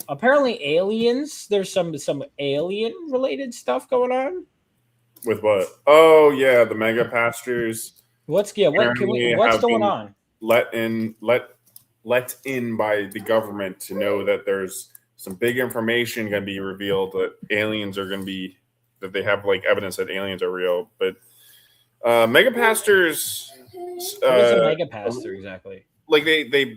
[SPEAKER 5] Apparently, aliens. There's some alien related stuff going on.
[SPEAKER 6] With what? Oh yeah, the mega pastors.
[SPEAKER 5] What's going on?
[SPEAKER 6] Let in by the government to know that there's some big information going to be revealed that aliens are going to be that they have like evidence that aliens are real. But mega pastors.
[SPEAKER 5] What is a mega pastor exactly?
[SPEAKER 6] Like they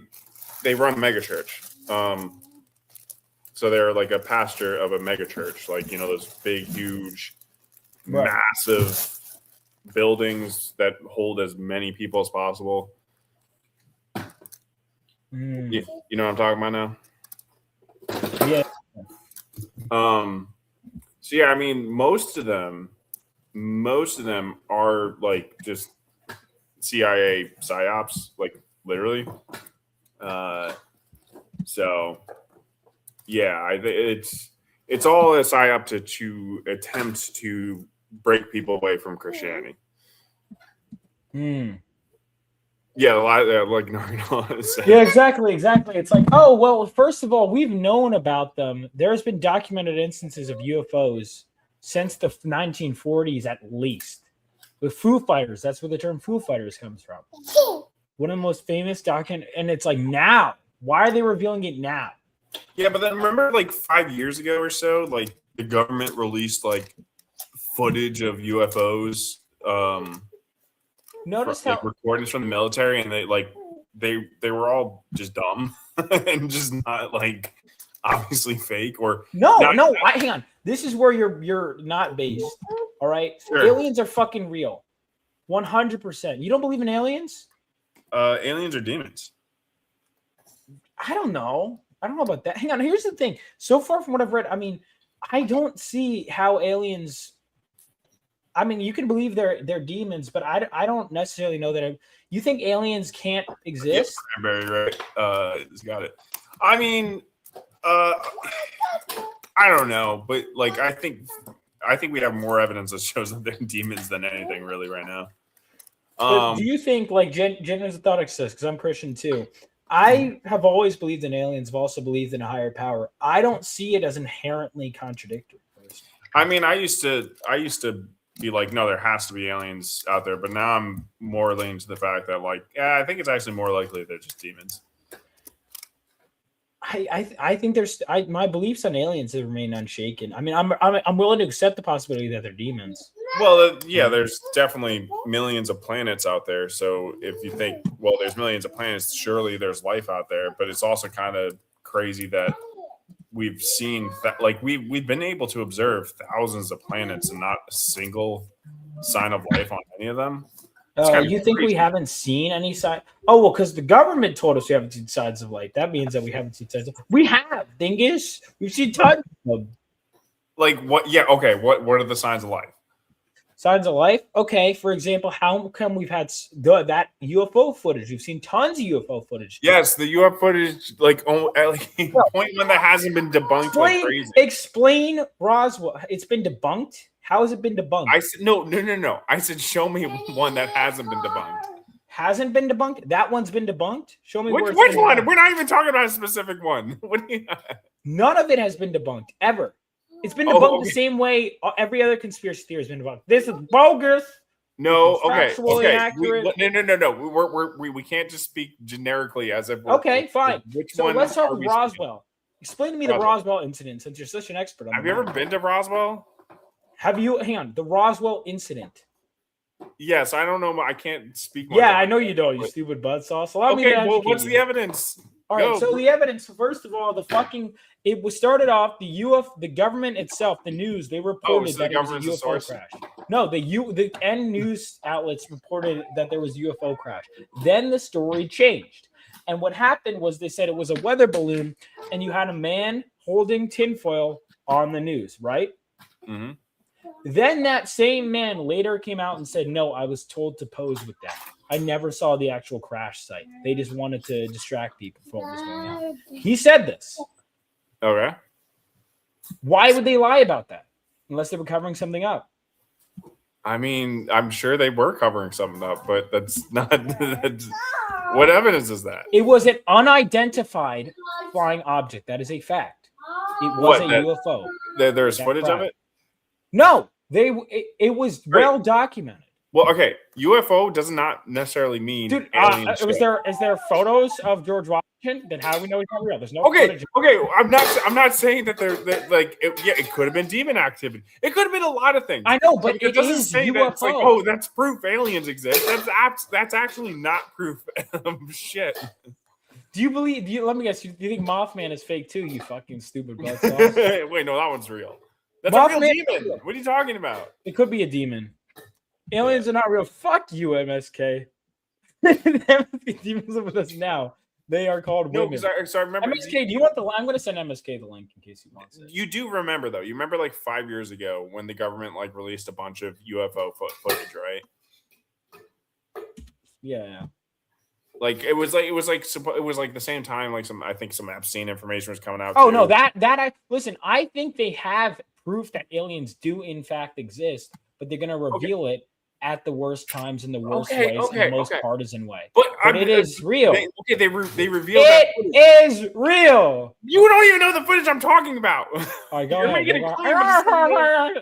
[SPEAKER 6] run mega church. So they're like a pastor of a mega church, like those big, huge, massive buildings that hold as many people as possible. You know what I'm talking about now?
[SPEAKER 5] Yeah.
[SPEAKER 6] So yeah, I mean, most of them are like just CIA psyops, like literally. So yeah, it's all a psyop to attempt to break people away from Christianity. Yeah, like
[SPEAKER 5] yeah, exactly. It's like, oh well, first of all, we've known about them. There's been documented instances of UFOs since the 1940s, at least. With Foo Fighters, that's where the term Foo Fighters comes from. One of the most famous and it's like now. Why are they revealing it now?
[SPEAKER 6] Yeah, but then remember, like 5 years ago or so, like the government released like footage of UFOs.
[SPEAKER 5] Notice
[SPEAKER 6] how recordings from the military, and they were all just dumb and just not like obviously fake or
[SPEAKER 5] hang on. This is where you're not based. All right,
[SPEAKER 6] sure.
[SPEAKER 5] Aliens are fucking real, 100%. You don't believe in aliens?
[SPEAKER 6] Aliens are demons.
[SPEAKER 5] I don't know about that. Hang on. Here's the thing. So far from what I've read, I mean, I don't see how aliens. I mean, you can believe they're demons, but I don't necessarily know that. You think aliens can't exist?
[SPEAKER 6] Yep, very right. He's got it. I mean, I don't know, but like I think we have more evidence that shows that they're demons than anything really right now.
[SPEAKER 5] But do you think like genuine thought exists? Because I'm Christian too. I have always believed in aliens. I've also believed in a higher power. I don't see it as inherently contradictory.
[SPEAKER 6] I mean, I used to be like, no, there has to be aliens out there, but now I'm more leaning to the fact that like, yeah, I think it's actually more likely they're just demons.
[SPEAKER 5] I think my beliefs on aliens have remained unshaken. I mean, I'm willing to accept the possibility that they're demons.
[SPEAKER 6] Well, yeah, there's definitely millions of planets out there. So if you think, well, there's millions of planets, surely there's life out there. But it's also kind of crazy that we've seen that, like we've been able to observe thousands of planets and not a single sign of life on any of them.
[SPEAKER 5] You think we haven't seen any sign? Oh, well, because the government told us we haven't seen signs of life. That means that we haven't seen signs of life. We have. Dingus. We've seen tons of them.
[SPEAKER 6] Like what? Yeah. Okay. What are the signs of life?
[SPEAKER 5] Signs of life? Okay. For example, how come we've had that UFO footage? We've seen tons of UFO footage.
[SPEAKER 6] Yes, the UFO footage, like point when that hasn't been debunked like crazy.
[SPEAKER 5] Explain Roswell. It's been debunked. How has it been debunked?
[SPEAKER 6] I said no. I said show me one that hasn't been debunked.
[SPEAKER 5] Hasn't been debunked? That one's been debunked? Show me
[SPEAKER 6] which one? We're not even talking about a specific one. What do you?
[SPEAKER 5] None of it has been debunked ever.
[SPEAKER 3] It's been debunked the same way every other conspiracy theory has been debunked. This is bogus.
[SPEAKER 6] No,
[SPEAKER 3] It's
[SPEAKER 6] okay,
[SPEAKER 3] factual,
[SPEAKER 6] okay.
[SPEAKER 3] inaccurate.
[SPEAKER 6] No. We can't just speak generically as if we're
[SPEAKER 3] Okay, fine.
[SPEAKER 6] Which
[SPEAKER 3] so
[SPEAKER 6] one
[SPEAKER 3] let's talk
[SPEAKER 6] are we
[SPEAKER 3] Roswell. Explain to me the Roswell incident since you're such an expert on
[SPEAKER 6] Have you ever been to Roswell?
[SPEAKER 3] Have you? Hang on, the Roswell incident.
[SPEAKER 6] Yes, I don't know. I can't speak. Much
[SPEAKER 3] Yeah, I know you don't. You stupid butt sauce. Allow me to
[SPEAKER 6] well, what's
[SPEAKER 3] educate
[SPEAKER 6] the evidence?
[SPEAKER 3] All right, so the evidence. First of all, it was started off the government itself, the news. They reported that it was a UFO crash. No, the end news outlets reported that there was a UFO crash. Then the story changed, and what happened was they said it was a weather balloon, and you had a man holding tinfoil on the news, right?
[SPEAKER 6] Mm-hmm.
[SPEAKER 3] Then that same man later came out and said, no, I was told to pose with that. I never saw the actual crash site. They just wanted to distract people from what was going on. He said this.
[SPEAKER 6] Okay.
[SPEAKER 3] Why would they lie about that? Unless they were covering something up.
[SPEAKER 6] I mean, I'm sure they were covering something up, but that's not... what evidence is that?
[SPEAKER 3] It was an unidentified flying object. That is a fact. It was a UFO.
[SPEAKER 6] There's footage of it?
[SPEAKER 3] No, it was well documented.
[SPEAKER 6] Well, okay, UFO does not necessarily mean.
[SPEAKER 3] Dude,
[SPEAKER 6] aliens.
[SPEAKER 3] is there photos of George Washington? Then how do we know he's not real? There's no
[SPEAKER 6] footage. Okay. I'm not saying that it could have been demon activity. It could have been a lot of things.
[SPEAKER 3] I know, but
[SPEAKER 6] it doesn't say
[SPEAKER 3] UFO.
[SPEAKER 6] that it's like, oh, that's proof aliens exist. That's actually not proof. Shit.
[SPEAKER 3] Do you believe? Let me guess. Do you think Mothman is fake too? You fucking stupid butt sauce.
[SPEAKER 6] Wait, no, that one's real. That's a real demon. What are you talking about?
[SPEAKER 3] It could be a demon. Aliens are not real. Fuck you, MSK. Demons are with us now. They are called women.
[SPEAKER 6] So I remember.
[SPEAKER 3] MSK, do you want the? I'm going to send MSK the link in case he wants it.
[SPEAKER 6] You do remember though? You remember like 5 years ago when the government like released a bunch of UFO footage, right?
[SPEAKER 3] Yeah.
[SPEAKER 6] Like it was like the same time like I think some Epstein information was coming out.
[SPEAKER 3] Oh too. No, listen. I think they have proof that aliens do in fact exist, but they're going to reveal it at the worst times in the worst ways in the most partisan way. But it is real.
[SPEAKER 6] They revealed
[SPEAKER 3] it is real.
[SPEAKER 6] You don't even know the footage I'm talking about.
[SPEAKER 3] I go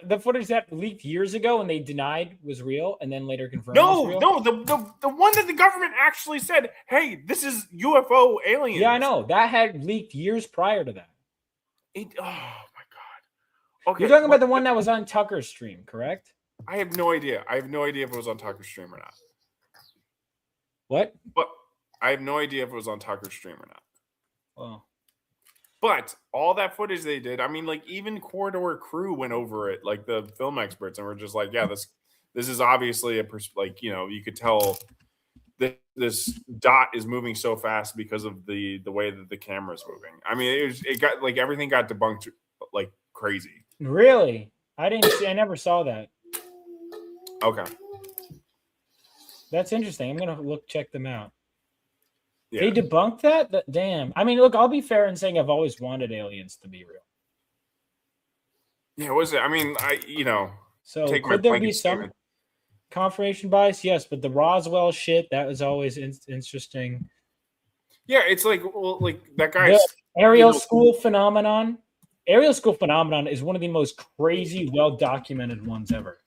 [SPEAKER 3] the footage that leaked years ago and they denied was real and then later confirmed.
[SPEAKER 6] No, the one that the government actually said, "Hey, this is UFO aliens."
[SPEAKER 3] Yeah, I know that had leaked years prior to that.
[SPEAKER 6] Oh my god! Okay,
[SPEAKER 3] you're talking about the one that was on Tucker's stream, correct?
[SPEAKER 6] I have no idea. I have no idea if it was on Tucker's stream or not.
[SPEAKER 3] What?
[SPEAKER 6] But I have no idea if it was on Tucker's stream or not.
[SPEAKER 3] Well,
[SPEAKER 6] but all that footage they did, I mean, like even Corridor Crew went over it, like the film experts, and were just like, "Yeah, this is obviously you could tell that this dot is moving so fast because of the way that the camera's moving." I mean, it got like everything got debunked like crazy.
[SPEAKER 3] Really? I never saw that.
[SPEAKER 6] Okay.
[SPEAKER 3] That's interesting. I'm gonna check them out.
[SPEAKER 6] Yeah.
[SPEAKER 3] They debunked that? Damn. I mean, look, I'll be fair in saying I've always wanted aliens to be real.
[SPEAKER 6] Yeah, was it? I mean,
[SPEAKER 3] So could there be some confirmation bias? Yes, but the Roswell shit, that was always interesting.
[SPEAKER 6] Yeah, it's like, well, like that guy's
[SPEAKER 3] Aerial School Phenomenon. Aerial School Phenomenon is one of the most crazy, well-documented ones ever.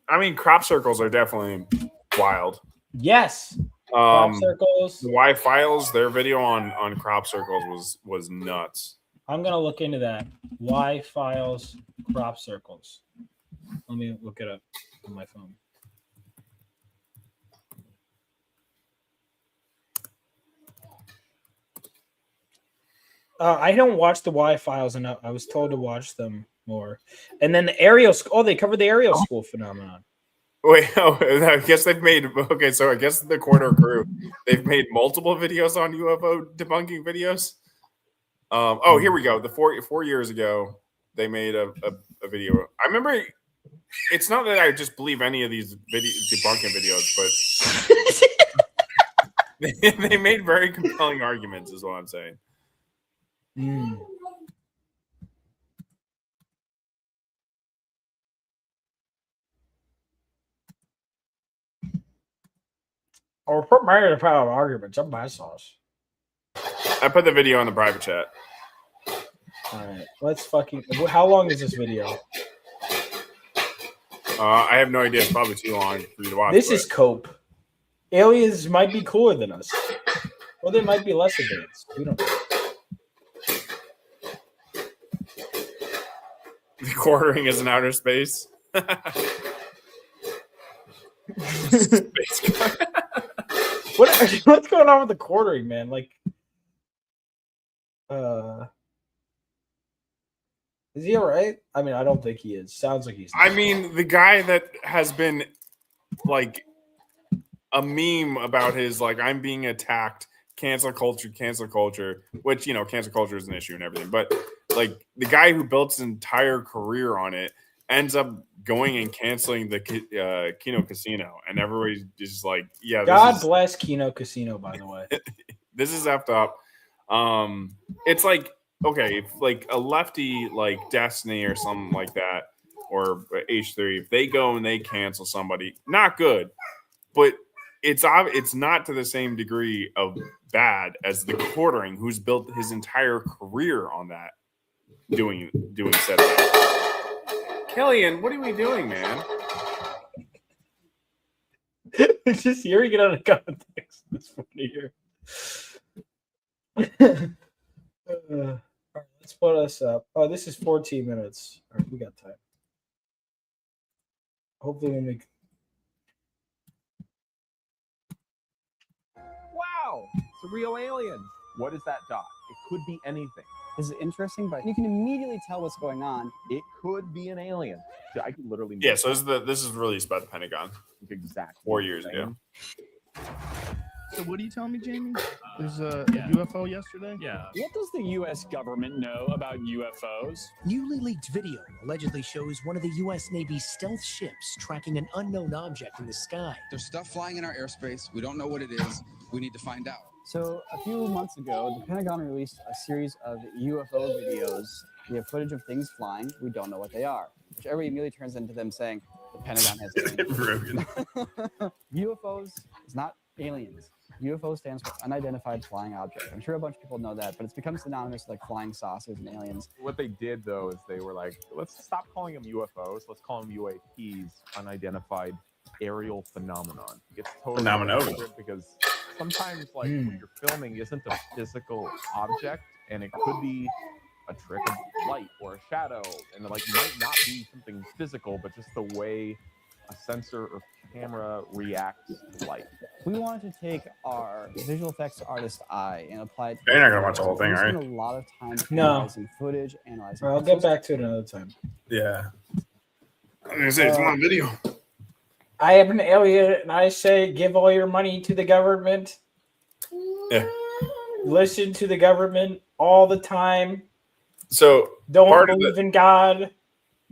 [SPEAKER 6] I mean, crop circles are definitely wild.
[SPEAKER 3] Yes. Crop circles.
[SPEAKER 6] The Y Files, their video on crop circles was nuts.
[SPEAKER 3] I'm gonna look into that. Y Files crop circles. Let me look it up on my phone. I don't watch the Y Files enough. I was told to watch them more. And then the Aerial School. Oh, they covered the Aerial School Phenomenon.
[SPEAKER 6] Wait, I guess they've made. Okay, so I guess the Corridor Crew, they've made multiple videos on UFO debunking videos. Oh, here we go. The 4 years ago, they made a video. I remember. It's not that I just believe any of these debunking videos, but they made very compelling arguments, is what I'm saying.
[SPEAKER 3] Or put my pile of arguments. I'm my sauce.
[SPEAKER 6] I put the video in the private chat.
[SPEAKER 3] All right, let's fucking. How long is this video?
[SPEAKER 6] I have no idea. It's probably too long for you to watch.
[SPEAKER 3] This is cope. Aliens might be cooler than us, or they might be less advanced. We don't know.
[SPEAKER 6] The quartering is in outer space.
[SPEAKER 3] What's going on with the quartering, man? Like, is he all right? I mean, I don't think he is. Sounds like he's not.
[SPEAKER 6] I mean, the guy that has been like a meme about his like I'm being attacked, cancel culture, which cancel culture is an issue and everything, but like the guy who built his entire career on it ends up going and canceling the Kino Casino, and everybody's just like, yeah.
[SPEAKER 3] God bless Kino Casino, by the way.
[SPEAKER 6] This is effed up. It's like, okay, if like a lefty like Destiny or something like that, or H3, if they go and they cancel somebody, not good, but it's not to the same degree of bad as the quartering, who's built his entire career on that, doing said thing. Killian, what are we doing, man?
[SPEAKER 3] Just hearing it on a context is funny here. All right, let's put us up. Oh, this is 14 minutes. All right, we got time. Hopefully we make.
[SPEAKER 16] Wow, it's a real alien. What is that dot? It could be anything.
[SPEAKER 17] This is interesting, but you can immediately tell what's going on.
[SPEAKER 16] It could be an alien. I could literally.
[SPEAKER 6] Yeah, so this is released by the Pentagon.
[SPEAKER 16] Exactly.
[SPEAKER 6] 4 years ago.
[SPEAKER 18] So what are you telling me, Jamie? There's a UFO yesterday?
[SPEAKER 19] Yeah. What does the U.S. government know about UFOs?
[SPEAKER 20] Newly leaked video allegedly shows one of the U.S. Navy's stealth ships tracking an unknown object in the sky.
[SPEAKER 21] There's stuff flying in our airspace. We don't know what it is. We need to find out.
[SPEAKER 17] So a few months ago, the Pentagon released a series of UFO videos. We have footage of things flying. We don't know what they are, which everybody immediately turns into them saying the Pentagon has aliens. UFOs is not aliens. UFO stands for unidentified flying object. I'm sure a bunch of people know that, but it's become synonymous with like flying saucers and aliens.
[SPEAKER 16] What they did though is they were like, let's stop calling them UFOs. Let's call them UAPs, unidentified aerial phenomenon. It's totally
[SPEAKER 6] Phenomenova.
[SPEAKER 16] Because sometimes like what you're filming isn't a physical object, and it could be a trick of light or a shadow, and like it might not be something physical, but just the way a sensor or camera reacts to light.
[SPEAKER 17] We wanted to take our visual effects artist eye and apply it.
[SPEAKER 6] You're not gonna watch the whole thing,
[SPEAKER 17] we
[SPEAKER 6] right?
[SPEAKER 17] spent a lot of time
[SPEAKER 3] No.
[SPEAKER 17] analyzing footage, analyzing.
[SPEAKER 3] I'll get back to it another time.
[SPEAKER 6] Yeah. I'm gonna say it's on video.
[SPEAKER 3] I am an alien, and I say, give all your money to the government.
[SPEAKER 6] Yeah.
[SPEAKER 3] Listen to the government all the time.
[SPEAKER 6] So
[SPEAKER 3] Don't believe in God.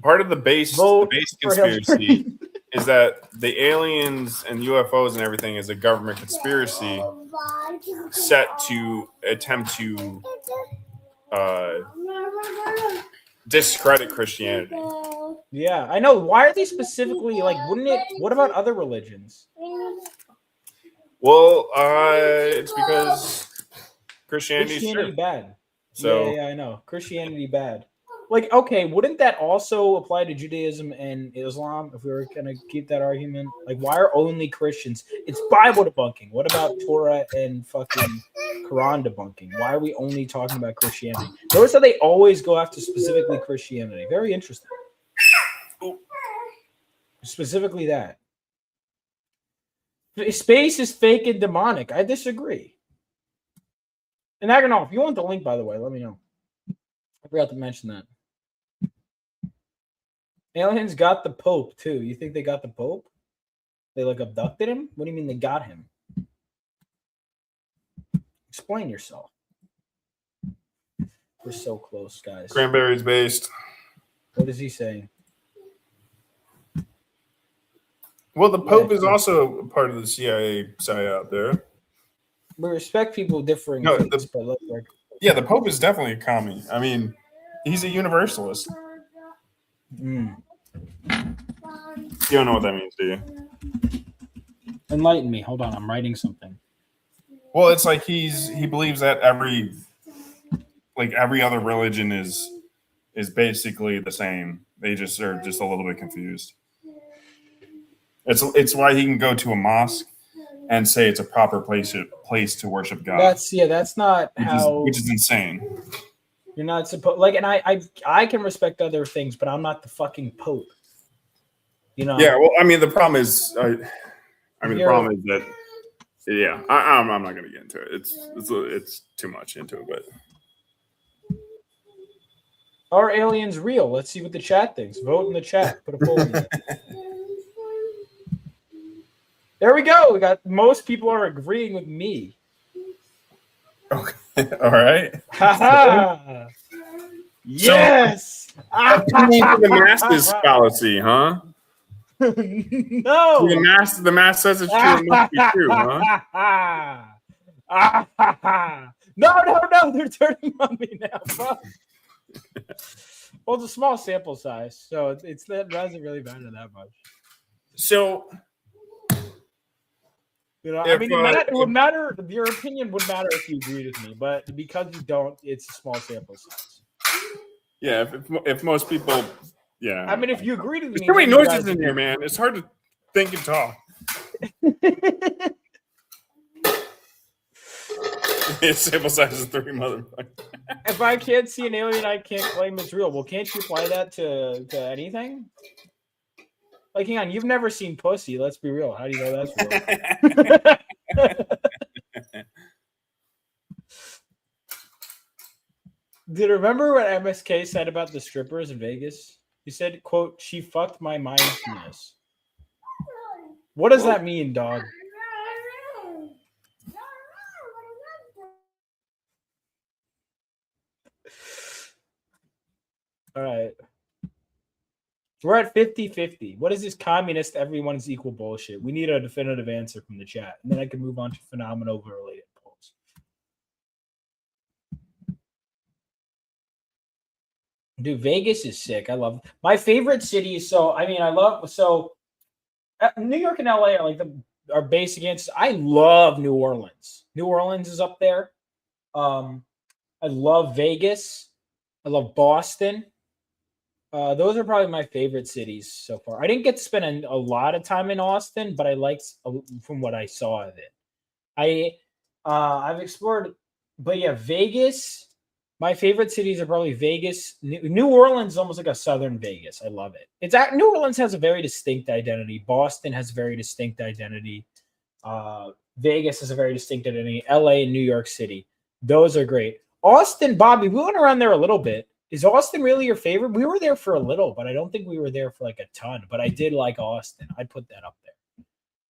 [SPEAKER 6] Part of the base
[SPEAKER 3] Vote for
[SPEAKER 6] conspiracy is that the aliens and UFOs and everything is a government conspiracy set to attempt to discredit Christianity.
[SPEAKER 3] Yeah, I know. Why are they specifically like? Wouldn't it? What about other religions?
[SPEAKER 6] Well, it's because Christianity's
[SPEAKER 3] Christianity
[SPEAKER 6] true.
[SPEAKER 3] bad.
[SPEAKER 6] So
[SPEAKER 3] yeah, I know. Christianity bad. Like, okay, wouldn't that also apply to Judaism and Islam if we were gonna keep that argument? Like, why are only Christians? It's Bible debunking. What about Torah and fucking Quran debunking? Why are we only talking about Christianity? Notice how they always go after specifically Christianity. Very interesting. Specifically that. Space is fake and demonic. I disagree. And I don't know. If you want the link, by the way, let me know. I forgot to mention that. Aliens got the Pope, too. You think they got the Pope? They, like, abducted him? What do you mean they got him? Explain yourself. We're so close, guys.
[SPEAKER 6] Cranberries based.
[SPEAKER 3] What is he saying?
[SPEAKER 6] Well, the Pope is also part of the CIA side out there.
[SPEAKER 3] We respect people differing.
[SPEAKER 6] No,
[SPEAKER 3] faiths, but look, like,
[SPEAKER 6] Yeah, the Pope is definitely a commie. I mean, he's a universalist. You don't know what that means, do you?
[SPEAKER 3] Enlighten me. Hold on, I'm writing something.
[SPEAKER 6] Well, it's like he believes that every like every other religion is basically the same. They just are just a little bit confused. It's why he can go to a mosque and say it's a proper place to worship God.
[SPEAKER 3] That's not
[SPEAKER 6] which is insane.
[SPEAKER 3] You're not supposed like, and I can respect other things, but I'm not the fucking Pope. You know?
[SPEAKER 6] Yeah. Well, I mean, the problem is, the problem is that, yeah, I'm not going to get into it. It's too much into it, but.
[SPEAKER 3] Are aliens real? Let's see what the chat thinks. Vote in the chat. Put a poll in there. There we go. We got most people are agreeing with me.
[SPEAKER 6] Okay. All right.
[SPEAKER 3] Yes.
[SPEAKER 6] So, the masses fallacy, huh?
[SPEAKER 3] No.
[SPEAKER 6] The mass says it's true. It must be true, huh?
[SPEAKER 3] No. They're turning on me now. Fuck. Well, it's a small sample size, so that doesn't really matter that much.
[SPEAKER 6] So,
[SPEAKER 3] you know, I mean, it would matter. Your opinion would matter if you agreed with me, but because you don't, it's a small sample size.
[SPEAKER 6] Yeah, if most people, yeah.
[SPEAKER 3] I mean, if you agreed with me,
[SPEAKER 6] there's too many noises in here, man. It's hard to think and talk. Sample size is 3, motherfucker.
[SPEAKER 3] If I can't see an alien, I can't claim it's real. Well, can't you apply that to anything? Like, hang on, you've never seen pussy. Let's be real. How do you know that's real? Did you remember what MSK said about the strippers in Vegas? He said, quote, "She fucked my mind penis." What does that mean, dog? All right. We're at 50-50. What is this communist everyone is equal bullshit? We need a definitive answer from the chat. And then I can move on to Phenomenova related polls. Dude, Vegas is sick. I love my favorite cities. New York and LA are like our basic answers. I love New Orleans. New Orleans is up there. I love Vegas. I love Boston. Those are probably my favorite cities so far. I didn't get to spend a lot of time in Austin, but I liked from what I saw of it. I've explored, but yeah, Vegas. My favorite cities are probably Vegas. New Orleans is almost like a southern Vegas. I love it. New Orleans has a very distinct identity. Boston has a very distinct identity. Vegas has a very distinct identity. LA and New York City. Those are great. Austin, Bobby, we went around there a little bit. Is Austin really your favorite? We were there for a little, but I don't think we were there for like a ton. But I did like Austin. I'd put that up there.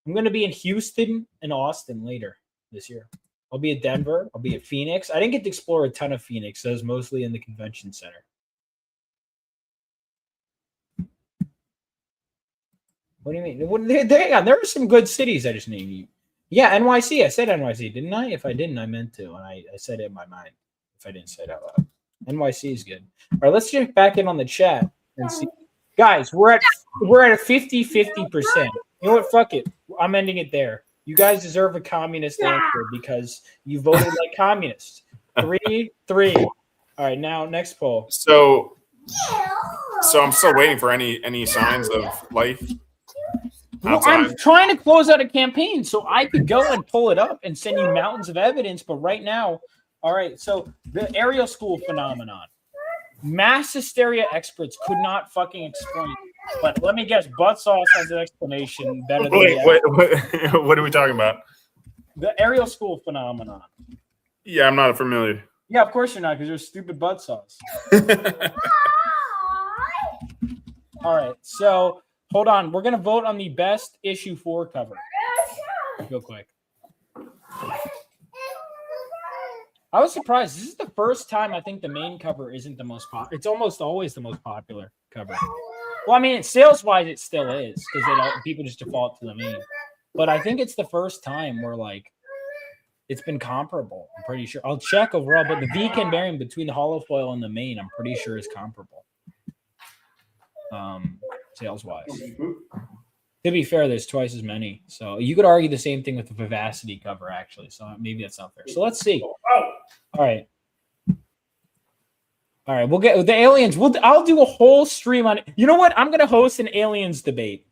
[SPEAKER 3] I'm going to be in Houston and Austin later this year. I'll be at Denver. I'll be at Phoenix. I didn't get to explore a ton of Phoenix. I was mostly in the convention center. What do you mean? There are some good cities I just named you. Yeah, NYC. I said NYC, didn't I? If I didn't, I meant to. And I said it in my mind. If I didn't say it out loud. NYC is good. All right, let's check back in on the chat and see. Guys, we're at a 50-50%. You know what? Fuck it. I'm ending it there. You guys deserve a communist answer because you voted like communists. 3-3. All right, now next poll.
[SPEAKER 6] So I'm still waiting for any signs of life.
[SPEAKER 3] Well, I'm trying to close out a campaign so I could go and pull it up and send you mountains of evidence. But right now, all right, so the aerial school phenomenon. Mass hysteria experts could not fucking explain. But let me guess, butt sauce has an explanation better than
[SPEAKER 6] what are we talking about?
[SPEAKER 3] The aerial school phenomenon.
[SPEAKER 6] Yeah, I'm not familiar.
[SPEAKER 3] Yeah, of course you're not, because you're stupid butt sauce. All right, so hold on. We're going to vote on the best issue 4 cover. Real quick. I was surprised. This is the first time I think the main cover isn't the most popular. It's almost always the most popular cover. Well, I mean, sales-wise, it still is because people just default to the main. But I think it's the first time where like it's been comparable. I'm pretty sure. I'll check overall, but the V-Ken variant between the holofoil and the main, I'm pretty sure is comparable. Sales-wise. To be fair, there's twice as many. So you could argue the same thing with the Vivacity cover, actually. So maybe that's not fair. So let's see. All right.
[SPEAKER 5] All right, we'll get the aliens. I'll do a whole stream on it. You know what? I'm gonna host an aliens debate.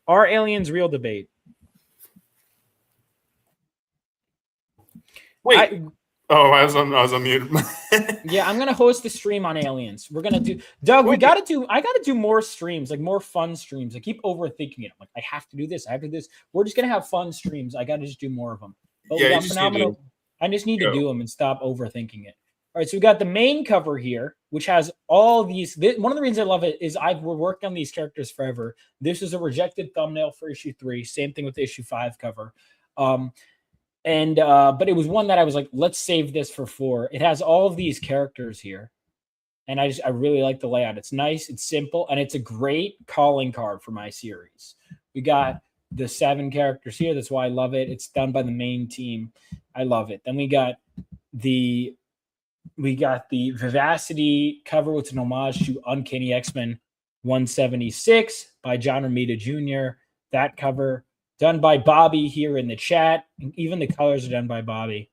[SPEAKER 5] Are aliens real debate?
[SPEAKER 6] Wait. I was on mute.
[SPEAKER 5] Yeah, I'm gonna host a stream on aliens. We're gonna do Doug. I gotta do more streams, like more fun streams. I keep overthinking it. I'm like, I have to do this. I have to do this. We're just gonna have fun streams. I gotta just do more of them. But
[SPEAKER 6] Yeah,
[SPEAKER 5] we
[SPEAKER 6] you
[SPEAKER 5] got
[SPEAKER 6] just
[SPEAKER 5] phenomenal. I just need to do them and stop overthinking it. All right, so we got the main cover here, which has all these. One of the reasons I love it is we're working on these characters forever. This is a rejected thumbnail for issue 3. Same thing with the issue 5 cover. But it was one that I was like, let's save this for 4. It has all of these characters here, and I really like the layout. It's nice, it's simple, and it's a great calling card for my series. We got the 7 characters here. That's why I love it. It's done by the main team. I love it. Then we got the Vivacity cover, which is an homage to Uncanny X-Men 176 by John Romita Jr. That cover done by Bobby here in the chat. Even the colors are done by Bobby.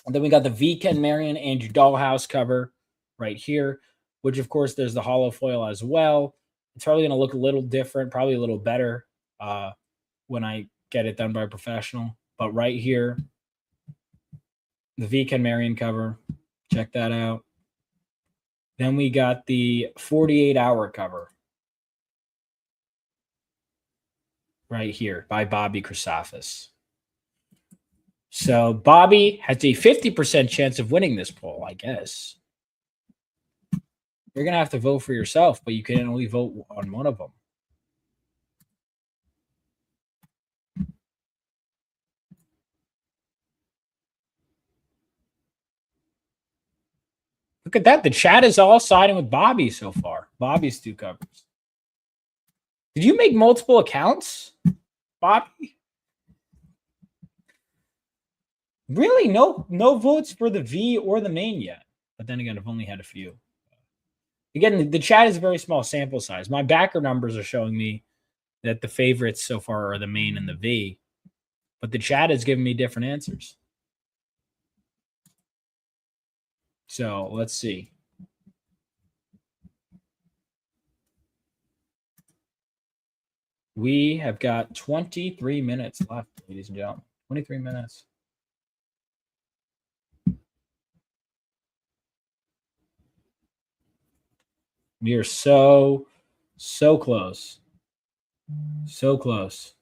[SPEAKER 5] And then we got the V. Ken Marion Andrew Dollhouse cover right here, which of course there's the hollow foil as well. It's probably going to look a little different, probably a little better when I get it done by a professional. But right here, the V. Ken Marion cover. Check that out. Then we got the 48-hour cover right here by Bobby Chrysafis. So Bobby has a 50% chance of winning this poll, I guess. You're going to have to vote for yourself, but you can only vote on one of them. Look at that. The chat is all siding with Bobby so far. Bobby's 2 covers. Did you make multiple accounts, Bobby? Really? No votes for the V or the main yet. But then again, I've only had a few. Again, the chat is a very small sample size. My backer numbers are showing me that the favorites so far are the main and the V. But the chat is giving me different answers. So let's see. We have got 23 minutes left, ladies and gentlemen. 23 minutes. We are so close. So close.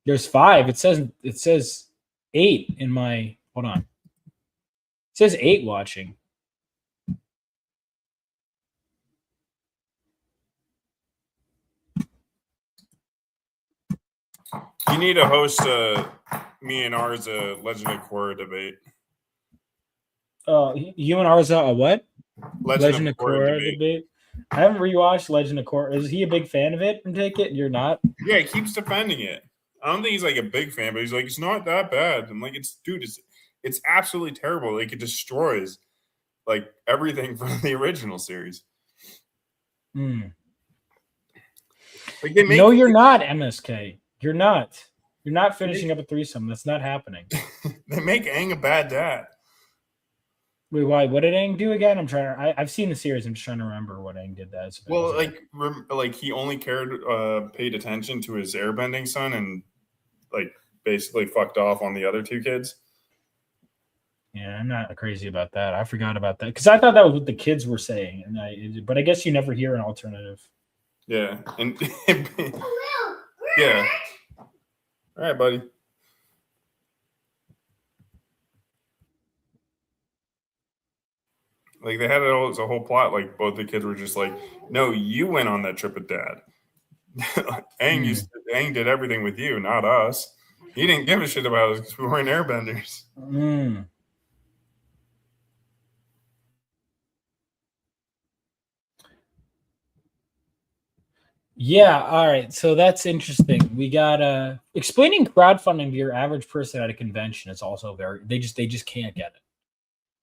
[SPEAKER 5] There's 5. It says 8 in my, hold on. It says 8 watching.
[SPEAKER 6] You need to host me and ours a Legend of Korra debate.
[SPEAKER 5] You and ours a what?
[SPEAKER 6] Legend of Korra
[SPEAKER 5] debate. I haven't rewatched Legend of Korra. Is he a big fan of it? Take it. You're not.
[SPEAKER 6] Yeah, he keeps defending it. I don't think he's like a big fan, but he's like, it's not that bad. I'm like, it's absolutely terrible. Like, it destroys like everything from the original series.
[SPEAKER 5] Like
[SPEAKER 6] no,
[SPEAKER 5] you're not, MSK. You're not. You're not finishing up a threesome. That's not happening.
[SPEAKER 6] They make Aang a bad dad.
[SPEAKER 5] Wait, why? What did Aang do again? I've seen the series. I'm just trying to remember what Aang did. That.
[SPEAKER 6] Well, like he only paid attention to his airbending son, and like basically fucked off on the other 2 kids.
[SPEAKER 5] Yeah, I'm not crazy about that. I forgot about that because I thought that was what the kids were saying, but I guess you never hear an alternative.
[SPEAKER 6] Yeah, and yeah. All right, buddy. Like they had it all as a whole plot. Like both the kids were just like, "No, you went on that trip with Dad. Aang did everything with you, not us. He didn't give a shit about us because we weren't airbenders."
[SPEAKER 5] Yeah, all right. So that's interesting. We got explaining crowdfunding to your average person at a convention is also they just can't get it.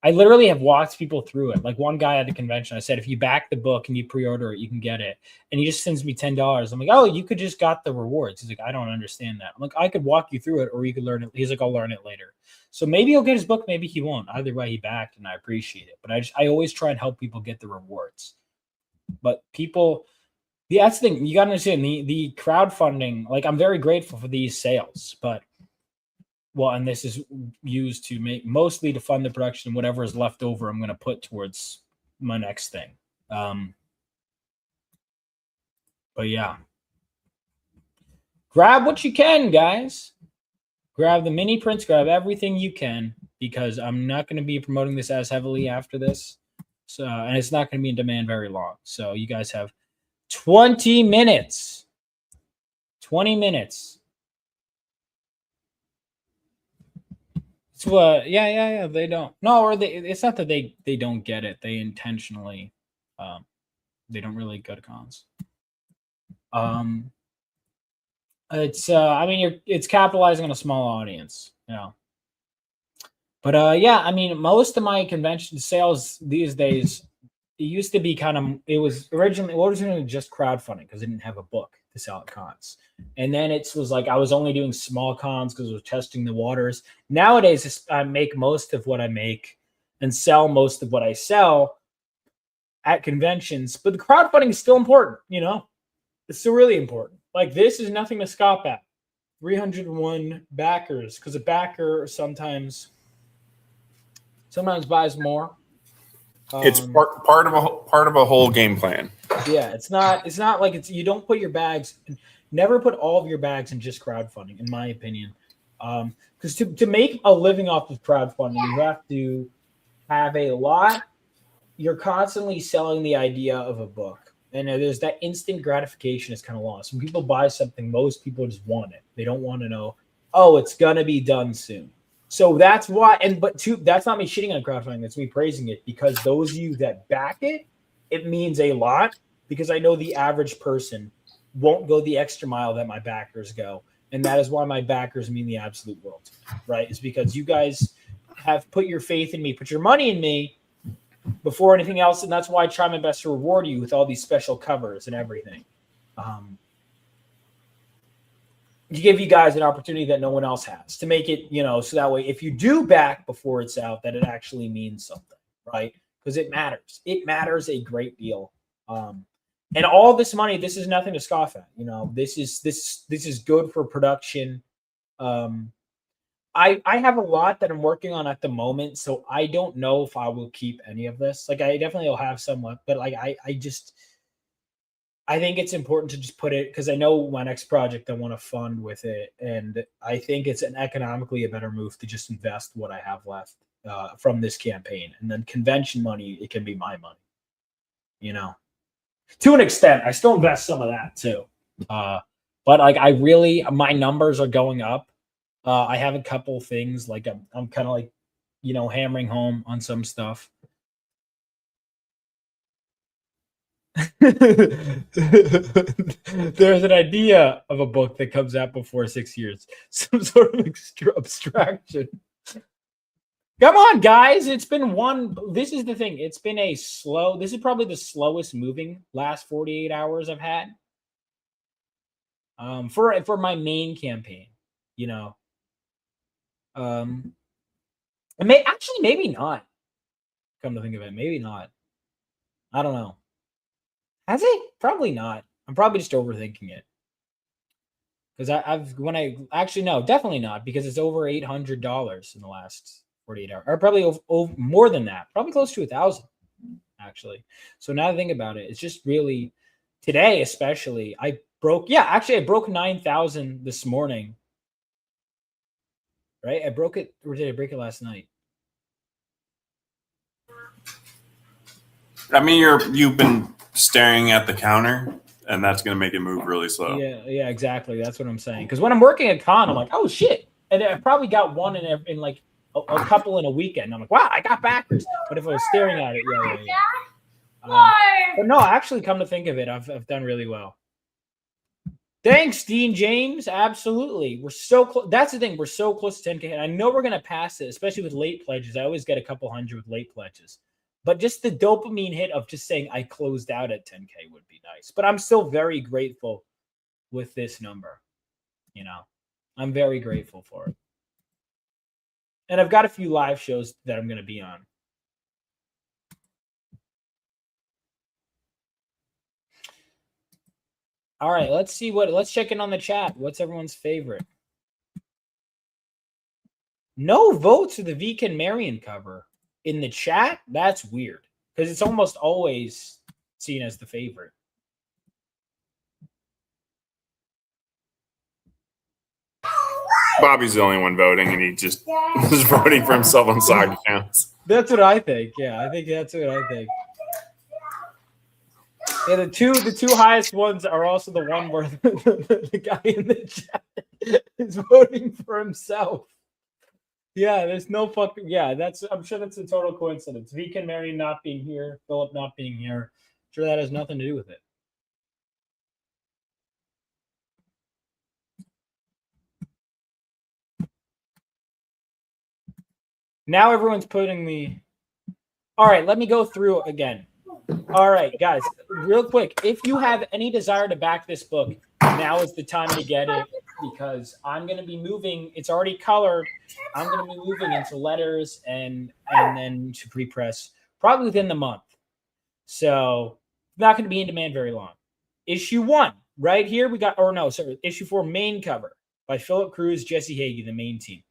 [SPEAKER 5] I literally have walked people through it. Like one guy at the convention, I said, if you back the book and you pre-order it, you can get it. And he just sends me $10. I'm like, oh, you could just got the rewards. He's like, I don't understand that. I'm like, I could walk you through it, or you could learn it. He's like, I'll learn it later. So maybe he'll get his book, maybe he won't. Either way, he backed, and I appreciate it. But I always try and help people get the rewards. But people, that's the thing. You got to understand the crowdfunding. Like, I'm very grateful for these sales, but and this is used to make mostly to fund the production. Whatever is left over, I'm going to put towards my next thing. But yeah, grab what you can, guys. Grab the mini prints, grab everything you can, because I'm not going to be promoting this as heavily after this. So, and it's not going to be in demand very long. So you guys have 20 minutes. 20 minutes. Yeah. They don't. No, or it's not that they don't get it. They intentionally, they don't really go to cons. It's I mean, it's capitalizing on a small audience, you know. But yeah, I mean, most of my convention sales these days, it used to be it was originally just crowdfunding because I didn't have a book to sell at cons. And then it was like I was only doing small cons because I was testing the waters. Nowadays, I make most of what I make and sell most of what I sell at conventions. But the crowdfunding is still important, you know? It's still really important. Like, this is nothing to scoff at. 301 backers, because a backer sometimes buys more.
[SPEAKER 6] It's part of a whole game plan.
[SPEAKER 5] Yeah, it's not like you don't put your bags. Never put all of your bags in just crowdfunding, in my opinion. Because to make a living off of crowdfunding, you have to have a lot. You're constantly selling the idea of a book. And there's that instant gratification is kind of lost. When people buy something, most people just want it. They don't want to know, oh, it's going to be done soon. So that's why, that's not me shitting on crowdfunding. That's me praising it, because those of you that back it, it means a lot, because I know the average person won't go the extra mile that my backers go. And that is why my backers mean the absolute world, right? It's because you guys have put your faith in me, put your money in me, before anything else, and that's why I try my best to reward you with all these special covers and everything. To give you guys an opportunity that no one else has, to make it, you know, so that way if you do back before it's out, that it actually means something, right? Because it matters. It matters a great deal. And all this money, this is nothing to scoff at. You know, this is good for production. I have a lot that I'm working on at the moment, so I don't know if I will keep any of this. Like, I definitely will have some left, but like I think it's important to just put it, because I know my next project I want to fund with it, and I think it's an economically a better move to just invest what I have left from this campaign, and then convention money, it can be my money, you know. To an extent, I still invest some of that too, but like my numbers are going up. I have a couple things like I'm kind of like, you know, hammering home on some stuff. There's an idea of a book that comes out before 6 years. Some sort of abstraction. Come on, guys. It's been this is the thing. It's been this is probably the slowest moving last 48 hours I've had. For my main campaign, you know. Maybe not. Come to think of it, maybe not. I don't know. Has it? Probably not. I'm probably just overthinking it. Because no, definitely not, because it's over $800 in the last 48 hours, or probably over more than that, probably close to 1,000 actually. So now to think about it, it's just really today, especially. I broke 9,000 this morning. Right? I broke it, or did I break it last night?
[SPEAKER 6] I mean, you've been staring at the counter, and that's going to make it move really slow.
[SPEAKER 5] Yeah, exactly. That's what I'm saying. Because when I'm working at con, I'm like, oh shit, and I probably got one in like a couple in a weekend. I'm like, wow, I got backers. But if I was staring at it, yeah. But no, actually, come to think of it, I've done really well. Thanks, Dean James. Absolutely. We're so close. That's the thing. We're so close to 10K. And I know we're going to pass it, especially with late pledges. I always get a couple hundred with late pledges. But just the dopamine hit of just saying I closed out at 10K would be nice. But I'm still very grateful with this number. You know, I'm very grateful for it. And I've got a few live shows that I'm going to be on. All right, let's check in on the chat. What's everyone's favorite? No votes for the Viken Marion cover in the chat? That's weird because it's almost always seen as the favorite.
[SPEAKER 6] Bobby's the only one voting, and he just is voting for himself on side accounts.
[SPEAKER 5] That's what I think. Yeah, I think that's what I think. Yeah, the two highest ones are also the one where the guy in the chat is voting for himself. Yeah, there's no fucking I'm sure that's a total coincidence. Viken Marion not being here, Philip not being here. I'm sure that has nothing to do with it. Now everyone's putting the. All right, let me go through again. All right, guys, real quick. If you have any desire to back this book, now is the time to get it because I'm going to be moving. It's already colored. I'm going to be moving into letters and then to pre-press probably within the month. So not going to be in demand very long. Issue 1 right here. Issue 4 main cover by Philip Cruz, Jesse Hagee, the main team.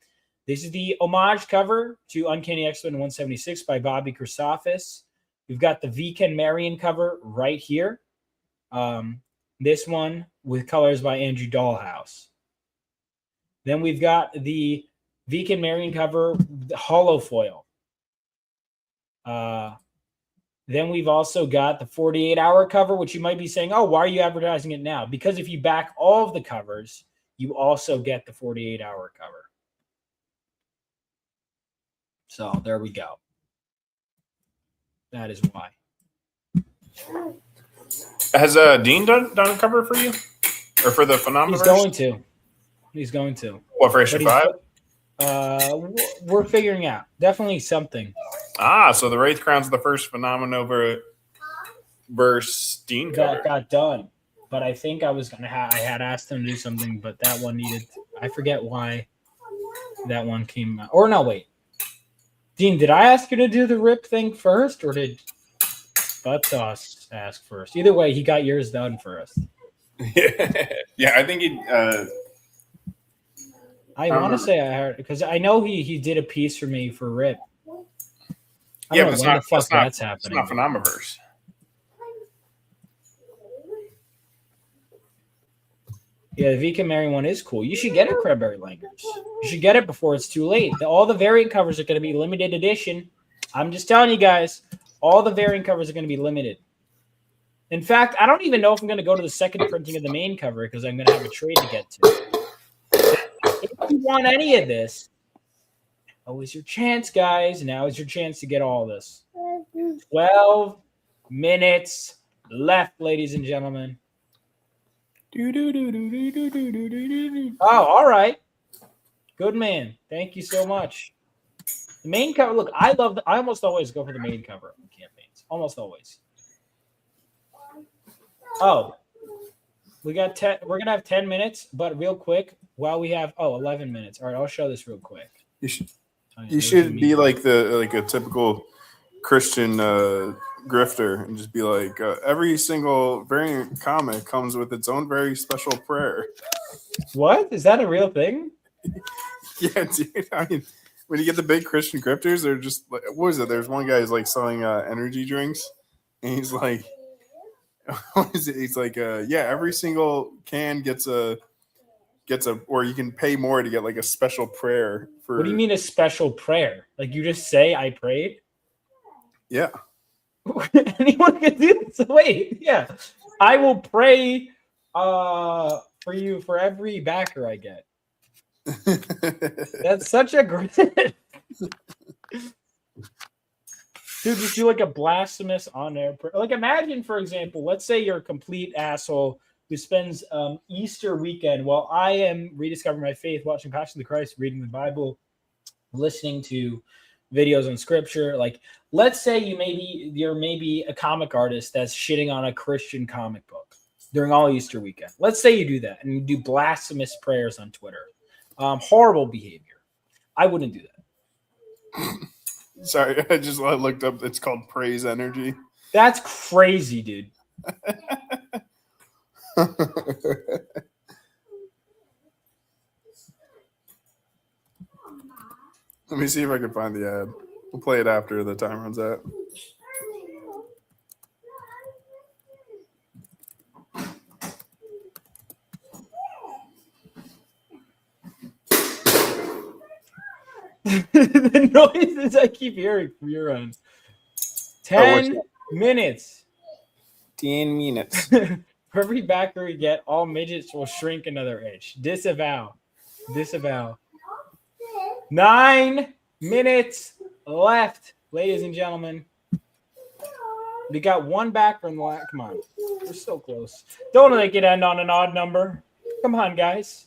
[SPEAKER 5] This is the homage cover to Uncanny X-Men 176 by Bobby Christophas. We've got the Viken Marion cover right here. This one with colors by Andrew Dahlhaus. Then we've got the Viken Marion cover, the hollow foil. Then we've also got the 48-hour cover, which you might be saying, oh, why are you advertising it now? Because if you back all of the covers, you also get the 48-hour cover. So there we go. That is why.
[SPEAKER 6] Has Dean done a cover for you? Or for the Phenomenova?
[SPEAKER 5] He's going to.
[SPEAKER 6] What, for issue 5?
[SPEAKER 5] We're figuring out. Definitely something.
[SPEAKER 6] So the Wraith Crown's the first Phenomenova versus Dean cover.
[SPEAKER 5] That got done. But I think I had asked him to do something, but that one needed. I forget why that one came out. Or no, wait. Dean, did I ask you to do the rip thing first, or did Buttos ask first? Either way, he got yours done first.
[SPEAKER 6] Yeah, I think he.
[SPEAKER 5] I want to say I heard because I know he did a piece for me for rip. I
[SPEAKER 6] Yeah,
[SPEAKER 5] don't
[SPEAKER 6] but
[SPEAKER 5] know when the fuck that's happening.
[SPEAKER 6] It's not Phenomenverse.
[SPEAKER 5] Yeah, the Viken Marion one is cool. You should get it, Cranberry Langers. You should get it before it's too late. All the variant covers are going to be limited edition. I'm just telling you guys, all the variant covers are going to be limited. In fact, I don't even know if I'm going to go to the second printing of the main cover because I'm going to have a trade to get to. If you want any of this, now is your chance, guys. Now is your chance to get all this. 12 minutes left, ladies and gentlemen. Oh, all right. Good man. Thank you so much. The main cover. Look, I almost always go for the main cover of campaigns. Almost always. Oh, we're gonna have 10 minutes, but real quick, while we have 11 minutes. All right, I'll show this real quick.
[SPEAKER 6] You should be like a typical Christian grifter and just be like, every single variant comic comes with its own very special prayer.
[SPEAKER 5] What? Is that a real thing?
[SPEAKER 6] Yeah, dude. I mean, when you get the big Christian grifters, they're just like, what is it? There's one guy who's like selling energy drinks, and he's like, what is it? He's like, every single can gets a, or you can pay more to get like a special prayer for.
[SPEAKER 5] What do you mean a special prayer? Like you just say, I prayed?
[SPEAKER 6] Yeah.
[SPEAKER 5] Anyone can do this. Wait, yeah. I will pray for you for every backer I get. That's such a great dude, just do like a blasphemous on air prayer. Like imagine, for example, let's say you're a complete asshole
[SPEAKER 3] who spends Easter weekend while I am rediscovering my faith, watching Passion of the Christ, reading the Bible, listening to videos on scripture. Like, let's say you're maybe a comic artist that's shitting on a Christian comic book during all Easter weekend. Let's say you do that and you do blasphemous prayers on Twitter. Horrible behavior. I wouldn't do that.
[SPEAKER 6] Sorry, I looked up. It's called Praise Energy.
[SPEAKER 3] That's crazy, dude.
[SPEAKER 6] Let me see if I can find the ad. We'll play it after the time runs out.
[SPEAKER 3] The noises I keep hearing from your end. 10 minutes.
[SPEAKER 6] 10 minutes.
[SPEAKER 3] For every backer we get, all midgets will shrink another inch. Disavow. 9 minutes left, ladies and gentlemen. We got one backer in the last. Come on. We're so close. Don't make it end on an odd number. Come on, guys.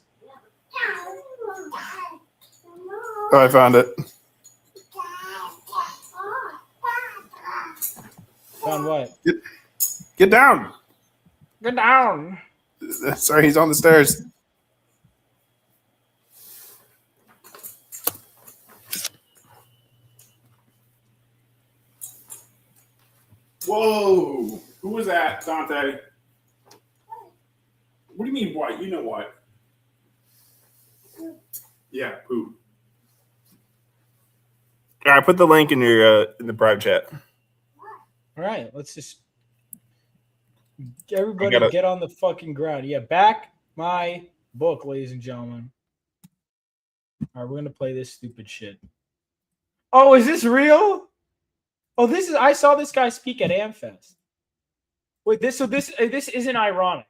[SPEAKER 6] Oh, I found it.
[SPEAKER 3] Found what?
[SPEAKER 6] Get down.
[SPEAKER 3] Get down.
[SPEAKER 6] Sorry, he's on the stairs. Whoa. Who was that, Dante? What do you mean what? You know what? Yeah, who? All right, put the link in your in the private chat.
[SPEAKER 3] All right, let's just everybody get on the fucking ground. Yeah, back my book, ladies and gentlemen. All right, we're gonna play this stupid shit. Oh, is this real? Oh, this is. I saw this guy speak at Amfest. Wait, this isn't ironic.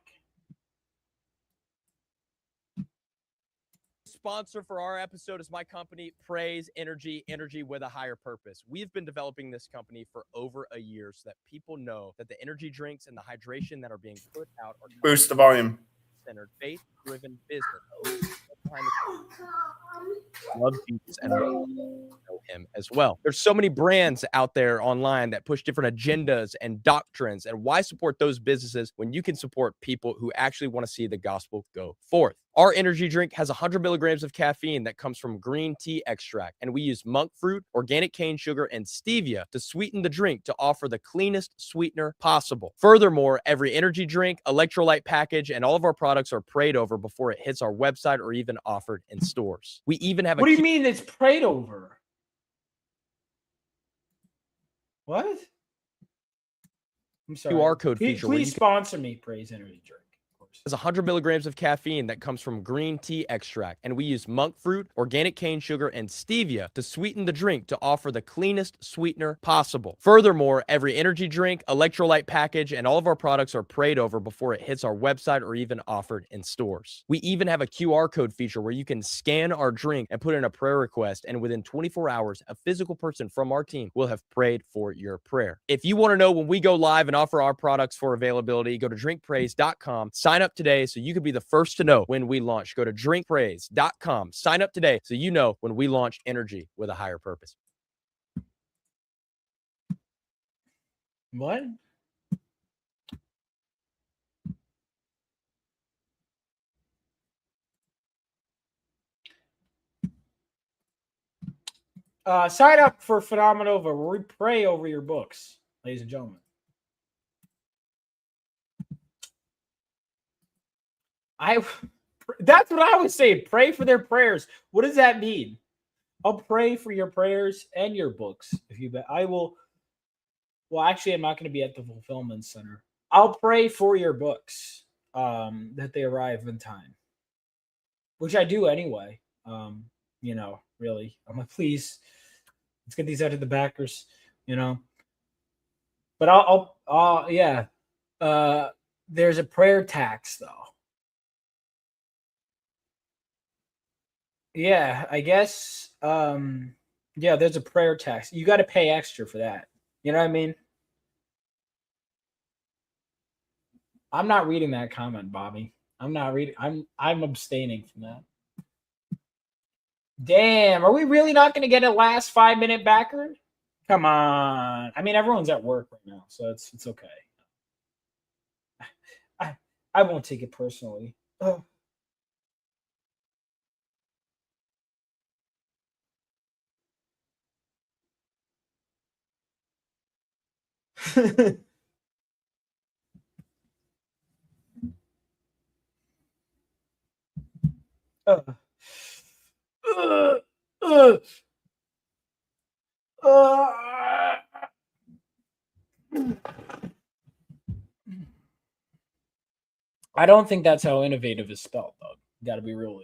[SPEAKER 7] Sponsor for our episode is my company, Praise Energy, energy with a higher purpose. We've been developing this company for over a year so that people know that the energy drinks and the hydration that are being put out are
[SPEAKER 6] Boost the volume.
[SPEAKER 7] Centered, faith-driven business. Love Jesus and know him as well. There's so many brands out there online that push different agendas and doctrines. And why support those businesses when you can support people who actually want to see the gospel go forth? Our energy drink has 100 milligrams of caffeine that comes from green tea extract, and we use monk fruit, organic cane sugar, and stevia to sweeten the drink to offer the cleanest sweetener possible. Furthermore, every energy drink, electrolyte package, and all of our products are prayed over before it hits our website or even offered in stores. We even have
[SPEAKER 3] What do you mean it's prayed over? What? I'm sorry.
[SPEAKER 7] QR code feature.
[SPEAKER 3] Please sponsor me, Praise Energy Drink.
[SPEAKER 7] Has 100 milligrams of caffeine that comes from green tea extract, and we use monk fruit, organic cane sugar, and stevia to sweeten the drink to offer the cleanest sweetener possible. Furthermore, every energy drink, electrolyte package, and all of our products are prayed over before it hits our website or even offered in stores. We even have a QR code feature where you can scan our drink and put in a prayer request, and within 24 hours, a physical person from our team will have prayed for your prayer. If you want to know when we go live and offer our products for availability, go to drinkpraise.com, sign up today so you can be the first to know when we launch. Go to drinkpraise.com. Sign up today so you know when we launch energy with a higher purpose.
[SPEAKER 3] What? Sign up for Phenomenova where we pray over your books, ladies and gentlemen. That's what I was saying. Pray for their prayers. What does that mean? I'll pray for your prayers and your books. If you bet, I will. Well, actually, I'm not going to be at the fulfillment center. I'll pray for your books that they arrive in time, which I do anyway. Really, I'm like, please, let's get these out to the backers. But I'll there's a prayer tax though. Yeah, I guess. There's a prayer tax. You got to pay extra for that. You know what I mean? I'm not reading that comment, Bobby. I'm not reading. I'm abstaining from that. Damn, are we really not going to get a last 5-minute backer? Come on. I mean, everyone's at work right now, so it's okay. I won't take it personally. Oh. uh. I don't think that's how innovative is spelled, though. Got to be real.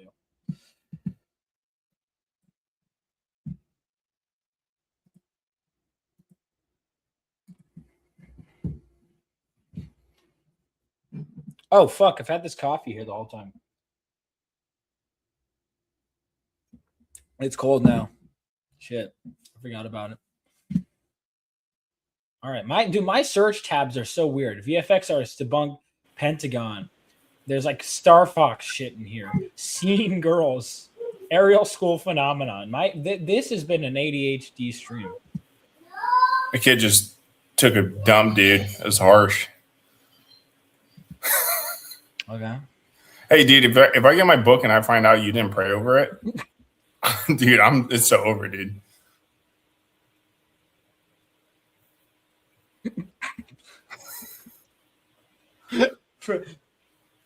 [SPEAKER 3] Oh, fuck. I've had this coffee here the whole time. It's cold now. Shit. I forgot about it. All right. My search tabs are so weird. VFX artists debunk Pentagon. There's like Star Fox shit in here. Seeing girls. Aerial school phenomenon. This has been an ADHD stream.
[SPEAKER 6] A kid just took a dump, dude. That's harsh.
[SPEAKER 3] Okay.
[SPEAKER 6] Hey, dude, if I get my book and I find out you didn't pray over it, dude, it's so over, dude.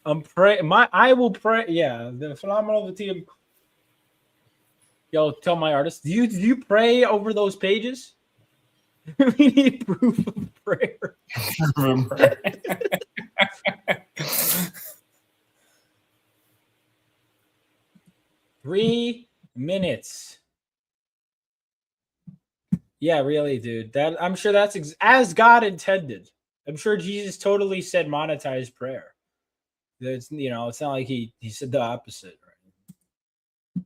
[SPEAKER 3] I will pray. Yeah, the Phenomenova team. Yo, tell my artist. Do you pray over those pages? We need proof of prayer. 3 minutes. Yeah, really, dude. That I'm sure that's as God intended. I'm sure Jesus totally said monetize prayer. It's it's not like he said the opposite, right?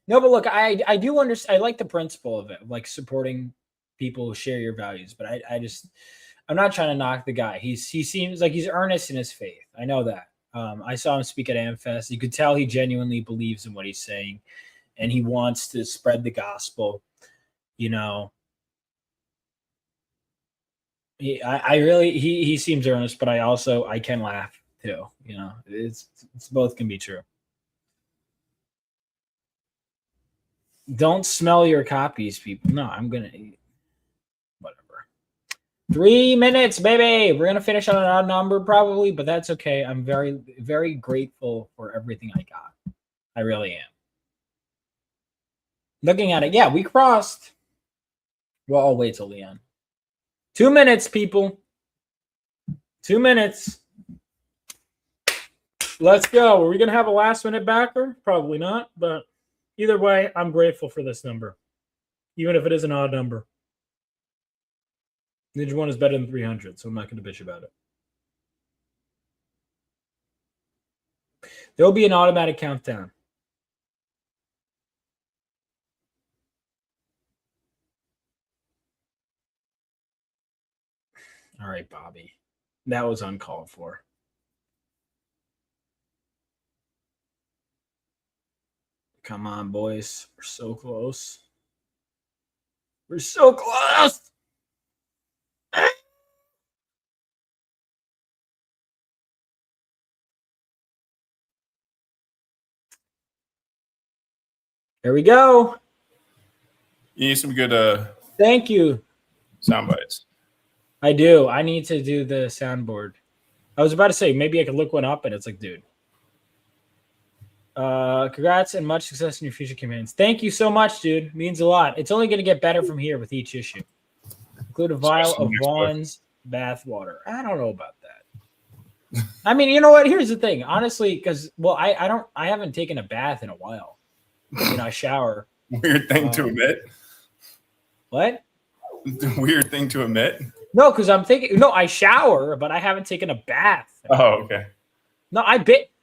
[SPEAKER 3] No, but look, I do understand. I like the principle of it, like supporting people who share your values. But I'm not trying to knock the guy. He seems like he's earnest in his faith. I know that. I saw him speak at AmFest. You could tell he genuinely believes in what he's saying, and he wants to spread the gospel. He seems earnest, but I can laugh too. It's both can be true. Don't smell your copies, people. No, I'm gonna eat. Whatever. 3 minutes, baby. We're gonna finish on an odd number probably, but that's okay. I'm very, very grateful for everything I got. I really am. Looking at it, yeah, we crossed. Well, I'll wait till the end. 2 minutes, people. 2 minutes. Let's go. Are we going to have a last-minute backer? Probably not, but either way, I'm grateful for this number, even if it is an odd number. Ninja 1 is better than 300, so I'm not going to bitch about it. There will be an automatic countdown. All right, Bobby. That was uncalled for. Come on, boys. We're so close. We're so close. There we go.
[SPEAKER 6] You need some good
[SPEAKER 3] thank you.
[SPEAKER 6] Sound bites.
[SPEAKER 3] I do. I need to do the soundboard. I was about to say maybe I could look one up, and it's like, dude. Congrats and much success in your future campaigns. Thank you so much, dude. It means a lot. It's only going to get better from here with each issue. Include a vial of Vaughn's bath water. I don't know about that. I mean, you know what? Here's the thing. Honestly, because I haven't taken a bath in a while. I shower.
[SPEAKER 6] Weird thing to admit.
[SPEAKER 3] What?
[SPEAKER 6] Weird thing to admit.
[SPEAKER 3] No, because I'm thinking. No, I shower, but I haven't taken a bath.
[SPEAKER 6] Oh, okay.
[SPEAKER 3] No,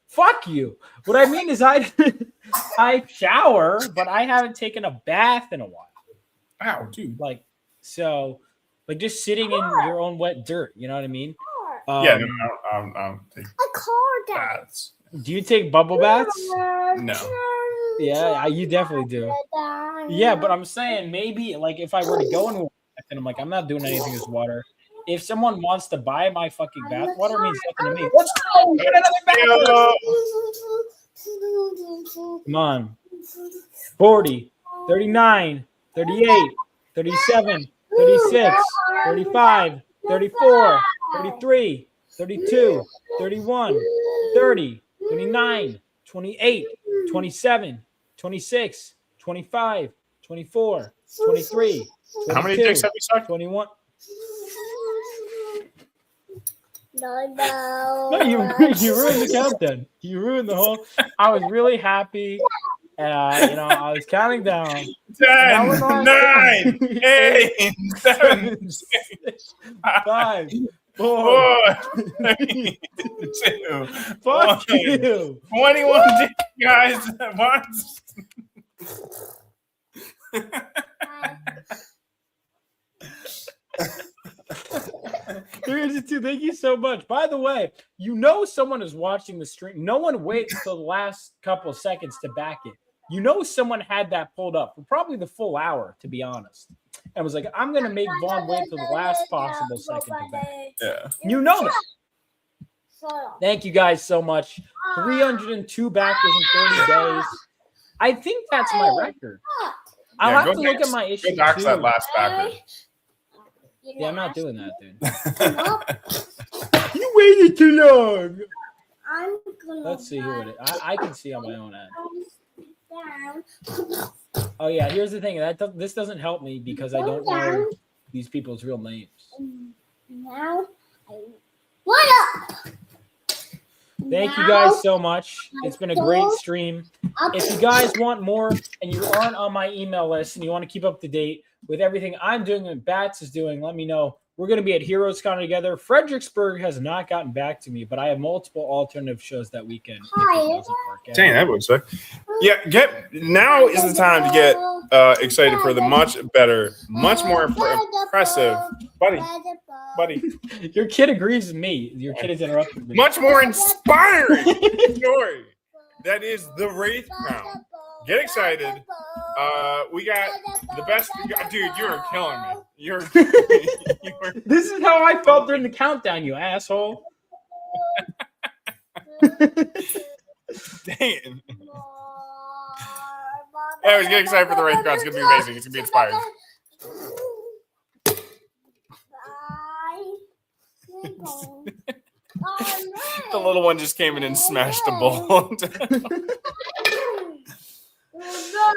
[SPEAKER 3] fuck you. What I mean is I shower, but I haven't taken a bath in a while.
[SPEAKER 6] Ow, dude.
[SPEAKER 3] Like just sitting in your own wet dirt. You know what I mean?
[SPEAKER 6] Yeah, no, I don't take baths.
[SPEAKER 3] Do you take bubble baths?
[SPEAKER 6] No.
[SPEAKER 3] Yeah, you definitely do. Yeah, but I'm saying maybe like if I were to go in water, and I'm like, I'm not doing anything with water. If someone wants to buy my fucking bath water, it means nothing to me. Let's go! Get another bath water! Come on. 40, 39, 38, 37, 36, 35, 34, 33, 32, 31, 30, 29, 28, 27, 26, 25, 24, 23, 22,
[SPEAKER 6] how many dicks have you sucked?
[SPEAKER 3] 21.
[SPEAKER 14] No,
[SPEAKER 3] you ruined the countdown. You ruined the whole. I was really happy. I was counting down.
[SPEAKER 6] 10, 9, 8, 7, 6,
[SPEAKER 3] 5,
[SPEAKER 6] 4, 3, 2,
[SPEAKER 3] Fuck
[SPEAKER 6] 1.
[SPEAKER 3] you.
[SPEAKER 6] 21 dicks, guys at once.
[SPEAKER 3] Thank you so much. By the way, someone is watching the stream. No one waits till the last couple seconds to back it. Someone had that pulled up for probably the full hour, to be honest. And was like, I'm going to make Vaughn wait till the last possible second to back.
[SPEAKER 6] Yeah.
[SPEAKER 3] It. Thank you guys so much. 302 backers in 30 days. I think that's my record. I'll have to look at my issue.
[SPEAKER 6] Go dox that last backer.
[SPEAKER 3] Yeah, I'm not doing that, dude. You waited too long. Let's see who it is. I can see on my own end. Oh yeah, here's the thing. This doesn't help me because I don't know these people's real names.
[SPEAKER 14] What up?
[SPEAKER 3] Thank you guys so much. It's been a great stream. If you guys want more and you aren't on my email list and you want to keep up to date with everything I'm doing and Bats is doing, let me know. We're going to be at Heroes Con together. Fredericksburg has not gotten back to me, but I have multiple alternative shows that weekend.
[SPEAKER 6] Dang, that looks sick. Yeah, now is the time to get excited for the much better, much more impressive, buddy.
[SPEAKER 3] Your kid agrees with me. Your kid is interrupting me.
[SPEAKER 6] Much more inspiring story. That is the Wraith Crown. Get excited. We got the best. Dude, you're killing me.
[SPEAKER 3] This is how I felt during the countdown, you asshole.
[SPEAKER 6] Dang. Anyways, get excited for the Wraith Crown. It's going to be amazing. It's going to be inspiring. The little one just came in and smashed the bowl.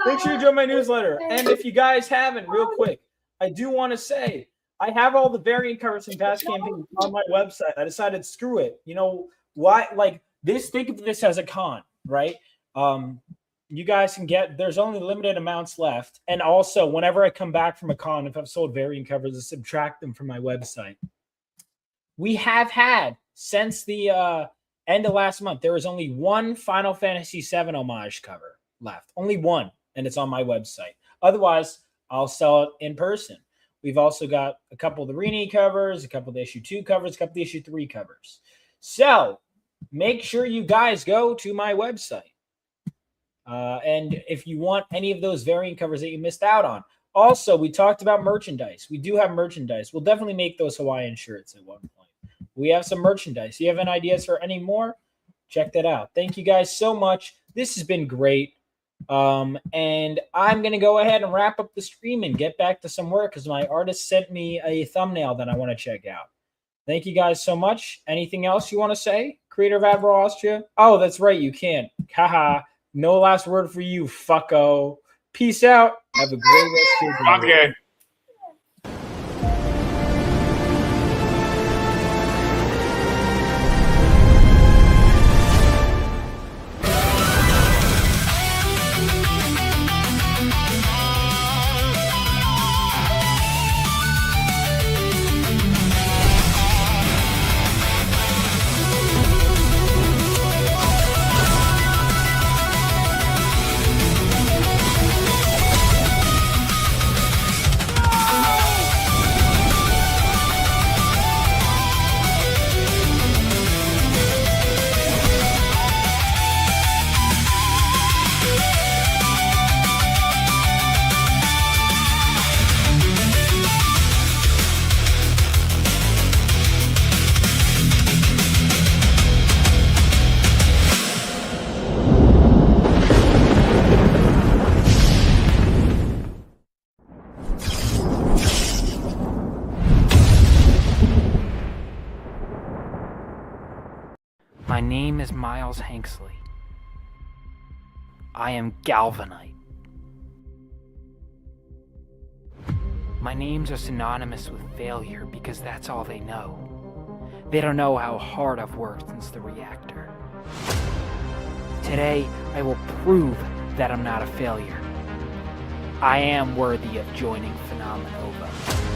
[SPEAKER 3] Make sure you join my newsletter. And if you guys haven't, real quick, I do want to say I have all the variant covers and past campaigns on my website. I decided, screw it. You know why? Like this, think of this as a con, right? You guys can there's only limited amounts left. And also, whenever I come back from a con, if I've sold variant covers, I subtract them from my website. We have had, since the end of last month, there was only one Final Fantasy VII homage cover left. Only one, and it's on my website. Otherwise, I'll sell it in person. We've also got a couple of the Rini covers, a couple of the issue 2 covers, a couple of the issue 3 covers. So make sure you guys go to my website. And if you want any of those variant covers that you missed out on. Also, we talked about merchandise. We do have merchandise. We'll definitely make those Hawaiian shirts at one point. We have some merchandise. You have any ideas for any more? Check that out. Thank you guys so much. This has been great. And I'm going to go ahead and wrap up the stream and get back to some work because my artist sent me a thumbnail that I want to check out. Thank you guys so much. Anything else you want to say? Creator of Admiral Austria? Oh, that's right. You can't. Haha. No last word for you, fucko. Peace out. Have a great rest of your day.
[SPEAKER 6] Okay.
[SPEAKER 15] My name is Miles Hanksley. I am Galvanite. My names are synonymous with failure because that's all they know. They don't know how hard I've worked since the reactor. Today, I will prove that I'm not a failure. I am worthy of joining Phenomenova.